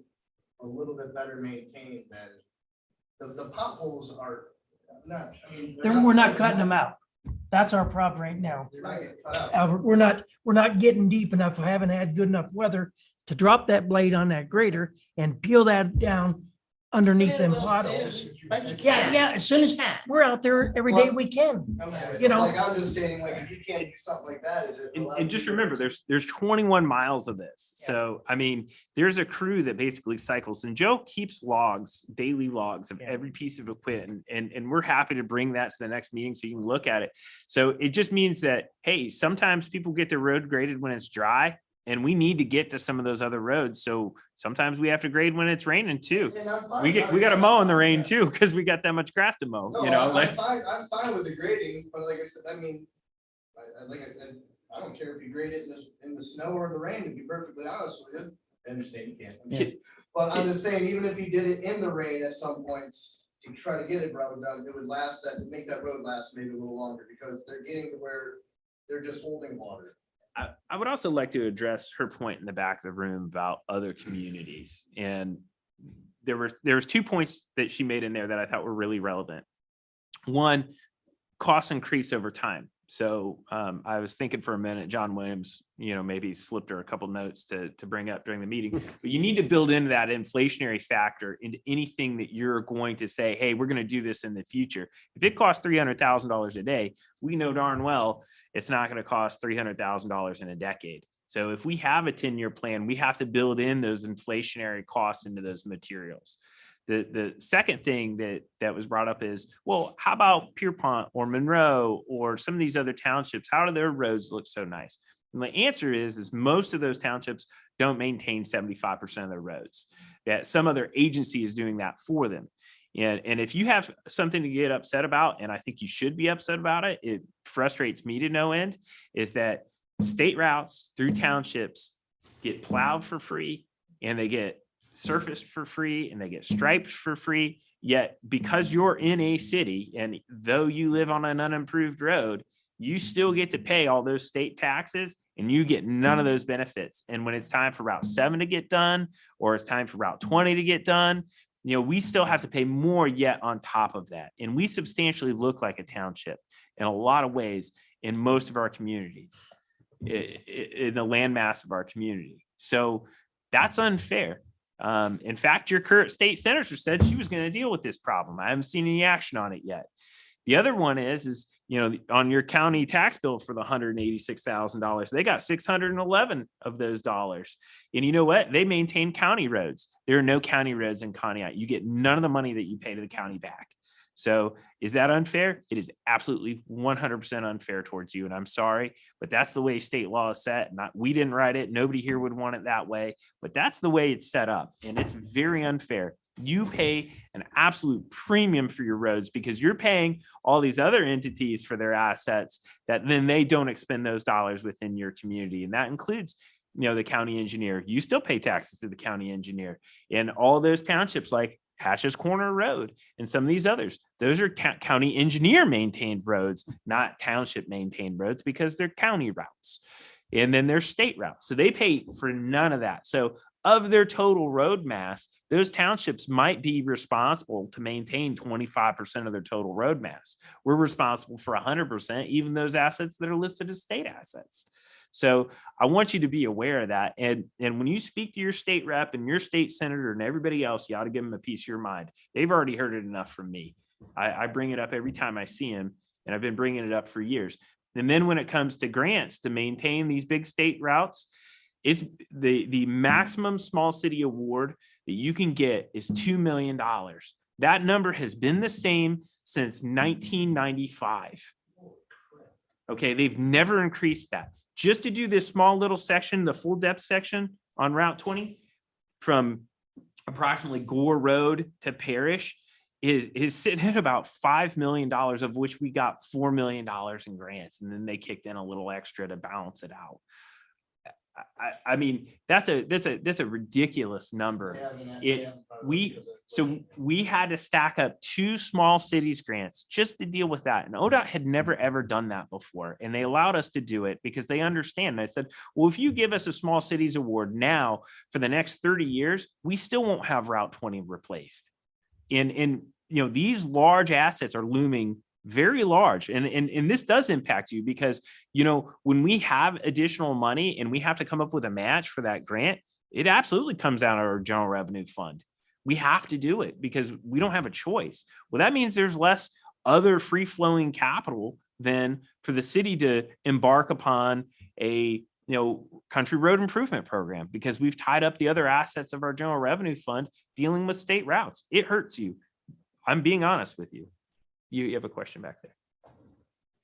a little bit better maintained than the potholes are not. I mean, they're We're not so cutting bad. them out. That's our problem right now. They're not getting cut out. We're not getting deep enough. We haven't had good enough weather to drop that blade on that grader and peel that down underneath But it them will potholes. soon. But you Yeah, can't. yeah, as soon as we're out there every day we can. Okay, You know- like I'm just stating, like, if you can't do something like that, is it? And just remember, there's 21 miles of this. So, I mean, there's a crew that basically cycles, and Joe keeps logs, daily logs of Yeah. every piece of equipment. And we're happy to bring that to the next meeting so you can look at it. So it just means that, hey, sometimes people get their road graded when it's dry, and we need to get to some of those other roads. So sometimes we have to grade when it's raining too. And I'm fine. We got to mow in the rain too, because we got that much grass to mow, No, you know, like. I'm fine with the grading, but like I said, I mean, I don't care if you grade it in the snow or the rain, to be perfectly honest with you. I understand you can't. Yeah. But I'm just saying, even if you did it in the rain at some points to try to get it road done, it would make that road last maybe a little longer, because they're getting to where they're just holding water. I would also like to address her point in the back of the room about other communities. And there was 2 points that she made in there that I thought were really relevant. One, costs increase over time. So I was thinking for a minute, John Williams, maybe slipped her a couple notes to bring up during the meeting, but you need to build into that inflationary factor into anything that you're going to say, hey, we're going to do this in the future. If it costs $300,000 a day, we know darn well it's not going to cost $300,000 in a decade. So if we have a 10-year plan, we have to build in those inflationary costs into those materials. The second thing that was brought up is, well, how about Pierpont or Monroe or some of these other townships? How do their roads look so nice? And the answer is most of those townships don't maintain 75% of their roads. That some other agency is doing that for them. And if you have something to get upset about, and I think you should be upset about it, it frustrates me to no end, is that state routes through townships get plowed for free and they get surfaced for free and they get striped for free. Yet because you're in a city and though you live on an unimproved road, you still get to pay all those state taxes and you get none of those benefits. And when it's time for Route 7 to get done, or it's time for Route 20 to get done, we still have to pay more yet on top of that. And we substantially look like a township in a lot of ways in most of our communities, in the landmass of our community. So that's unfair. In fact, your current state senator said she was going to deal with this problem. I haven't seen any action on it yet. The other one is on your county tax bill for the $186,000, they got 611 of those dollars. And you know what? They maintain county roads. There are no county roads in Conneaut. You get none of the money that you pay to the county back. So is that unfair? It is absolutely 100% unfair towards you. And I'm sorry, but that's the way state law is set. We didn't write it. Nobody here would want it that way, but that's the way it's set up. And it's very unfair. You pay an absolute premium for your roads because you're paying all these other entities for their assets that then they don't expend those dollars within your community. And that includes, the county engineer. You still pay taxes to the county engineer. And all those townships like Hatch's Corner Road and some of these others, those are county engineer maintained roads, not township maintained roads, because they're county routes. And then there's state routes. So they pay for none of that. So of their total road mass, those townships might be responsible to maintain 25% of their total road mass. We're responsible for 100%, even those assets that are listed as state assets. So I want you to be aware of that. And when you speak to your state rep and your state senator and everybody else, you ought to give them a piece of your mind. They've already heard it enough from me. I bring it up every time I see him, and I've been bringing it up for years. And then when it comes to grants to maintain these big state routes, it's the maximum small city award that you can get is $2 million. That number has been the same since 1995. Okay, they've never increased that. Just to do this small little section, the full depth section on Route 20 from approximately Gore Road to Parish is sitting at about $5 million, of which we got $4 million in grants. And then they kicked in a little extra to balance it out. I mean, that's a ridiculous number. We had to stack up 2 small cities grants just to deal with that. And ODOT had never, ever done that before. And they allowed us to do it because they understand. And I said, well, if you give us a small cities award now for the next 30 years, we still won't have Route 20 replaced. And these large assets are looming very large. And this does impact you because, when we have additional money and we have to come up with a match for that grant, it absolutely comes out of our general revenue fund. We have to do it because we don't have a choice. Well, that means there's less other free flowing capital than for the city to embark upon a country road improvement program because we've tied up the other assets of our general revenue fund dealing with state routes. It hurts you. I'm being honest with you. You have a question back there.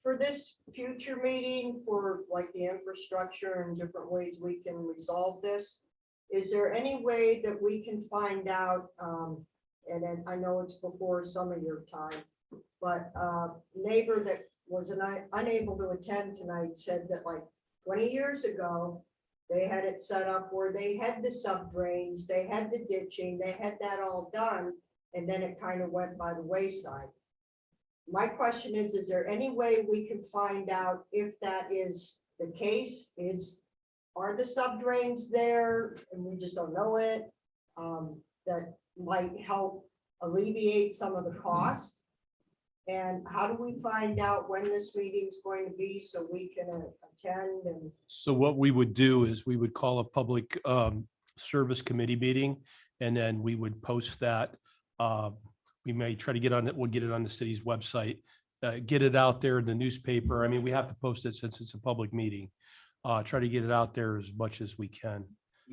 For this future meeting, for like the infrastructure and different ways we can resolve this, is there any way that we can find out, and then I know it's before some of your time, but neighbor that was unable to attend tonight said that like 20 years ago, they had it set up where they had the sub drains, they had the ditching, they had that all done, and then it kind of went by the wayside. My question is there any way we can find out if that is the case? Are the sub drains there and we just don't know it? That might help alleviate some of the costs. And how do we find out when this meeting is going to be so we can attend? And So what we would do is we would call a public service committee meeting, and then we would post that. We may try to get on it. We'll get it on the city's website, get it out there in the newspaper. I mean, we have to post it since it's a public meeting. Try to get it out there as much as we can.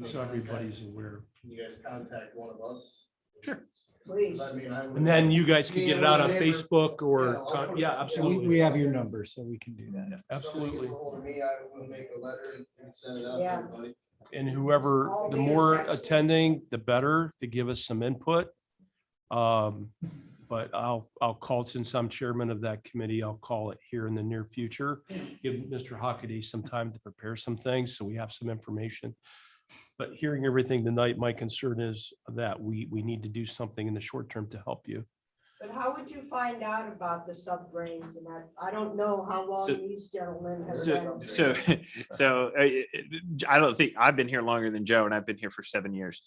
So everybody's aware. Can you guys contact one of us? Sure. please. And then you guys can get it out on Facebook or, yeah, absolutely. We have your number, so we can do that. Absolutely. Me, I will make a letter and send it out to everybody. And whoever, the more attending, the better, to give us some input. but I'll call, since I'm chairman of that committee, I'll call it here in the near future. Give Mr. Hockaday some time to prepare some things, so we have some information. But hearing everything tonight, my concern is that we need to do something in the short term to help you. But how would you find out about the sub drains and that? I don't know how long So- these gentlemen have So, been. so I don't think I've been here longer than Joe, and I've been here for 7 years.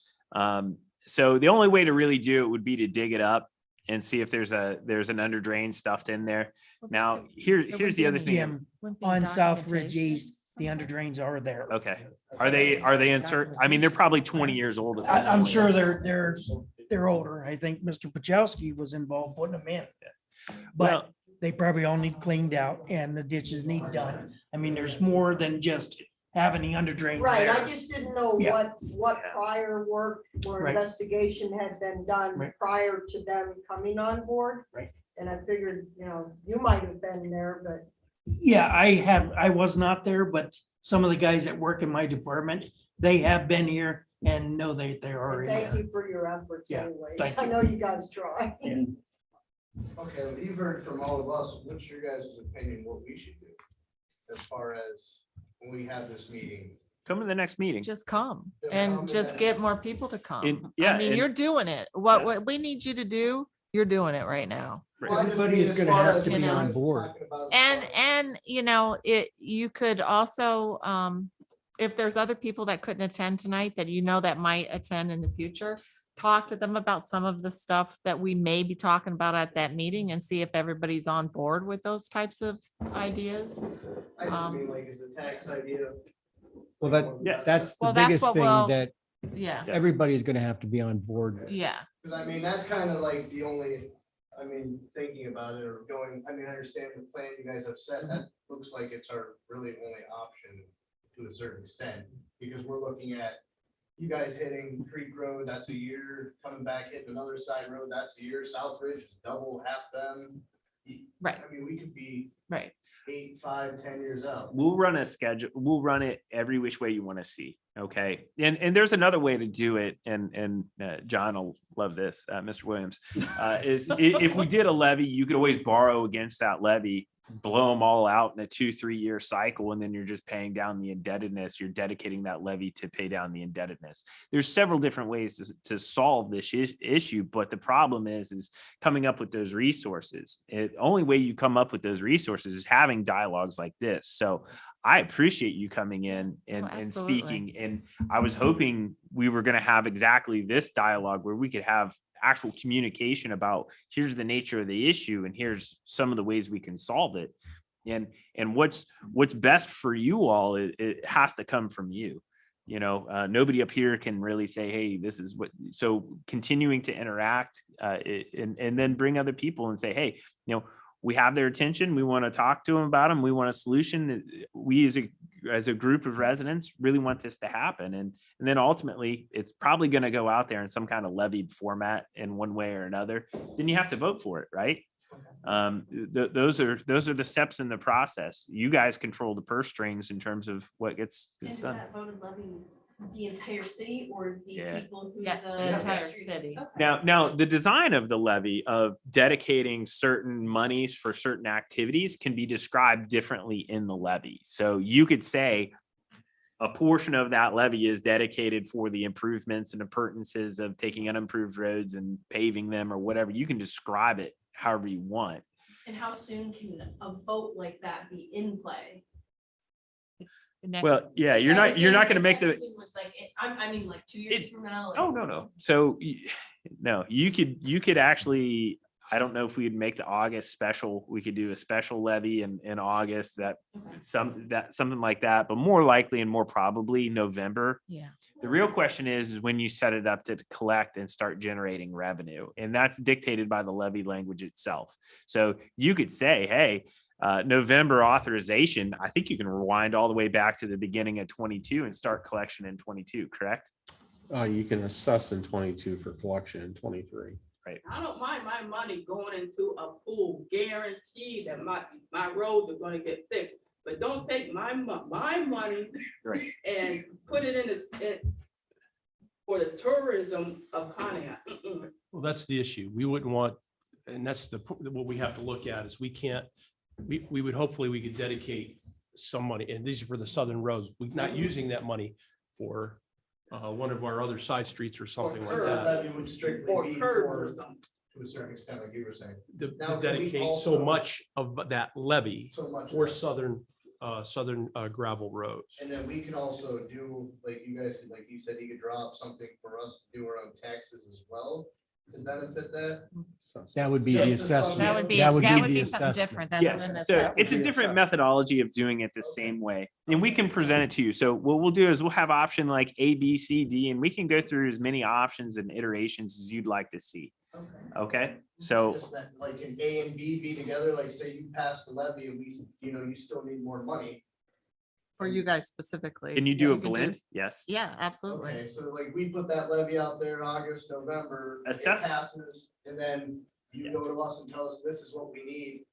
So the only way to really do it would be to dig it up and see if there's an under drain stuffed in there. Now, here's the other thing. Jim, on South Ridge East, the under drains are there. Okay, are they insert? I mean, they're probably 20 years old. at this I'm point. sure they're older. I think Mr. Pachowski was involved putting them in. Well- But they probably all need cleaned out and the ditches need done. I mean, there's more than just having the under drains Right, I there. just didn't know Yeah. what prior work or Right. investigation had been done Right. prior to them coming on board. Right. And I figured, you might have been there, but Yeah, I was not there, but some of the guys that work in my department, they have been here and know they are in thank there. you for your efforts Yeah, anyways. thank I you. know you guys try. Okay, well, you've heard from all of us. What's your guys' opinion, what we should do? As far as when we have this meeting? Come to the next meeting. Just come Just come and and just then- get more people to come. And- yeah, I mean, and- you're doing it. Yeah. What we need you to do, you're doing it right now. Right. Well, I just Everybody is mean as gonna far have as to be you on guys board. talking about as far as- And you could also, if there's other people that couldn't attend tonight that that might attend in the future, talk to them about some of the stuff that we may be talking about at that meeting and see if everybody's on board with those types of ideas. I just um, mean like, is the tax idea? Well, Yeah. that's the Well, that's biggest what thing we'll- that Yeah, everybody's gonna have to be on board with. yeah. Because I mean, that's kind of like the only, thinking about it or going, I understand the plan you guys have set, that looks like it's our really only option to a certain extent. Because we're looking at you guys hitting Creek Road, that's a year, coming back hitting another side road, that's a year, South Ridge is double, half them. Right. We could be Right. 8, 5, 10 years out. We'll run a schedule. We'll run it every which way you want to see. Okay. And there's another way to do it. And John will love this, Mr. Williams, is if we did a levy, you could always borrow against that levy, blow them all out in a 2-3 year cycle. And then you're just paying down the indebtedness. You're dedicating that levy to pay down the indebtedness. There's several different ways to solve this issue. But the problem is coming up with those resources. The only way you come up with those resources is having dialogues like this. So I appreciate you coming in and absolutely. speaking. And I was hoping we were going to have exactly this dialogue where we could have actual communication about here's the nature of the issue and here's some of the ways we can solve it. And what's best for you all, it has to come from you. Nobody up here can really say, hey, this is what, so continuing to interact and then bring other people and say, hey, we have their attention. We want to talk to them about them. We want a solution. We as a group of residents really want this to happen. And then ultimately it's probably going to go out there in some kind of levied format in one way or another. Then you have to vote for it, right? Those are the steps in the process. You guys control the purse strings in terms of what gets Is done. that voted levy the entire city or the Yeah. people who? Yeah, the entire city. Okay. Now, the design of the levy of dedicating certain monies for certain activities can be described differently in the levy. So you could say a portion of that levy is dedicated for the improvements and appurtenances of taking unimproved roads and paving them or whatever. You can describe it however you want. And how soon can a vote like that be in play? Well, yeah, you're not going to make the. Everything was like, I mean, like 2 years from now. like- Oh, no. So no, you could actually, I don't know if we'd make the August special. We could do a special levy in August Okay. something like that, but more likely and more probably November. Yeah. The real question is when you set it up to collect and start generating revenue, and that's dictated by the levy language itself. So you could say, hey, November authorization, I think you can rewind all the way back to the beginning of 22 and start collection in 22, correct? You can assess in 22 for collection in 23. I don't mind my money going into a pool, guaranteed that my roads are gonna get fixed. But don't take my money Right. and put it for the tourism of Pontiac. Mm-mm. Well, that's the issue. We wouldn't want and that's what we have to look at is we can't, we would hopefully we could dedicate some money, and these are for the southern roads. We're not using that money for one of our other side streets or something like that. It would strictly Or be curves or for, something. to a certain extent, like you were saying, To Now, can we dedicate so also- much of that levy so much. for southern gravel roads. And then we can also do, like you guys, could, like you said, you could draw up something for us to do our own taxes as well to benefit that. That would be the Just the assessment. That would be, That would that be would the be something assessment. different. That's Yeah, an so assessment. it's a different methodology of doing it the same way. And we can present it to you. So what we'll do is we'll have option like A, B, C, D, and we can go through as many options and iterations as you'd like to see. Okay, so Just meant, like, can A and B be together? Like, say you pass the levy and we, you still need more money. For you guys specifically. can you do a can blend? Yes. Yeah, absolutely. Okay, so like we put that levy out there in August, November, it Assess- passes, and then you go to us and tell us this is what we need.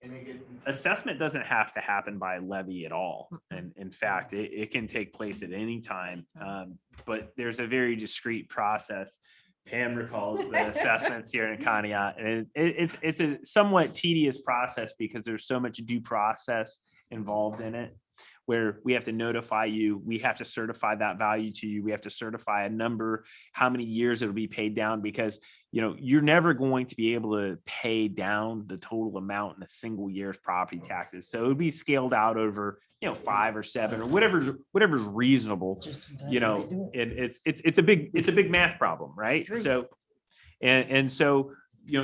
And it get. Assessment doesn't have to happen by levy at all. And in fact, it can take place at any time. But there's a very discrete process. Pam recalls the assessments here in Conneaut, and it's a somewhat tedious process because there's so much due process involved in it, where we have to notify you, we have to certify that value to you, we have to certify a number, how many years it'll be paid down, because you're never going to be able to pay down the total amount in a single year's property taxes. So it would be scaled out over 5 or 7 or whatever's reasonable. It's a big math problem, right? So so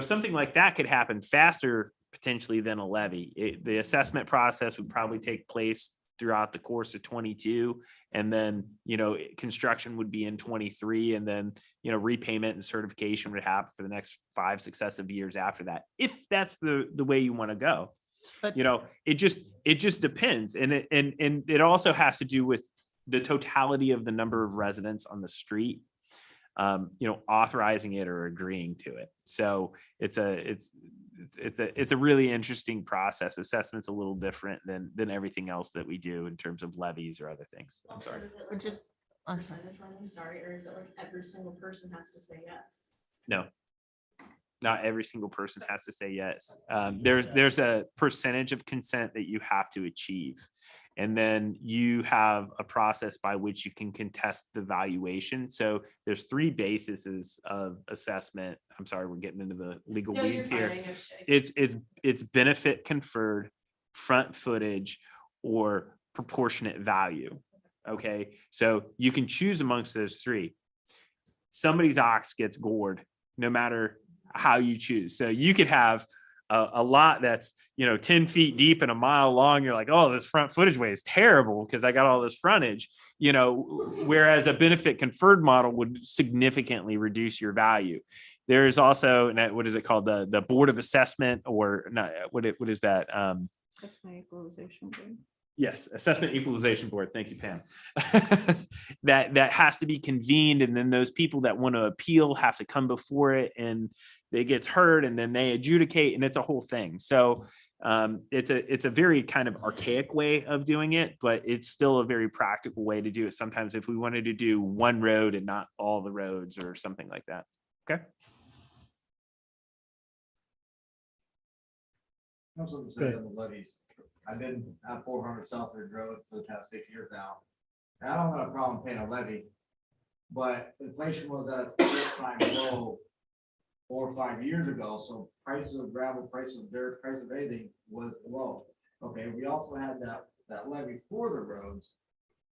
something like that could happen faster potentially than a levy. The assessment process would probably take place throughout the course of 22, and then construction would be in 23, and then repayment and certification would happen for the next 5 successive years after that, if that's the way you want to go. But- it just depends, and it also has to do with the totality of the number of residents on the street authorizing it or agreeing to it. So it's a really interesting process. Assessment's a little different than everything else that we do in terms of levies or other things. I'm sorry. We're just, I'm sorry. I'm sorry, or is it like every single person has to say yes? No, not every single person has to say yes. There's a percentage of consent that you have to achieve. And then you have a process by which you can contest the valuation. So there's 3 bases of assessment. I'm sorry, we're getting into the legal No, you're weeds fine. here. I understand. It's benefit conferred, front footage, or proportionate value. Okay, so you can choose amongst those 3. Somebody's ox gets gored, no matter how you choose. So you could have a lot that's 10 feet deep and a mile long. You're like, oh, this front footage way is terrible because I got all this frontage. Whereas a benefit conferred model would significantly reduce your value. There's also, what is it called, the Board of Assessment, or not? What is that? Yes, Assessment Equalization Board. Thank you, Pam. That has to be convened, and then those people that want to appeal have to come before it, and it gets heard, and then they adjudicate, and it's a whole thing. So it's a very kind of archaic way of doing it, but it's still a very practical way to do it. Sometimes if we wanted to do one road and not all the roads or something like that. Okay. I was going to say on the levies, I've been at 400 Southridge Road for the past 6 years now. And I don't have a problem paying a levy, but inflation was at its all-time low 4 or 5 years ago, so prices of gravel, price of dirt, price of anything was low. Okay, we also had that levy for the roads,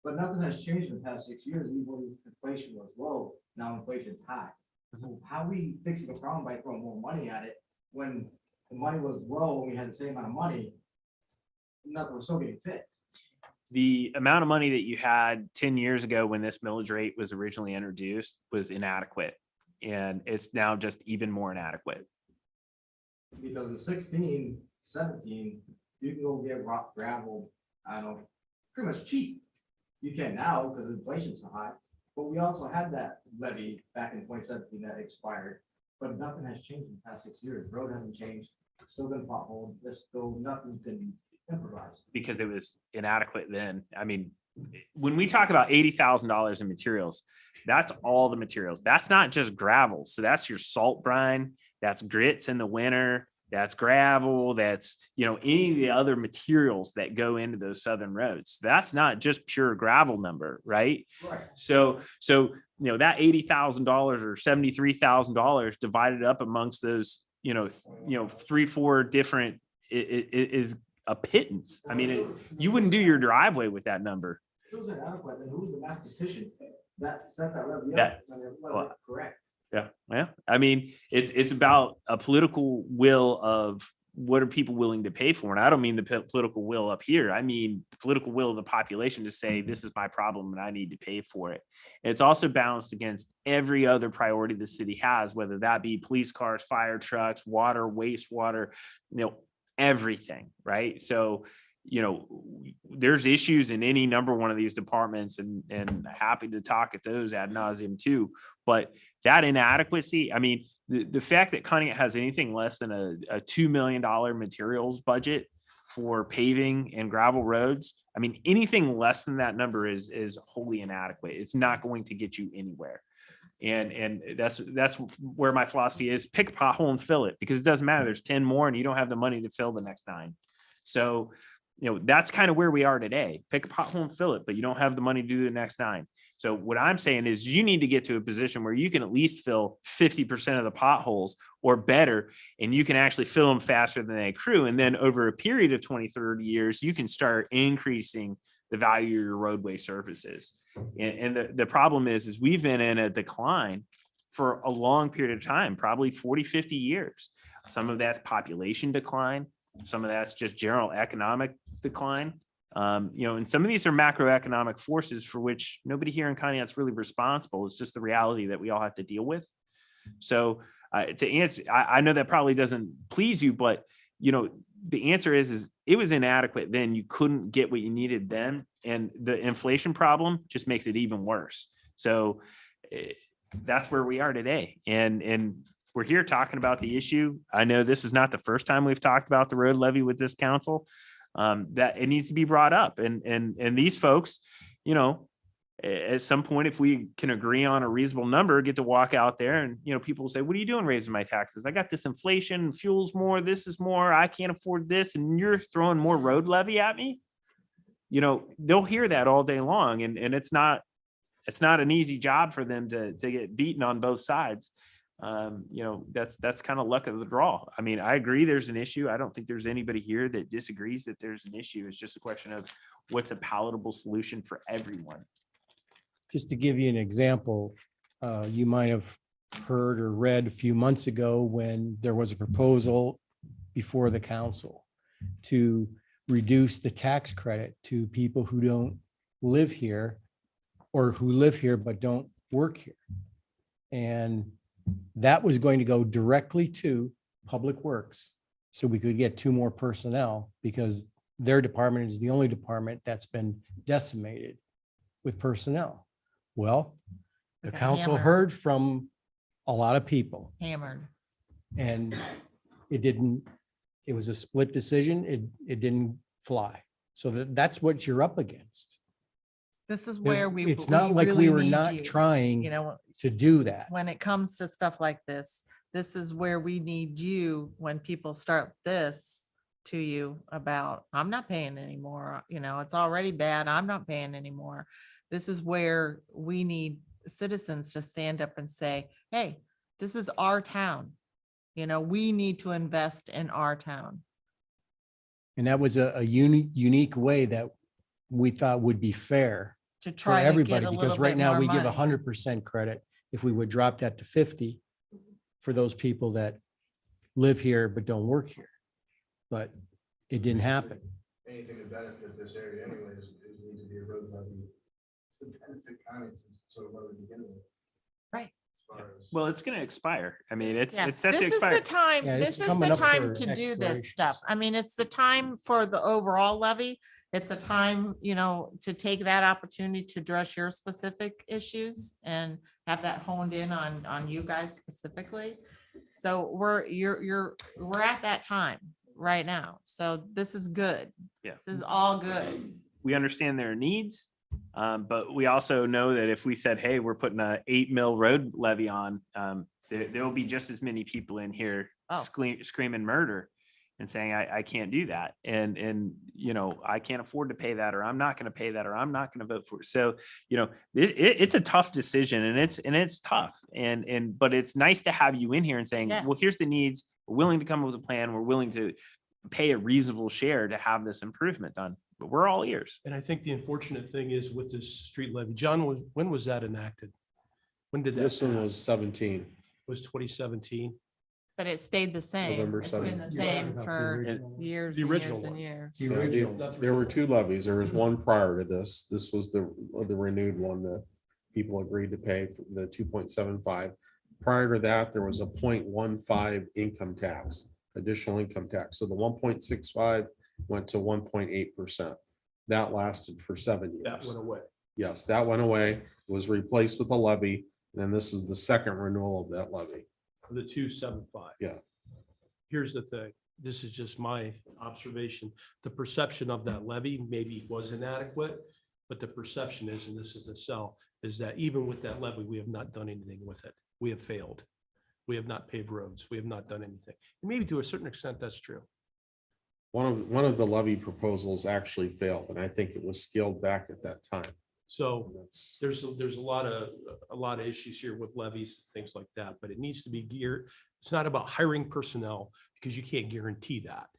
but nothing has changed in the past 6 years, even when inflation was low, now inflation's high. So how are we fixing the problem by throwing more money at it when the money was low and we had the same amount of money? Nothing was still getting fixed. The amount of money that you had 10 years ago when this millage rate was originally introduced was inadequate. And it's now just even more inadequate. Because in 16, 17, you can go get rock gravel, I don't know, pretty much cheap. You can now because inflation's so high, but we also had that levy back in 2017 that expired, but nothing has changed in the past 6 years. Road hasn't changed, it's still been potholed, there's still nothing's been improvised. Because it was inadequate then. I mean, when we talk about $80,000 in materials, that's all the materials. That's not just gravel. So that's your salt brine, That's grits in the winter. That's gravel. That's, you know, any of the other materials that go into those southern roads. That's not just pure gravel number, right? So, you know, that $80,000 or $73,000 divided up amongst those, you know, 3-4 different is a pittance. I mean, you wouldn't do your driveway with that number. Who's inadequate, then who's the mathematician that set that levy That- up? And it well, wasn't correct. Yeah, yeah. I mean, it's about a political will of what are people willing to pay for? And I don't mean the political will up here. I mean, the political will of the population to say, this is my problem and I need to pay for it. And it's also balanced against every other priority the city has, whether that be police cars, fire trucks, water, wastewater, you know, everything, right? So, you know, there's issues in any number one of these departments, and happy to talk at those ad nauseum too. But that inadequacy, I mean, the fact that Conneaut has anything less than a $2 million materials budget for paving and gravel roads, I mean, anything less than that number is wholly inadequate. It's not going to get you anywhere. And that's where my philosophy is: pick a pothole and fill it, because it doesn't matter. There's 10 more and you don't have the money to fill the next 9. So, you know, that's kind of where we are today. Pick a pothole and fill it, but you don't have the money to do the next 9. So what I'm saying is you need to get to a position where you can at least fill 50% of the potholes or better, and you can actually fill them faster than they accrue. And then over a period of 20, 30 years, you can start increasing the value of your roadway services. And the problem is we've been in a decline for a long period of time, probably 40, 50 years. Some of that's population decline. Some of that's just general economic decline. You know, and some of these are macroeconomic forces for which nobody here in Conneaut's really responsible. It's just the reality that we all have to deal with. So to answer, I know that probably doesn't please you, but you know, the answer is it was inadequate then. You couldn't get what you needed then. And the inflation problem just makes it even worse. So that's where we are today. And we're here talking about the issue. I know this is not the first time we've talked about the road levy with this council. That it needs to be brought up. And these folks, you know, at some point, if we can agree on a reasonable number, get to walk out there and, you know, people will say, what are you doing raising my taxes? I got this inflation, fuel's more, this is more, I can't afford this. And you're throwing more road levy at me. You know, they'll hear that all day long. And it's not an easy job for them to get beaten on both sides. You know, that's kind of luck of the draw. I mean, I agree there's an issue. I don't think there's anybody here that disagrees that there's an issue. It's just a question of what's a palatable solution for everyone. Just to give you an example, you might have heard or read a few months ago when there was a proposal before the council to reduce the tax credit to people who don't live here or who live here but don't work here. And that was going to go directly to Public Works. So we could get 2 more personnel, because their department is the only department that's been decimated with personnel. Well, the Got council hammered. heard from a lot of people, Hammered. and it was a split decision. It didn't fly. So that's what you're up against. This is where we. It's not like we really were need not you. trying You know, to do that. when it comes to stuff like this is where we need you when people start this to you about, I'm not paying anymore. You know, it's already bad. I'm not paying anymore. This is where we need citizens to stand up and say, hey, this is our town. You know, we need to invest in our town. And that was a unique way that we thought would be fair To for try to get everybody, a because little right bit now more we give money. 100% credit. If we would drop that to 50 for those people that live here but don't work here. But it didn't happen. Anything to benefit this area anyways, it needs to be a road levy to benefit Conneaut, so low to begin with. Right. As far as- Well, it's going to expire. I mean, it's Yeah, set to this is the expire. time, Yeah, this it's is coming the up time for to do this expiration, stuff. so. I mean, it's the time for the overall levy. It's a time, you know, to take that opportunity to address your specific issues and have that honed in on you guys specifically. So we're at that time right now. So this is good. Yeah. This is all good. We understand their needs. But we also know that if we said, hey, we're putting a $8 million road levy on, there will be just as many people in here Oh. screaming murder and saying, I can't do that. And, you know, I can't afford to pay that, or I'm not going to pay that, or I'm not going to vote for it. So, you know, it's a tough decision, and it's tough. But it's nice to have you in here and saying, Yeah. well, here's the needs. We're willing to come up with a plan. We're willing to pay a reasonable share to have this improvement done, but we're all ears. And I think the unfortunate thing is with this street levy, John, when was that enacted? When did that This one was pass? 17. Was 2017? But it stayed the same. November It's been the 7th. same for years The and original years and one. years. The Yeah, original. There were two levies. There was one prior to this. This was the renewed one that people agreed to pay for the 2.75. Prior to that, there was a 0.15 income tax, additional income tax. So the 1.65 went to 1.8%. That lasted for 7 years. That went away. Yes, that went away, was replaced with a levy, and this is the second renewal of that levy. The 275. Yeah. Here's the thing. This is just my observation. The perception of that levy maybe was inadequate, but the perception is, and this is the sell, is that even with that levy, we have not done anything with it. We have failed. We have not paved roads. We have not done anything. And maybe to a certain extent, that's true. One of the levy proposals actually failed, and I think it was scaled back at that time. So That's- there's a lot of issues here with levies, things like that, but it needs to be geared. It's not about hiring personnel because you can't guarantee that.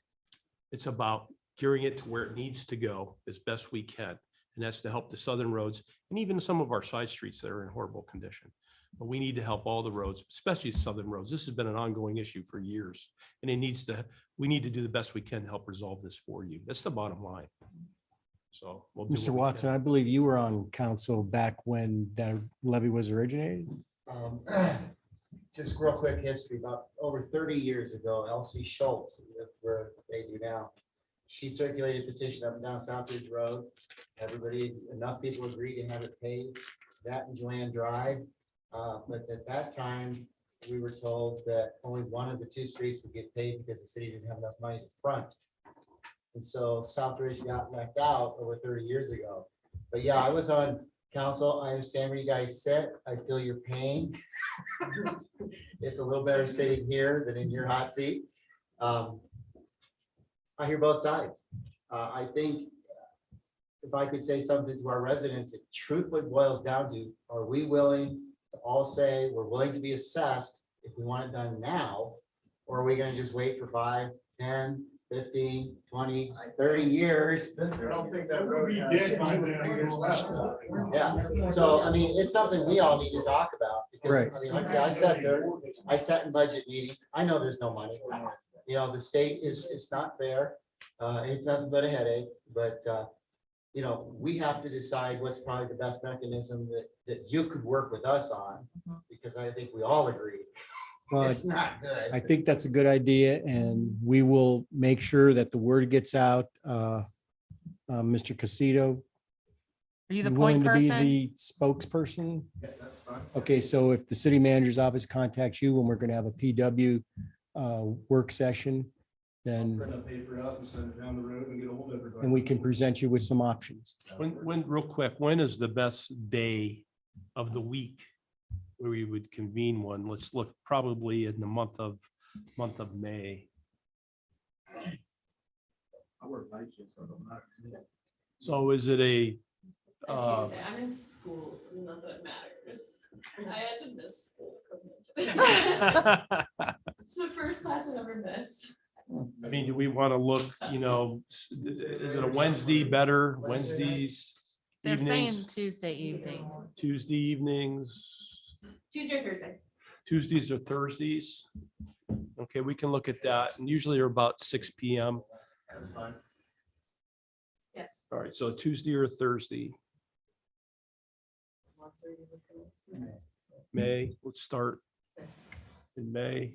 It's about gearing it to where it needs to go as best we can. And that's to help the southern roads and even some of our side streets that are in horrible condition. But we need to help all the roads, especially southern roads. This has been an ongoing issue for years. And we need to do the best we can to help resolve this for you. That's the bottom line. So. we'll do Mr. what we Watson, can. I believe you were on council back when that levy was originated. Just real quick history, about over 30 years ago, Elsie Schultz, where they do now, she circulated a petition up and down Southridge Road. Everybody, enough people agreed to have it paid, that and Joanne Drive. But at that time, we were told that only one of the two streets would get paid because the city didn't have enough money to front. And so Southridge got left out over 30 years ago. But yeah, I was on council. I understand where you guys sit. I feel your pain. It's a little better sitting here than in your hot seat. I hear both sides. I think if I could say something to our residents, it truthfully boils down to, are we willing to all say we're willing to be assessed if we want it done now? Or are we gonna just wait for 5, 10, 15, 20, 30 years? I don't think that road has 5 years left. Yeah, so I mean, it's something we all need to talk about because Right. I mean, like I said, I sat in budget meetings. I know there's no money. You know, the state it's not fair. It's nothing but a headache, but you know, we have to decide what's probably the best mechanism that you could work with us on, because I think we all agree. Well, It's not good. I think that's a good idea, and we will make sure that the word gets out. Mr. Casito, Are you the you willing point to be person? the spokesperson? Yeah, that's fine. Okay, so if the city manager's office contacts you when we're gonna have a PW work session, then, Print a paper out and send it down the road and get a hold of everybody. and we can present you with some options. Real quick, when is the best day of the week where we would convene one? Let's look probably in the month of May. I work night shifts, so it don't matter. So is it a, Tuesday, I'm in school, not that it matters. I had to miss school. It's the first class I've ever missed. I mean, do we want to look, you know, is it a Wednesday better, Wednesdays, They're saying evenings, Tuesday evening. Tuesday evenings, Tuesday or Thursday. Tuesdays or Thursdays? Okay, we can look at that. And usually they're about 6 PM. That's fine. Yes. All right, so Tuesday or Thursday, May, let's start in May.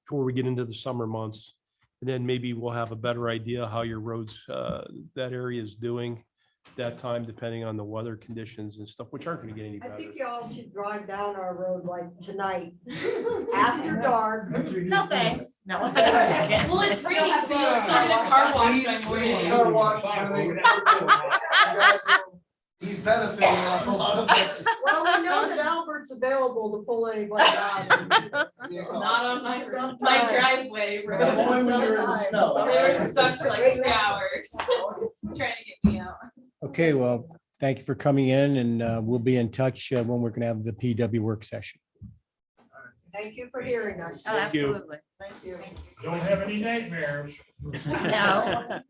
Before we get into the summer months. And then maybe we'll have a better idea how your roads, that area is doing that time, depending on the weather conditions and stuff, which aren't gonna get any I better. think y'all should drive down our road like tonight, after dark. No, thanks. No. Well, it's raining, so you'll start a car wash by morning. Car wash. He's benefiting off a lot of this. Well, we know that Albert's available to pull anybody out. Not on my Sometimes. driveway. Only when you're in the snow. They were stuck for like 3 hours trying to get me out. Okay, well, thank you for coming in and we'll be in touch when we're going to have the PW work session. Thank you for hearing us. Oh, absolutely. Thank you. Don't have any nightmares. No.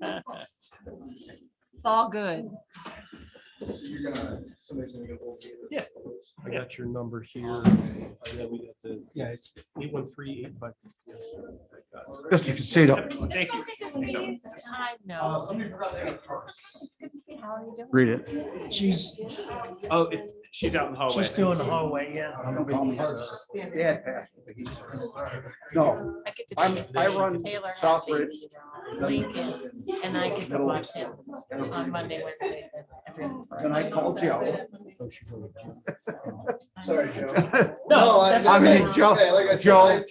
It's all good. So you're gonna, somebody's gonna get hold of you. Yeah. I got your number here. Yeah, it's 813-85. Mr. Casino, Thank you. I know. Somebody forgot to get cars. It's good to see. How are you doing? read it. She's, Oh, she's out in the hallway. she's still in the hallway, yeah. No, I get to I'm- visit I run Taylor Southbridge. Lincoln, and I get to watch him on Monday, Wednesdays. And I called Joe. Sorry, Joe. No, that's I mean, okay. Joe, Hey, like I said,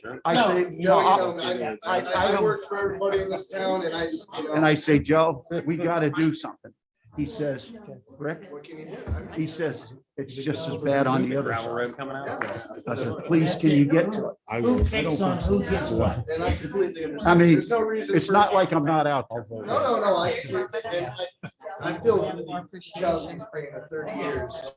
Joe, I No, say, Joe, you know, I I work for everybody in this town and I just, you know. and I say, Joe, we gotta do something. He says, Rick, What can you do? he says, it's just as bad on the other Gravel side. road coming out. I said, please, can you get to it? Who picks on who gets what? And I completely I understand. mean, There's no reason. it's for- not like I'm not out there. No, I feel Chelsea's bringing it 30 years.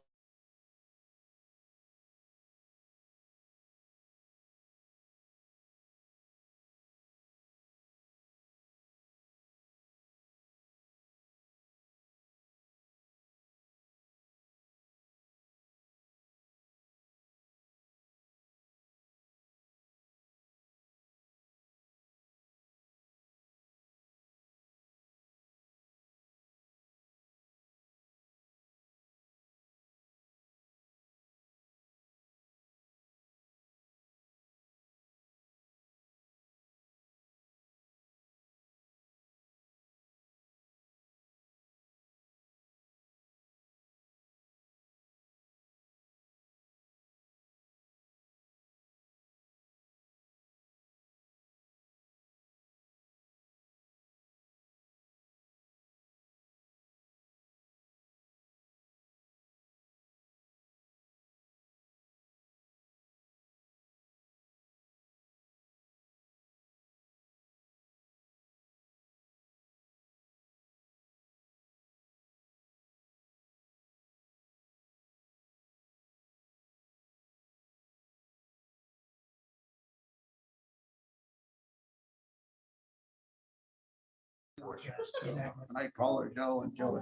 And I call her Joe and Joe.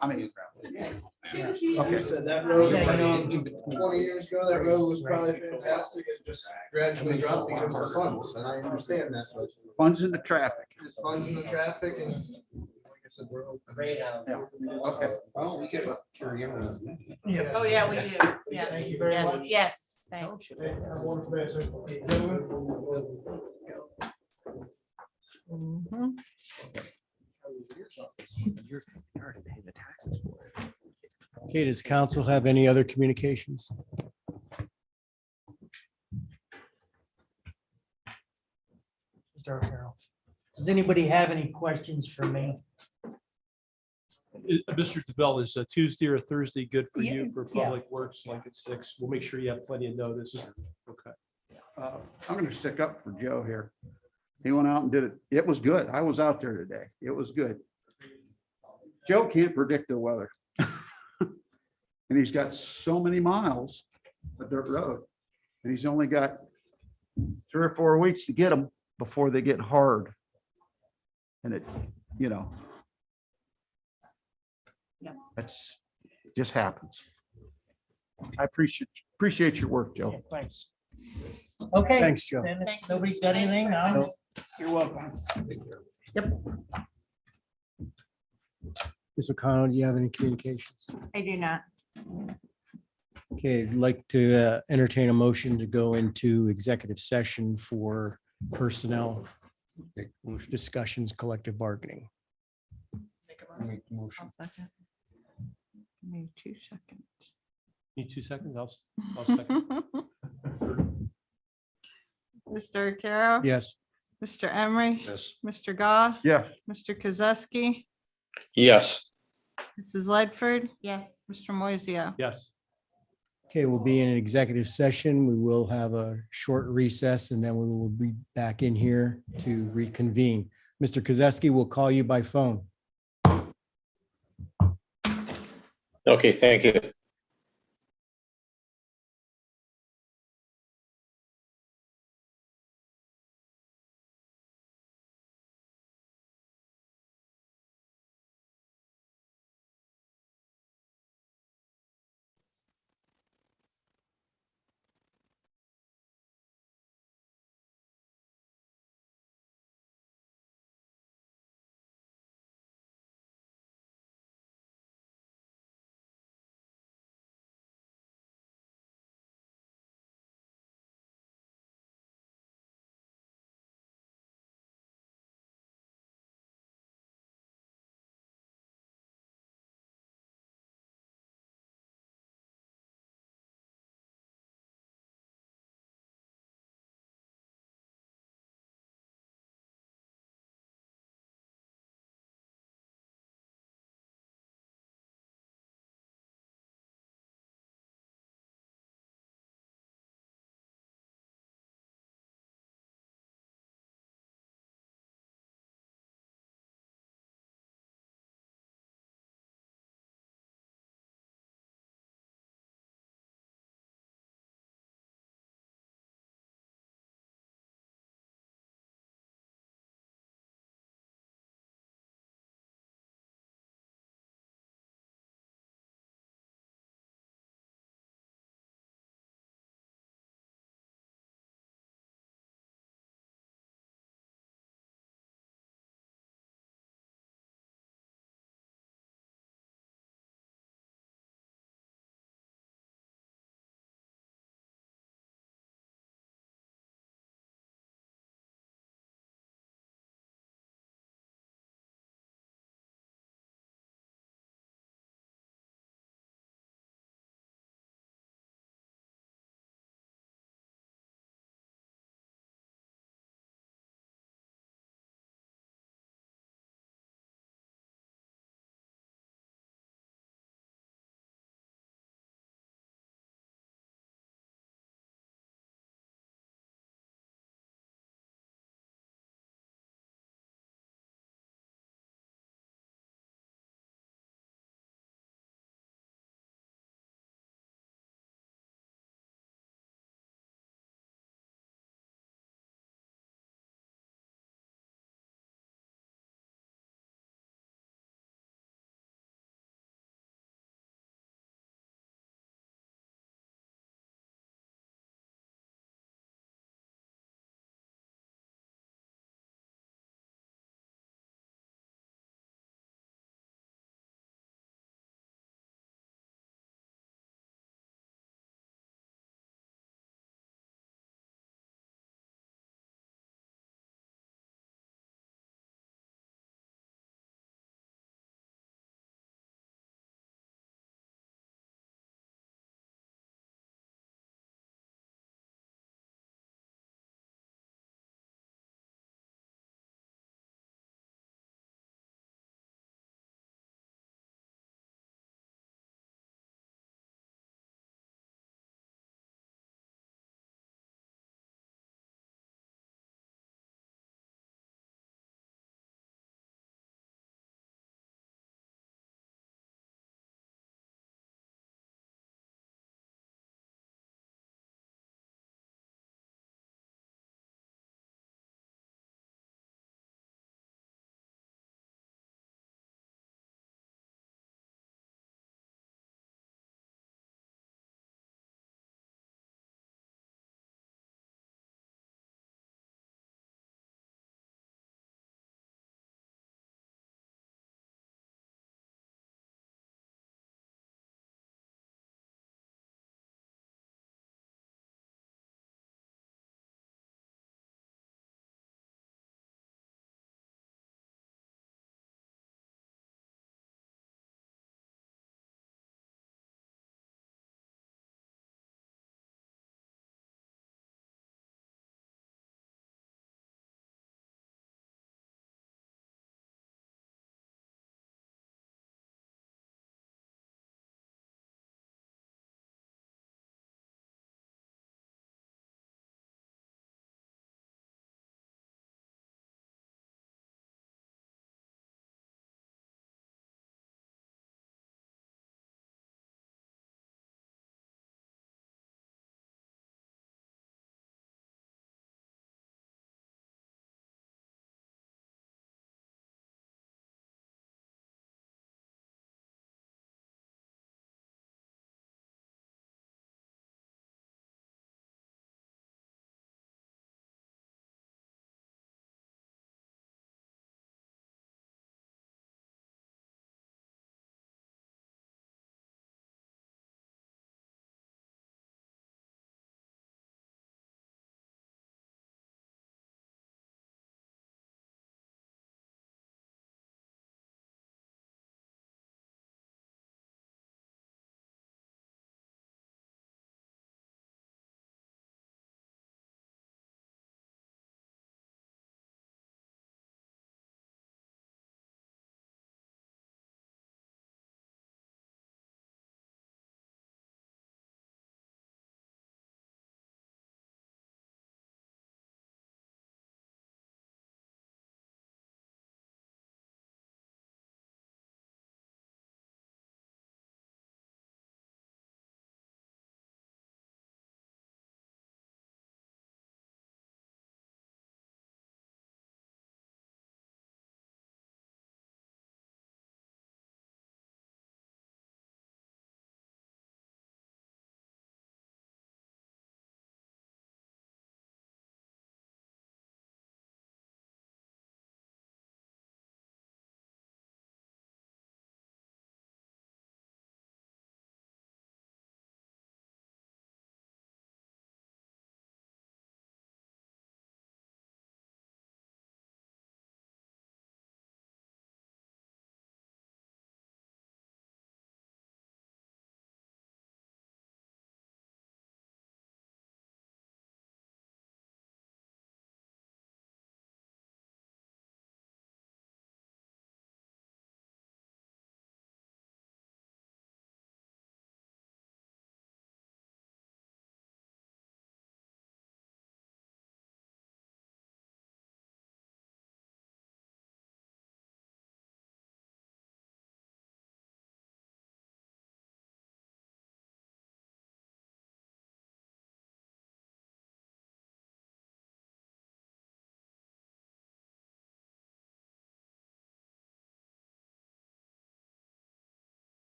I mean. Like I said, that road, 20 years ago, that road was probably fantastic. It just gradually dropped because of the funds, and I understand that, but Funds in the traffic. there's funds in the traffic and like I said, we're. Okay. Oh, we can carry on. Oh, yeah, we do. Yes, Thank you very yes, much. yes. Thanks. Mhm. Okay, does council have any other communications? Does anybody have any questions for me? Mr. DeBelle, is a Tuesday or Thursday good for Yeah, you for yeah. Public Works, like at 6? We'll make sure you have plenty of notice. Okay. I'm gonna stick up for Joe here. He went out and did it. It was good. I was out there today. It was good. Joe can't predict the weather. And he's got so many miles of dirt road. And he's only got 3 or 4 weeks to get them before they get hard. And it, you know. Yeah. That's, just happens. I appreciate your work, Joe. Yeah, thanks. Okay. Thanks, Joe. Then if Thank you. nobody's got anything, Nope. you're welcome. Yep. Ms. O'Connell, do you have any communications? I do not. Okay, I'd like to entertain a motion to go into executive session for personnel discussions, collective bargaining. I'll second. Give me 2 seconds. Need 2 seconds? I'll second. Mr. Carroll. Yes. Mr. Emery. Yes. Mr. Goff. Yeah. Mr. Kozowski. Yes. Mrs. Ledford? Yes. Mr. Moiseo? Yes. Okay, we'll be in an executive session. We will have a short recess and then we will be back in here to reconvene. Mr. Kozeski will call you by phone. Okay, thank you.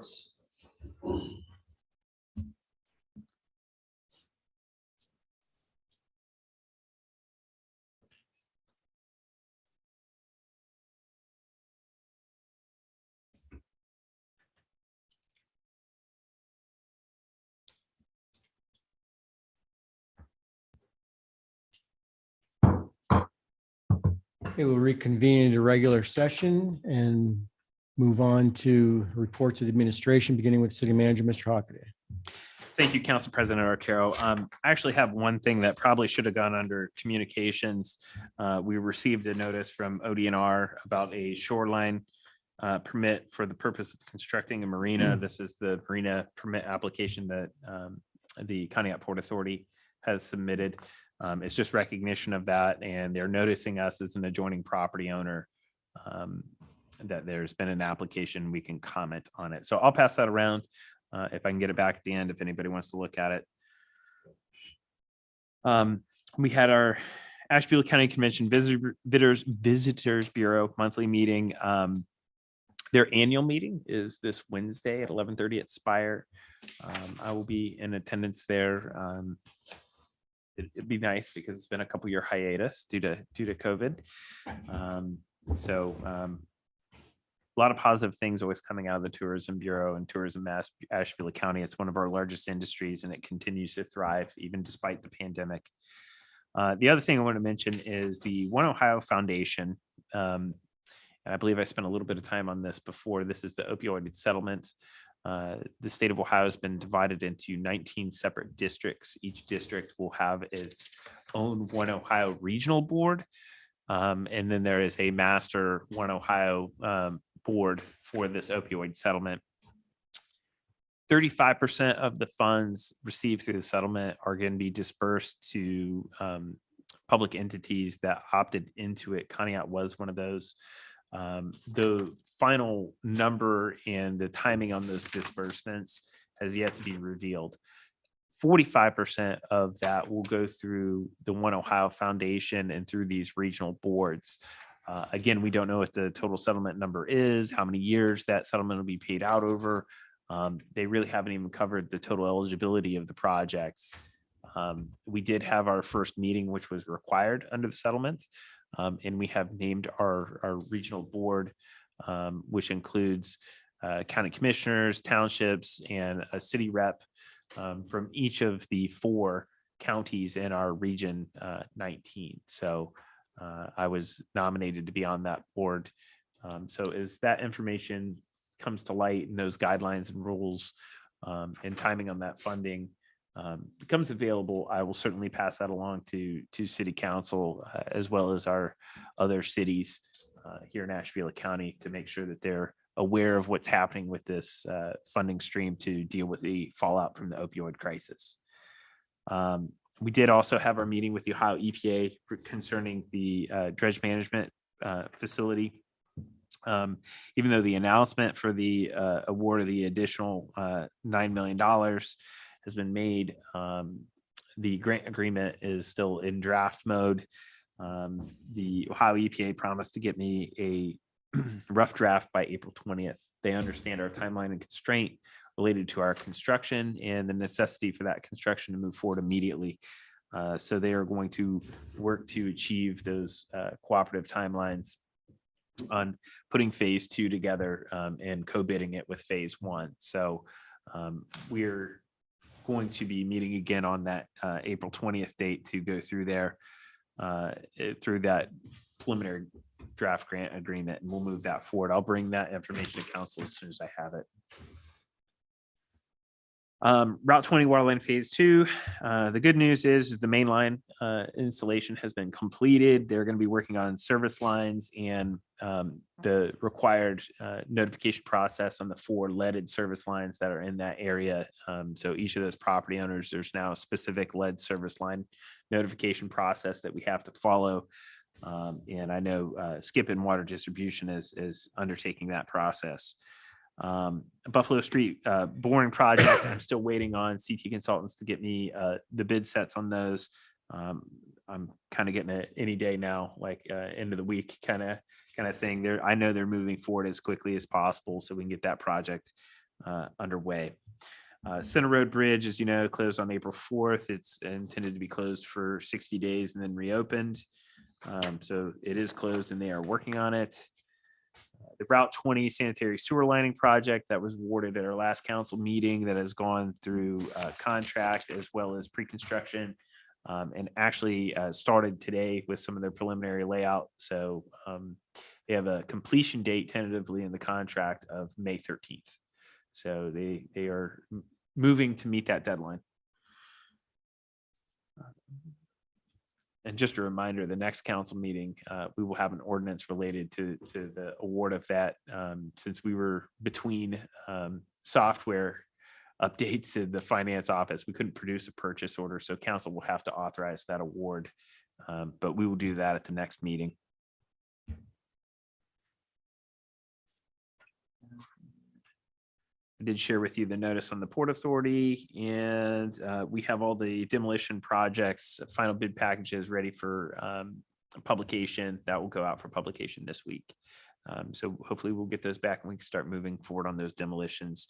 We will reconvene into regular session and move on to reports of the administration, beginning with City Manager, Mr. Hockaday. Thank you, Council President Arcaro. I actually have one thing that probably should have gone under communications. We received a notice from ODNR about a shoreline permit for the purpose of constructing a marina. This is the marina permit application that the Conneaut Port Authority has submitted. It's just recognition of that, and they're noticing us as an adjoining property owner that there's been an application. We can comment on it. So I'll pass that around. If I can get it back at the end, if anybody wants to look at it. We had our Asheville County Convention Visitors Bureau monthly meeting. Their annual meeting is this Wednesday at 11:30 at Spire. I will be in attendance there. It'd be nice because it's been a couple year hiatus due to COVID. A lot of positive things always coming out of the Tourism Bureau and Tourism Asheville County. It's one of our largest industries and it continues to thrive even despite the pandemic. The other thing I want to mention is the One Ohio Foundation. And I believe I spent a little bit of time on this before. This is the opioid settlement. The state of Ohio has been divided into 19 separate districts. Each district will have its own One Ohio regional board. And then there is a master One Ohio board for this opioid settlement. 35% of the funds received through the settlement are going to be dispersed to public entities that opted into it. Conneaut was one of those. The final number and the timing on those disbursements has yet to be revealed. 45% of that will go through the One Ohio Foundation and through these regional boards. Again, we don't know what the total settlement number is, how many years that settlement will be paid out over. They really haven't even covered the total eligibility of the projects. We did have our first meeting, which was required under the settlement. And we have named our regional board, which includes county commissioners, townships, and a city rep from each of the 4 counties in our region 19. So I was nominated to be on that board. So as that information comes to light and those guidelines and rules and timing on that funding becomes available, I will certainly pass that along to city council as well as our other cities here in Asheville County to make sure that they're aware of what's happening with this funding stream to deal with the fallout from the opioid crisis. We did also have our meeting with the Ohio EPA concerning the dredge management facility. Even though the announcement for the award of the additional $9 million has been made, the grant agreement is still in draft mode. The Ohio EPA promised to get me a rough draft by April 20th. They understand our timeline and constraint related to our construction and the necessity for that construction to move forward immediately. So they are going to work to achieve those cooperative timelines on putting phase 2 together and co-bidding it with phase 1. So we're going to be meeting again on that April 20th date to go through there through that preliminary draft grant agreement, and we'll move that forward. I'll bring that information to council as soon as I have it. Route 20 Waterline Phase 2. The good news is the main line installation has been completed. They're going to be working on service lines and the required notification process on the 4 leaded service lines that are in that area. So each of those property owners, there's now a specific lead service line notification process that we have to follow. And I know Skip and Water Distribution is undertaking that process. Buffalo Street boring project, I'm still waiting on CT Consultants to get me the bid sets on those. I'm kind of getting it any day now, like end of the week kind of thing. I know they're moving forward as quickly as possible so we can get that project underway. Center Road Bridge, as you know, closed on April 4th. It's intended to be closed for 60 days and then reopened. So it is closed and they are working on it. The Route 20 sanitary sewer lining project that was awarded at our last council meeting that has gone through contract as well as pre-construction and actually started today with some of their preliminary layout. So they have a completion date tentatively in the contract of May 13th. So they are moving to meet that deadline. And just a reminder, the next council meeting, we will have an ordinance related to the award of that. Since we were between software updates in the finance office, we couldn't produce a purchase order. So council will have to authorize that award. But we will do that at the next meeting. I did share with you the notice on the Port Authority, and we have all the demolition projects, final bid packages ready for publication. That will go out for publication this week. So hopefully we'll get those back and we can start moving forward on those demolitions.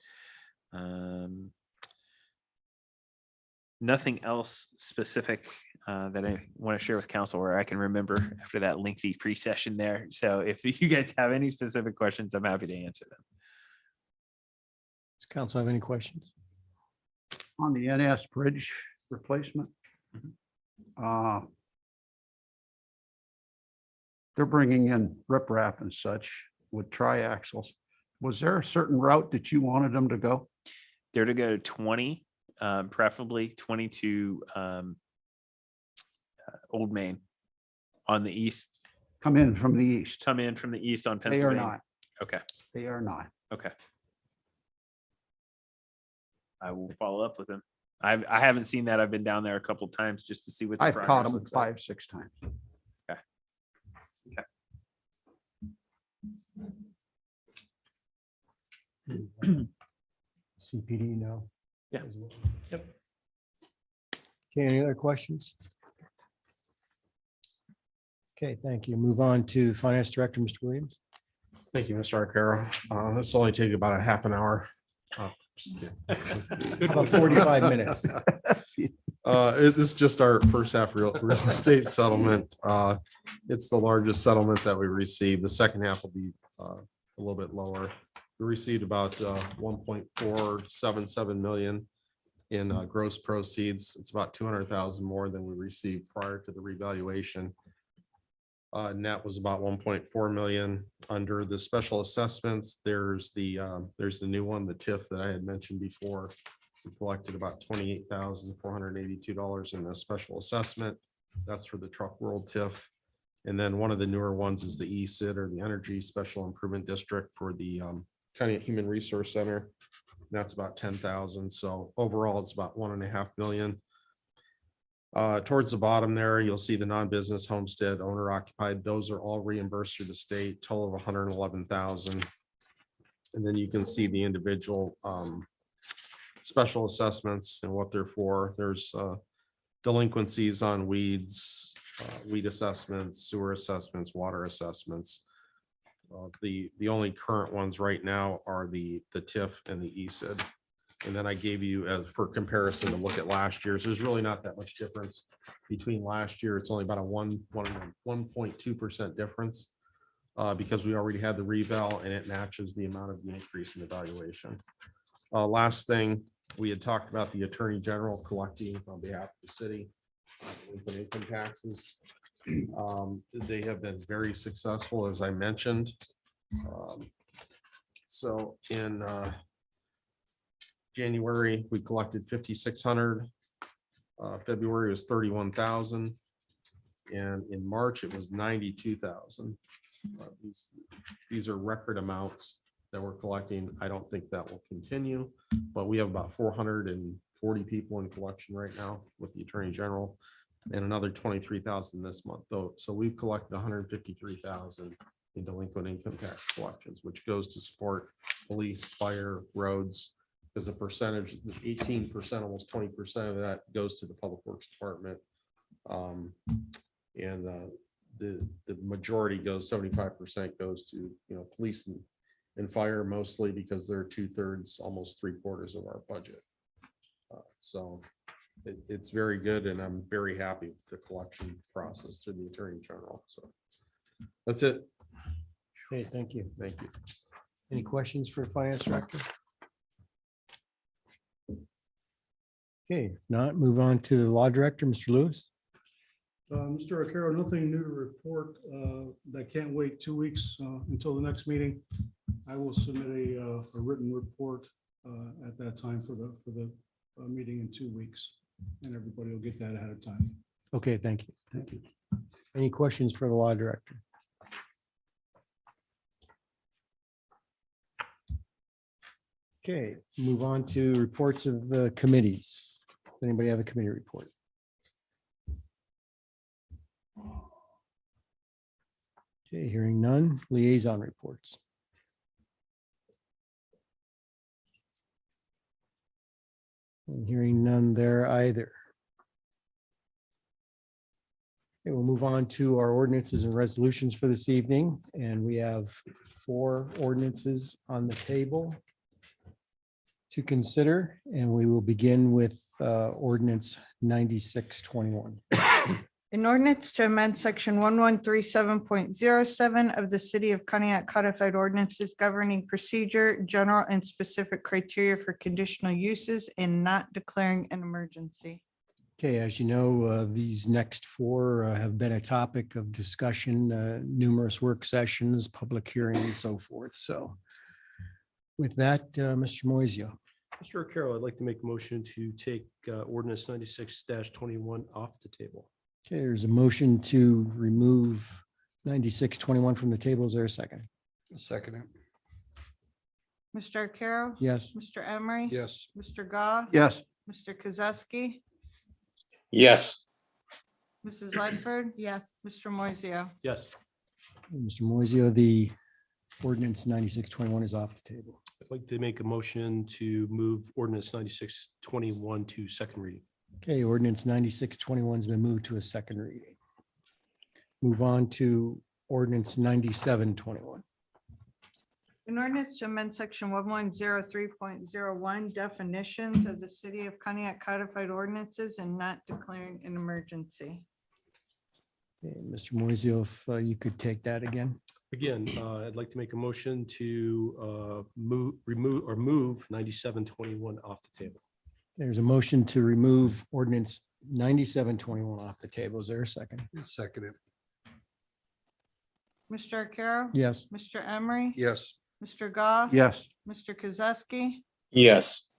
Nothing else specific that I want to share with council or I can remember after that lengthy pre-session there. So if you guys have any specific questions, I'm happy to answer them. Does council have any questions? On the NS Bridge replacement. They're bringing in riprap and such with triaxles. Was there a certain route that you wanted them to go? They're to go 20, preferably 20 to Old Main on the east. Come in from the east. Come in from the east on They are Pennsylvania. not. Okay, They are not. okay. I will follow up with them. I haven't seen that. I've been down there a couple of times just to see what the I've caught progress them looks like. 5-6 times. Okay. CPD, no. Yeah. Yep. Okay, any other questions? Okay, thank you. Move on to Finance Director, Mr. Williams. Thank you, Mr. Arcaro. This will only take about a half an hour. Just kidding. About 45 minutes. This is just our first half real estate settlement. It's the largest settlement that we received. The second half will be a little bit lower. We received about 1.477 million in gross proceeds. It's about 200,000 more than we received prior to the revaluation. Net was about 1.4 million. Under the special assessments, there's the new one, the TIF that I had mentioned before. We collected about $28,482 in the special assessment. That's for the Truck World TIF. And then one of the newer ones is the ESID, or the Energy Special Improvement District, for the County Human Resource Center. That's about 10,000. So overall, it's about 1.5 million. Towards the bottom there, you'll see the non-business homestead owner occupied. Those are all reimbursed through the state, total of 111,000. And then you can see the individual special assessments and what they're for. There's delinquencies on weeds, weed assessments, sewer assessments, water assessments. The only current ones right now are the TIF and the ESID. And then I gave you, as for comparison, to look at last year's. There's really not that much difference between last year. It's only about a 1.2% difference because we already had the reval and it matches the amount of the increase in the valuation. Last thing, we had talked about the Attorney General collecting on behalf of the city income taxes. They have been very successful, as I mentioned. So in January, we collected 5,600. February was 31,000. And in March, it was 92,000. These are record amounts that we're collecting. I don't think that will continue, but we have about 440 people in collection right now with the Attorney General, and another 23,000 this month, though. So we've collected 153,000 in delinquent income tax collections, which goes to support police, fire, roads, because the percentage, 18%, almost 20% of that goes to the Public Works Department. And the majority goes, 75% goes to, police and fire mostly because they're 2/3, almost 3/4 of our budget. So it's very good and I'm very happy with the collection process through the Attorney General. So that's it. Okay, thank you. Thank you. Any questions for Finance Director? Okay, if not, move on to the Law Director, Mr. Lewis. Mr. Arcaro, nothing new to report. I can't wait 2 weeks until the next meeting. I will submit a written report at that time for the meeting in 2 weeks. And everybody will get that ahead of time. Okay, thank you. Thank you. Any questions for the Law Director? Okay, move on to reports of the committees. Does anybody have a committee report? Okay, hearing none. Liaison reports. And hearing none there either. Okay, we'll move on to our ordinances and resolutions for this evening, and we have 4 ordinances on the table to consider, and we will begin with ordinance 9621. An ordinance to amend section 1137.07 of the City of Conneaut Codified Ordinances governing procedure, general and specific criteria for conditional uses and not declaring an emergency. Okay, as you know, these next 4 have been a topic of discussion, numerous work sessions, public hearings, and so forth. So with that, Mr. Moiseo. Mr. Carroll, I'd like to make a motion to take ordinance 96-21 off the table. Okay, there's a motion to remove 9621 from the table. Is there a second? Second it. Mr. Arcaro? Yes. Mr. Emery? Yes. Mr. Goff? Yes. Mr. Kozowski? Yes. Mrs. Lightford? Yes. Mr. Moiseo? Yes. Mr. Moiseo, the ordinance 9621 is off the table. I'd like to make a motion to move ordinance 9621 to second reading. Okay, ordinance 9621 has been moved to a second reading. Move on to ordinance 9721. An ordinance to amend section 1103.01 definitions of the City of Conneaut Codified Ordinances and not declaring an emergency. Okay, Mr. Moiseo, if you could take that again. Again, I'd like to make a motion to move 9721 off the table. There's a motion to remove ordinance 9721 off the table. Is there a second? Second it. Mr. Arcaro? Yes. Mr. Emery? Yes. Mr. Goff? Yes. Mr. Kozowski? Yes.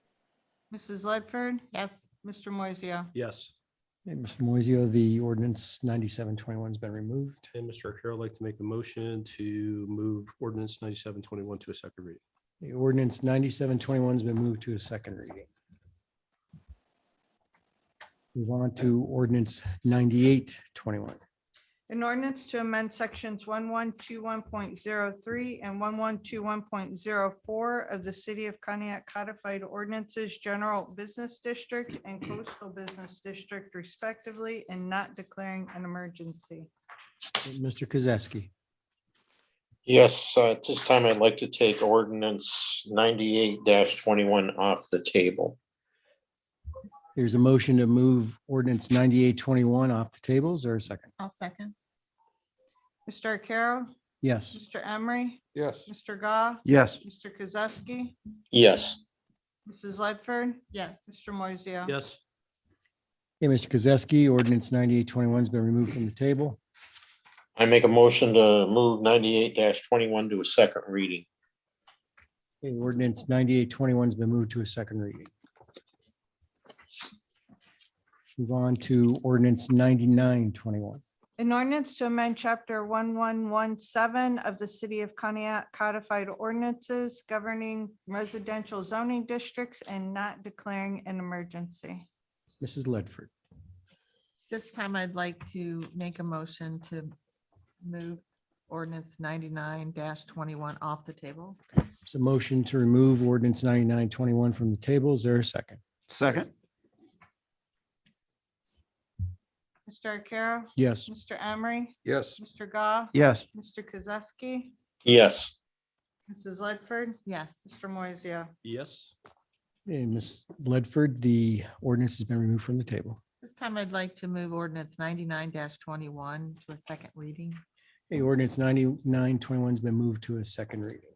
Mrs. Ledford? Yes. Mr. Moiseo? Yes. Okay, Mr. Moiseo, the ordinance 9721 has been removed. And Mr. Carroll, I'd like to make a motion to move ordinance 9721 to a second reading. The ordinance 9721 has been moved to a second reading. Move on to ordinance 9821. An ordinance to amend sections 1121.03 and 1121.04 of the City of Conneaut Codified Ordinances General Business District and Coastal Business District respectively, and not declaring an emergency. Mr. Kozowski. Yes, at this time, I'd like to take ordinance 98-21 off the table. There's a motion to move ordinance 9821 off the table. Is there a second? I'll second. Mr. Arcaro? Yes. Mr. Emery? Yes. Mr. Goff? Yes. Mr. Kozowski? Yes. Mrs. Ledford? Yes. Mr. Moiseo? Yes. Okay, Mr. Kozowski, ordinance 9821 has been removed from the table. I make a motion to move 98-21 to a second reading. Okay, ordinance 9821 has been moved to a second reading. Move on to ordinance 9921. An ordinance to amend chapter 1117 of the City of Conneaut Codified Ordinances governing residential zoning districts and not declaring an emergency. Mrs. Ledford. This time I'd like to make a motion to move ordinance 99-21 off the table. It's a motion to remove ordinance 9921 from the table. Is there a second? Second. Mr. Arcaro? Yes. Mr. Emery? Yes. Mr. Goff? Yes. Mr. Kozowski? Yes. Mrs. Ledford, Yes. Mr. Moiseo. Yes. Hey, Ms. Ledford, the ordinance has been removed from the table. This time I'd like to move ordinance 99-21 to a second reading. Hey, ordinance 9921 has been moved to a second reading.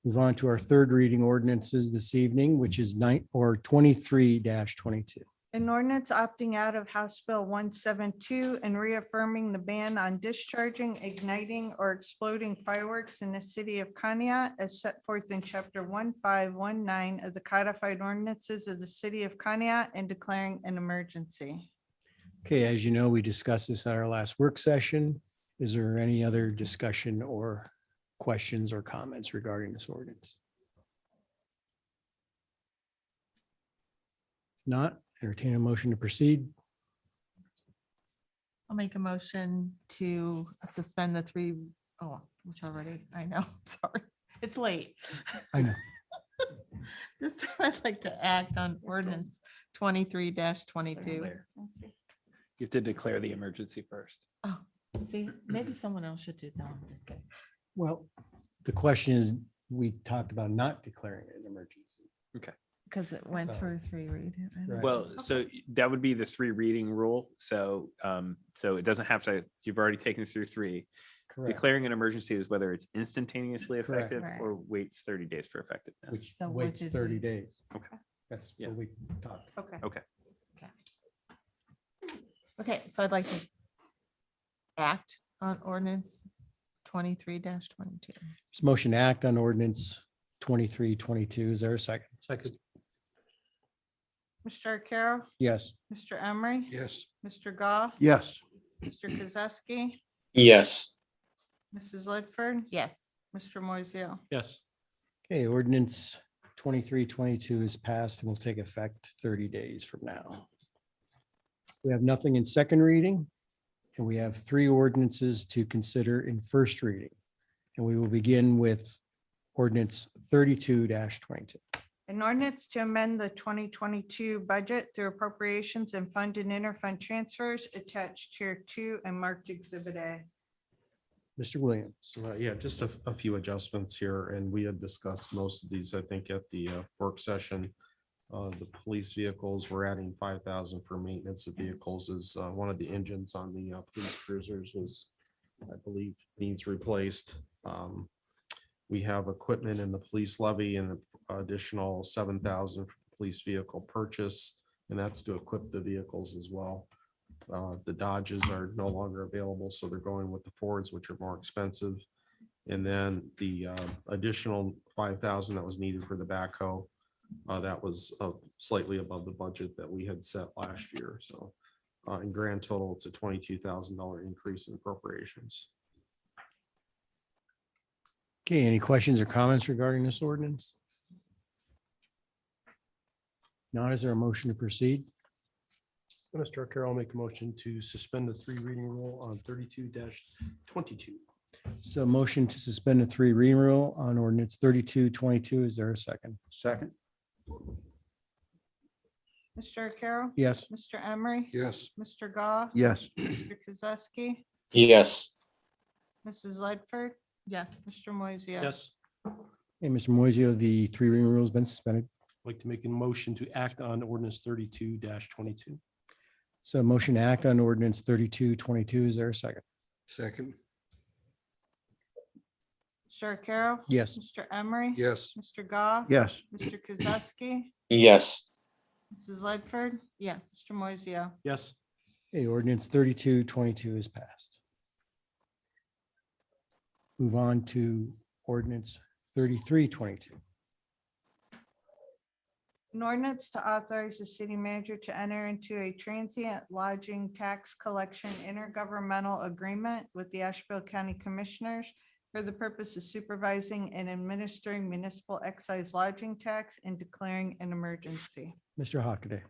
Move on to our third reading ordinances this evening, which is 23-22. An ordinance opting out of House Bill 172 and reaffirming the ban on discharging, igniting, or exploding fireworks in the city of Conneaut as set forth in chapter 1519 of the codified ordinances of the city of Conneaut and declaring an emergency. Okay, as you know, we discussed this at our last work session. Is there any other discussion or questions or comments regarding this ordinance? Not, entertain a motion to proceed. I'll make a motion to suspend the three. Oh, it's already, I know, sorry, it's late. I know. This time I'd like to act on ordinance 23-22. You have to declare the emergency first. Oh, see, maybe someone else should do that. I'm just kidding. Well, the question is, we talked about not declaring it an emergency. Okay. Because it went through three reading. Right. Well, so that would be the 3 reading rule. So, so it doesn't have to, you've already taken us through 3. Correct. Declaring an emergency is whether it's instantaneously Correct. effective Right. or waits 30 days for effectiveness. Which So what waits did 30 we- days. Okay. That's Yeah. what we talked. Okay. Okay. Okay, so I'd like to act on ordinance 23-22. This motion to act on ordinance 2322. Is there a second? Second. Mr. Arcaro, Yes. Mr. Emery, Yes. Mr. Goff, Yes. Mr. Kozowski, Yes. Mrs. Ledford, Yes. Mr. Moiseo. Yes. Okay, ordinance 2322 is passed and will take effect 30 days from now. We have nothing in second reading, and we have 3 ordinances to consider in first reading. And we will begin with ordinance 32-22. An ordinance to amend the 2022 budget through appropriations and fund and interfund transfers attached Chair 2 and marked Exhibit A. Mr. Williams. Yeah, just a few adjustments here, and we had discussed most of these, I think, at the work session. The police vehicles, we're adding 5,000 for maintenance of vehicles as one of the engines on the police cruisers was, I believe, needs replaced. We have equipment in the police levy and additional 7,000 for police vehicle purchase, and that's to equip the vehicles as well. The Dodges are no longer available, so they're going with the Fords, which are more expensive. And then the additional 5,000 that was needed for the backhoe, that was slightly above the budget that we had set last year. So in grand total, it's a $22,000 increase in appropriations. Okay, any questions or comments regarding this ordinance? Not, is there a motion to proceed? Mr. Arcaro, I'll make a motion to suspend the 3 reading rule on 32-22. So motion to suspend the 3 reading rule on ordinance 3222. Is there a second? Second. Mr. Arcaro? Yes. Mr. Emery? Yes. Mr. Goff? Yes. Mr. Kozowski? Yes. Mrs. Ledford? Yes. Mr. Moiseo? Yes. Hey, Mr. Moiseo, the 3 reading rule has been suspended. I'd like to make a motion to act on ordinance 32-22. So motion to act on ordinance 3222. Is there a second? Second. Mr. Arcaro? Yes. Mr. Emery? Yes. Mr. Goff? Yes. Mr. Kozowski? Yes. Mrs. Ledford? Yes. Mr. Moiseo? Yes. Okay, ordinance 3222 is passed. Move on to ordinance 3322. An ordinance to authorize the city manager to enter into a transient lodging tax collection intergovernmental agreement with the Asheville County Commissioners for the purpose of supervising and administering municipal excise lodging tax and declaring an emergency. Mr. Hockaday.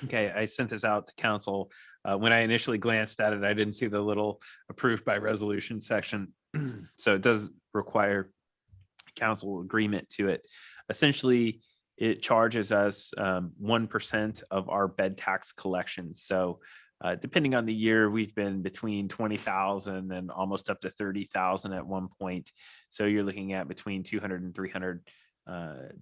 Okay, I sent this out to council. When I initially glanced at it, I didn't see the little approved by resolution section. So it does require council agreement to it. Essentially, it charges us 1% of our bed tax collections. So Depending on the year, we've been between 20,000 and almost up to 30,000 at one point. So you're looking at between 200 and 300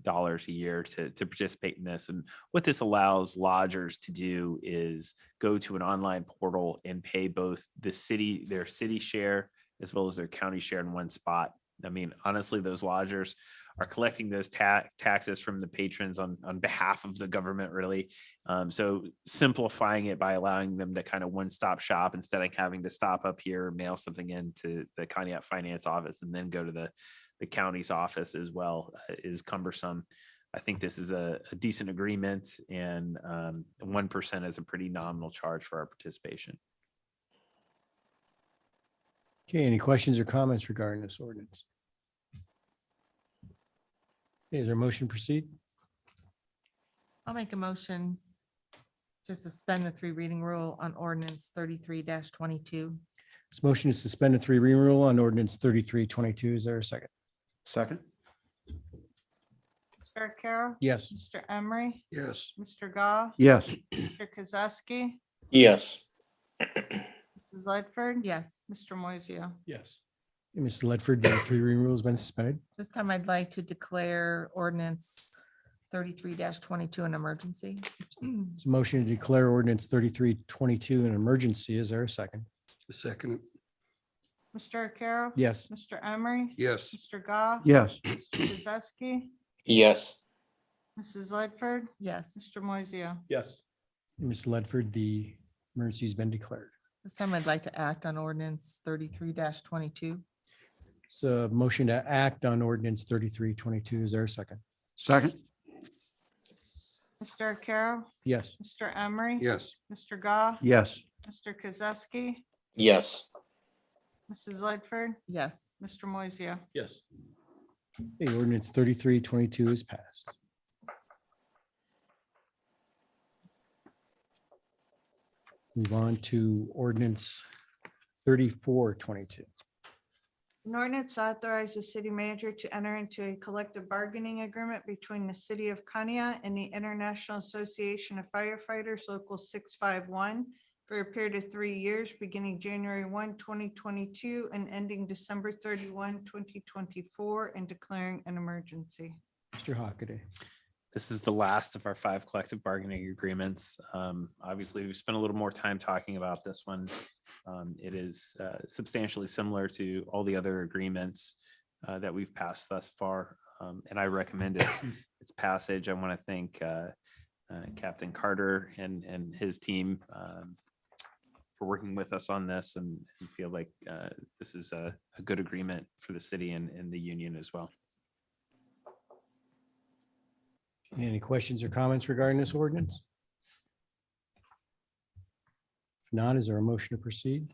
dollars a year to participate in this. And what this allows lodgers to do is go to an online portal and pay both their city share as well as their county share in one spot. I mean, honestly, those lodgers are collecting those taxes from the patrons on behalf of the government, really. So simplifying it by allowing them to kind of one-stop shop instead of having to stop up here, mail something into the Conneaut Finance office and then go to the county's office as well is cumbersome. I think this is a decent agreement, and 1% is a pretty nominal charge for our participation. Okay, any questions or comments regarding this ordinance? Okay, is there a motion to proceed? I'll make a motion to suspend the 3 reading rule on ordinance 33-22. This motion is suspend the 3 reading rule on ordinance 3322. Is there a second? Second. Mr. Carroll. Yes. Mr. Emery, Yes. Mr. Goff. Yes. Mr. Kozowski, Yes. Mrs. Ledford. Yes. Mr. Moiseo. Yes. Mrs. Ledford, the 3 reading rule has been suspended. This time I'd like to declare ordinance 33-22 an emergency. It's a motion to declare ordinance 3322 an emergency. Is there a second? Second. Mr. Carroll. Yes. Mr. Emery. Yes. Mr. Goff. Yes. Mr. Kozowski, Yes. Mrs. Ledford, Yes. Mr. Moiseo. Yes. Ms. Ledford, the emergency has been declared. This time I'd like to act on ordinance 33-22. It's a motion to act on ordinance 3322. Is there a second? Second. Mr. Carroll. Yes. Mr. Emery. Yes. Mr. Goff. Yes. Mr. Kozowski, Yes. Mrs. Ledford, Yes. Mr. Moiseo. Yes. Okay, ordinance 3322 is passed. Move on to ordinance 3422. An ordinance authorizes the city manager to enter into a collective bargaining agreement between the city of Conneaut and the International Association of Firefighters Local 651 for a period of 3 years, beginning January 1, 2022 and ending December 31, 2024, and declaring an emergency. Mr. Hockaday. This is the last of our 5 collective bargaining agreements. Obviously, we've spent a little more time talking about this one. It is substantially similar to all the other agreements that we've passed thus far, and I recommend its passage. I want to thank Captain Carter and his team for working with us on this, and feel like this is a good agreement for the city and the union as well. Any questions or comments regarding this ordinance? If not, is there a motion to proceed?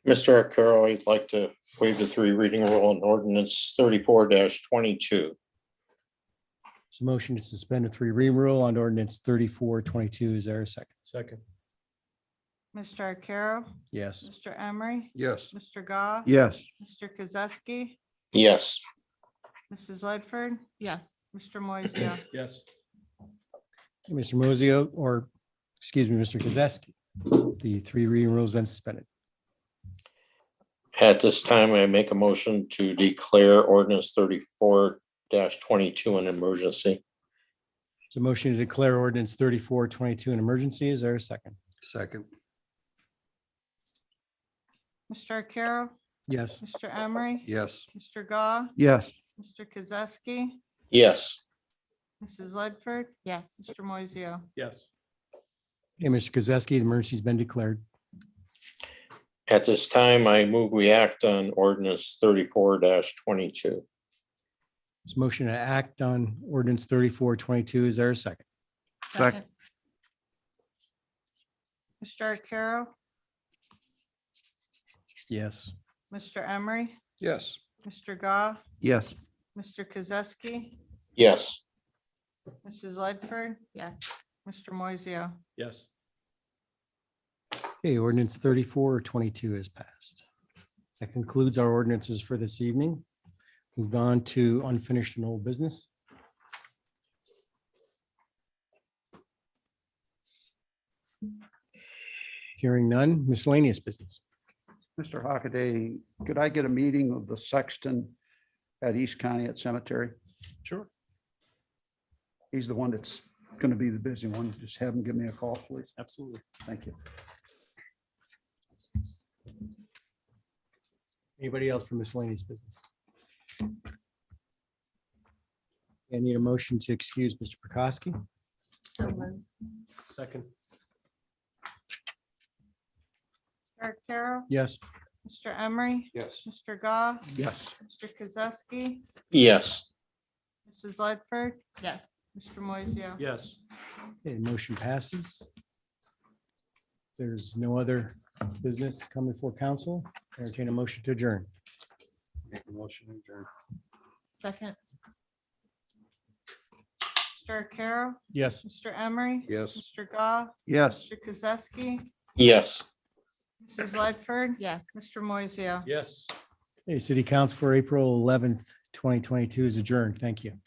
Mr. Arcaro, I'd like to waive the 3 reading rule on ordinance 34-22. It's a motion to suspend a 3 reading rule on ordinance 3422. Is there a second? Second. Mr. Arcaro, Yes. Mr. Emery, Yes. Mr. Goff. Yes. Mr. Kozowski, Yes. Mrs. Ledford, Yes. Mr. Moiseo. Yes. Mr. Mosio, or excuse me, Mr. Kozowski. The 3 reading rule has been suspended. At this time, I make a motion to declare ordinance 34-22 an emergency. It's a motion to declare ordinance 3422 an emergency. Is there a second? Second. Mr. Arcaro, Yes. Mr. Emery, Yes. Mr. Goff, Yes. Mr. Kozowski, Yes. Mrs. Ledford, Yes. Mr. Moiseo. Yes. Okay, Mr. Kozowski, the emergency's been declared. At this time, I move we act on ordinance 34-22. It's a motion to act on ordinance 3422. Is there a second? Second. Mr. Arcaro, Yes. Mr. Emery, Yes. Mr. Goff, Yes. Mr. Kozowski, Yes. Mrs. Ledford, Yes. Mr. Moiseo. Yes. Okay, ordinance 3422 is passed. That concludes our ordinances for this evening. Moved on to unfinished and old business. Hearing none, miscellaneous business. Mr. Hockaday, could I get a meeting of the sexton at East County at Cemetery? Sure. He's the one that's going to be the busy one. Just have him give me a call, please. Absolutely. Thank you. Anybody else for miscellaneous business? I need a motion to excuse Mr. Prokowski. Second. Mr. Carroll, Yes. Mr. Emery, Yes. Mr. Goff, Yes. Mr. Kozowski, Yes. Mrs. Ledford, Yes. Mr. Moiseo. Yes. Okay, motion passes. There's no other business coming before council. Entertain a motion to adjourn. Make a motion to adjourn. Second. Mr. Carroll, Yes. Mr. Emery. Yes. Mr. Goff, Yes. Mr. Kozowski, Yes. Mrs. Ledford, Yes. Mr. Moiseo. Yes. Hey, city council for April 11th, 2022 is adjourned. Thank you.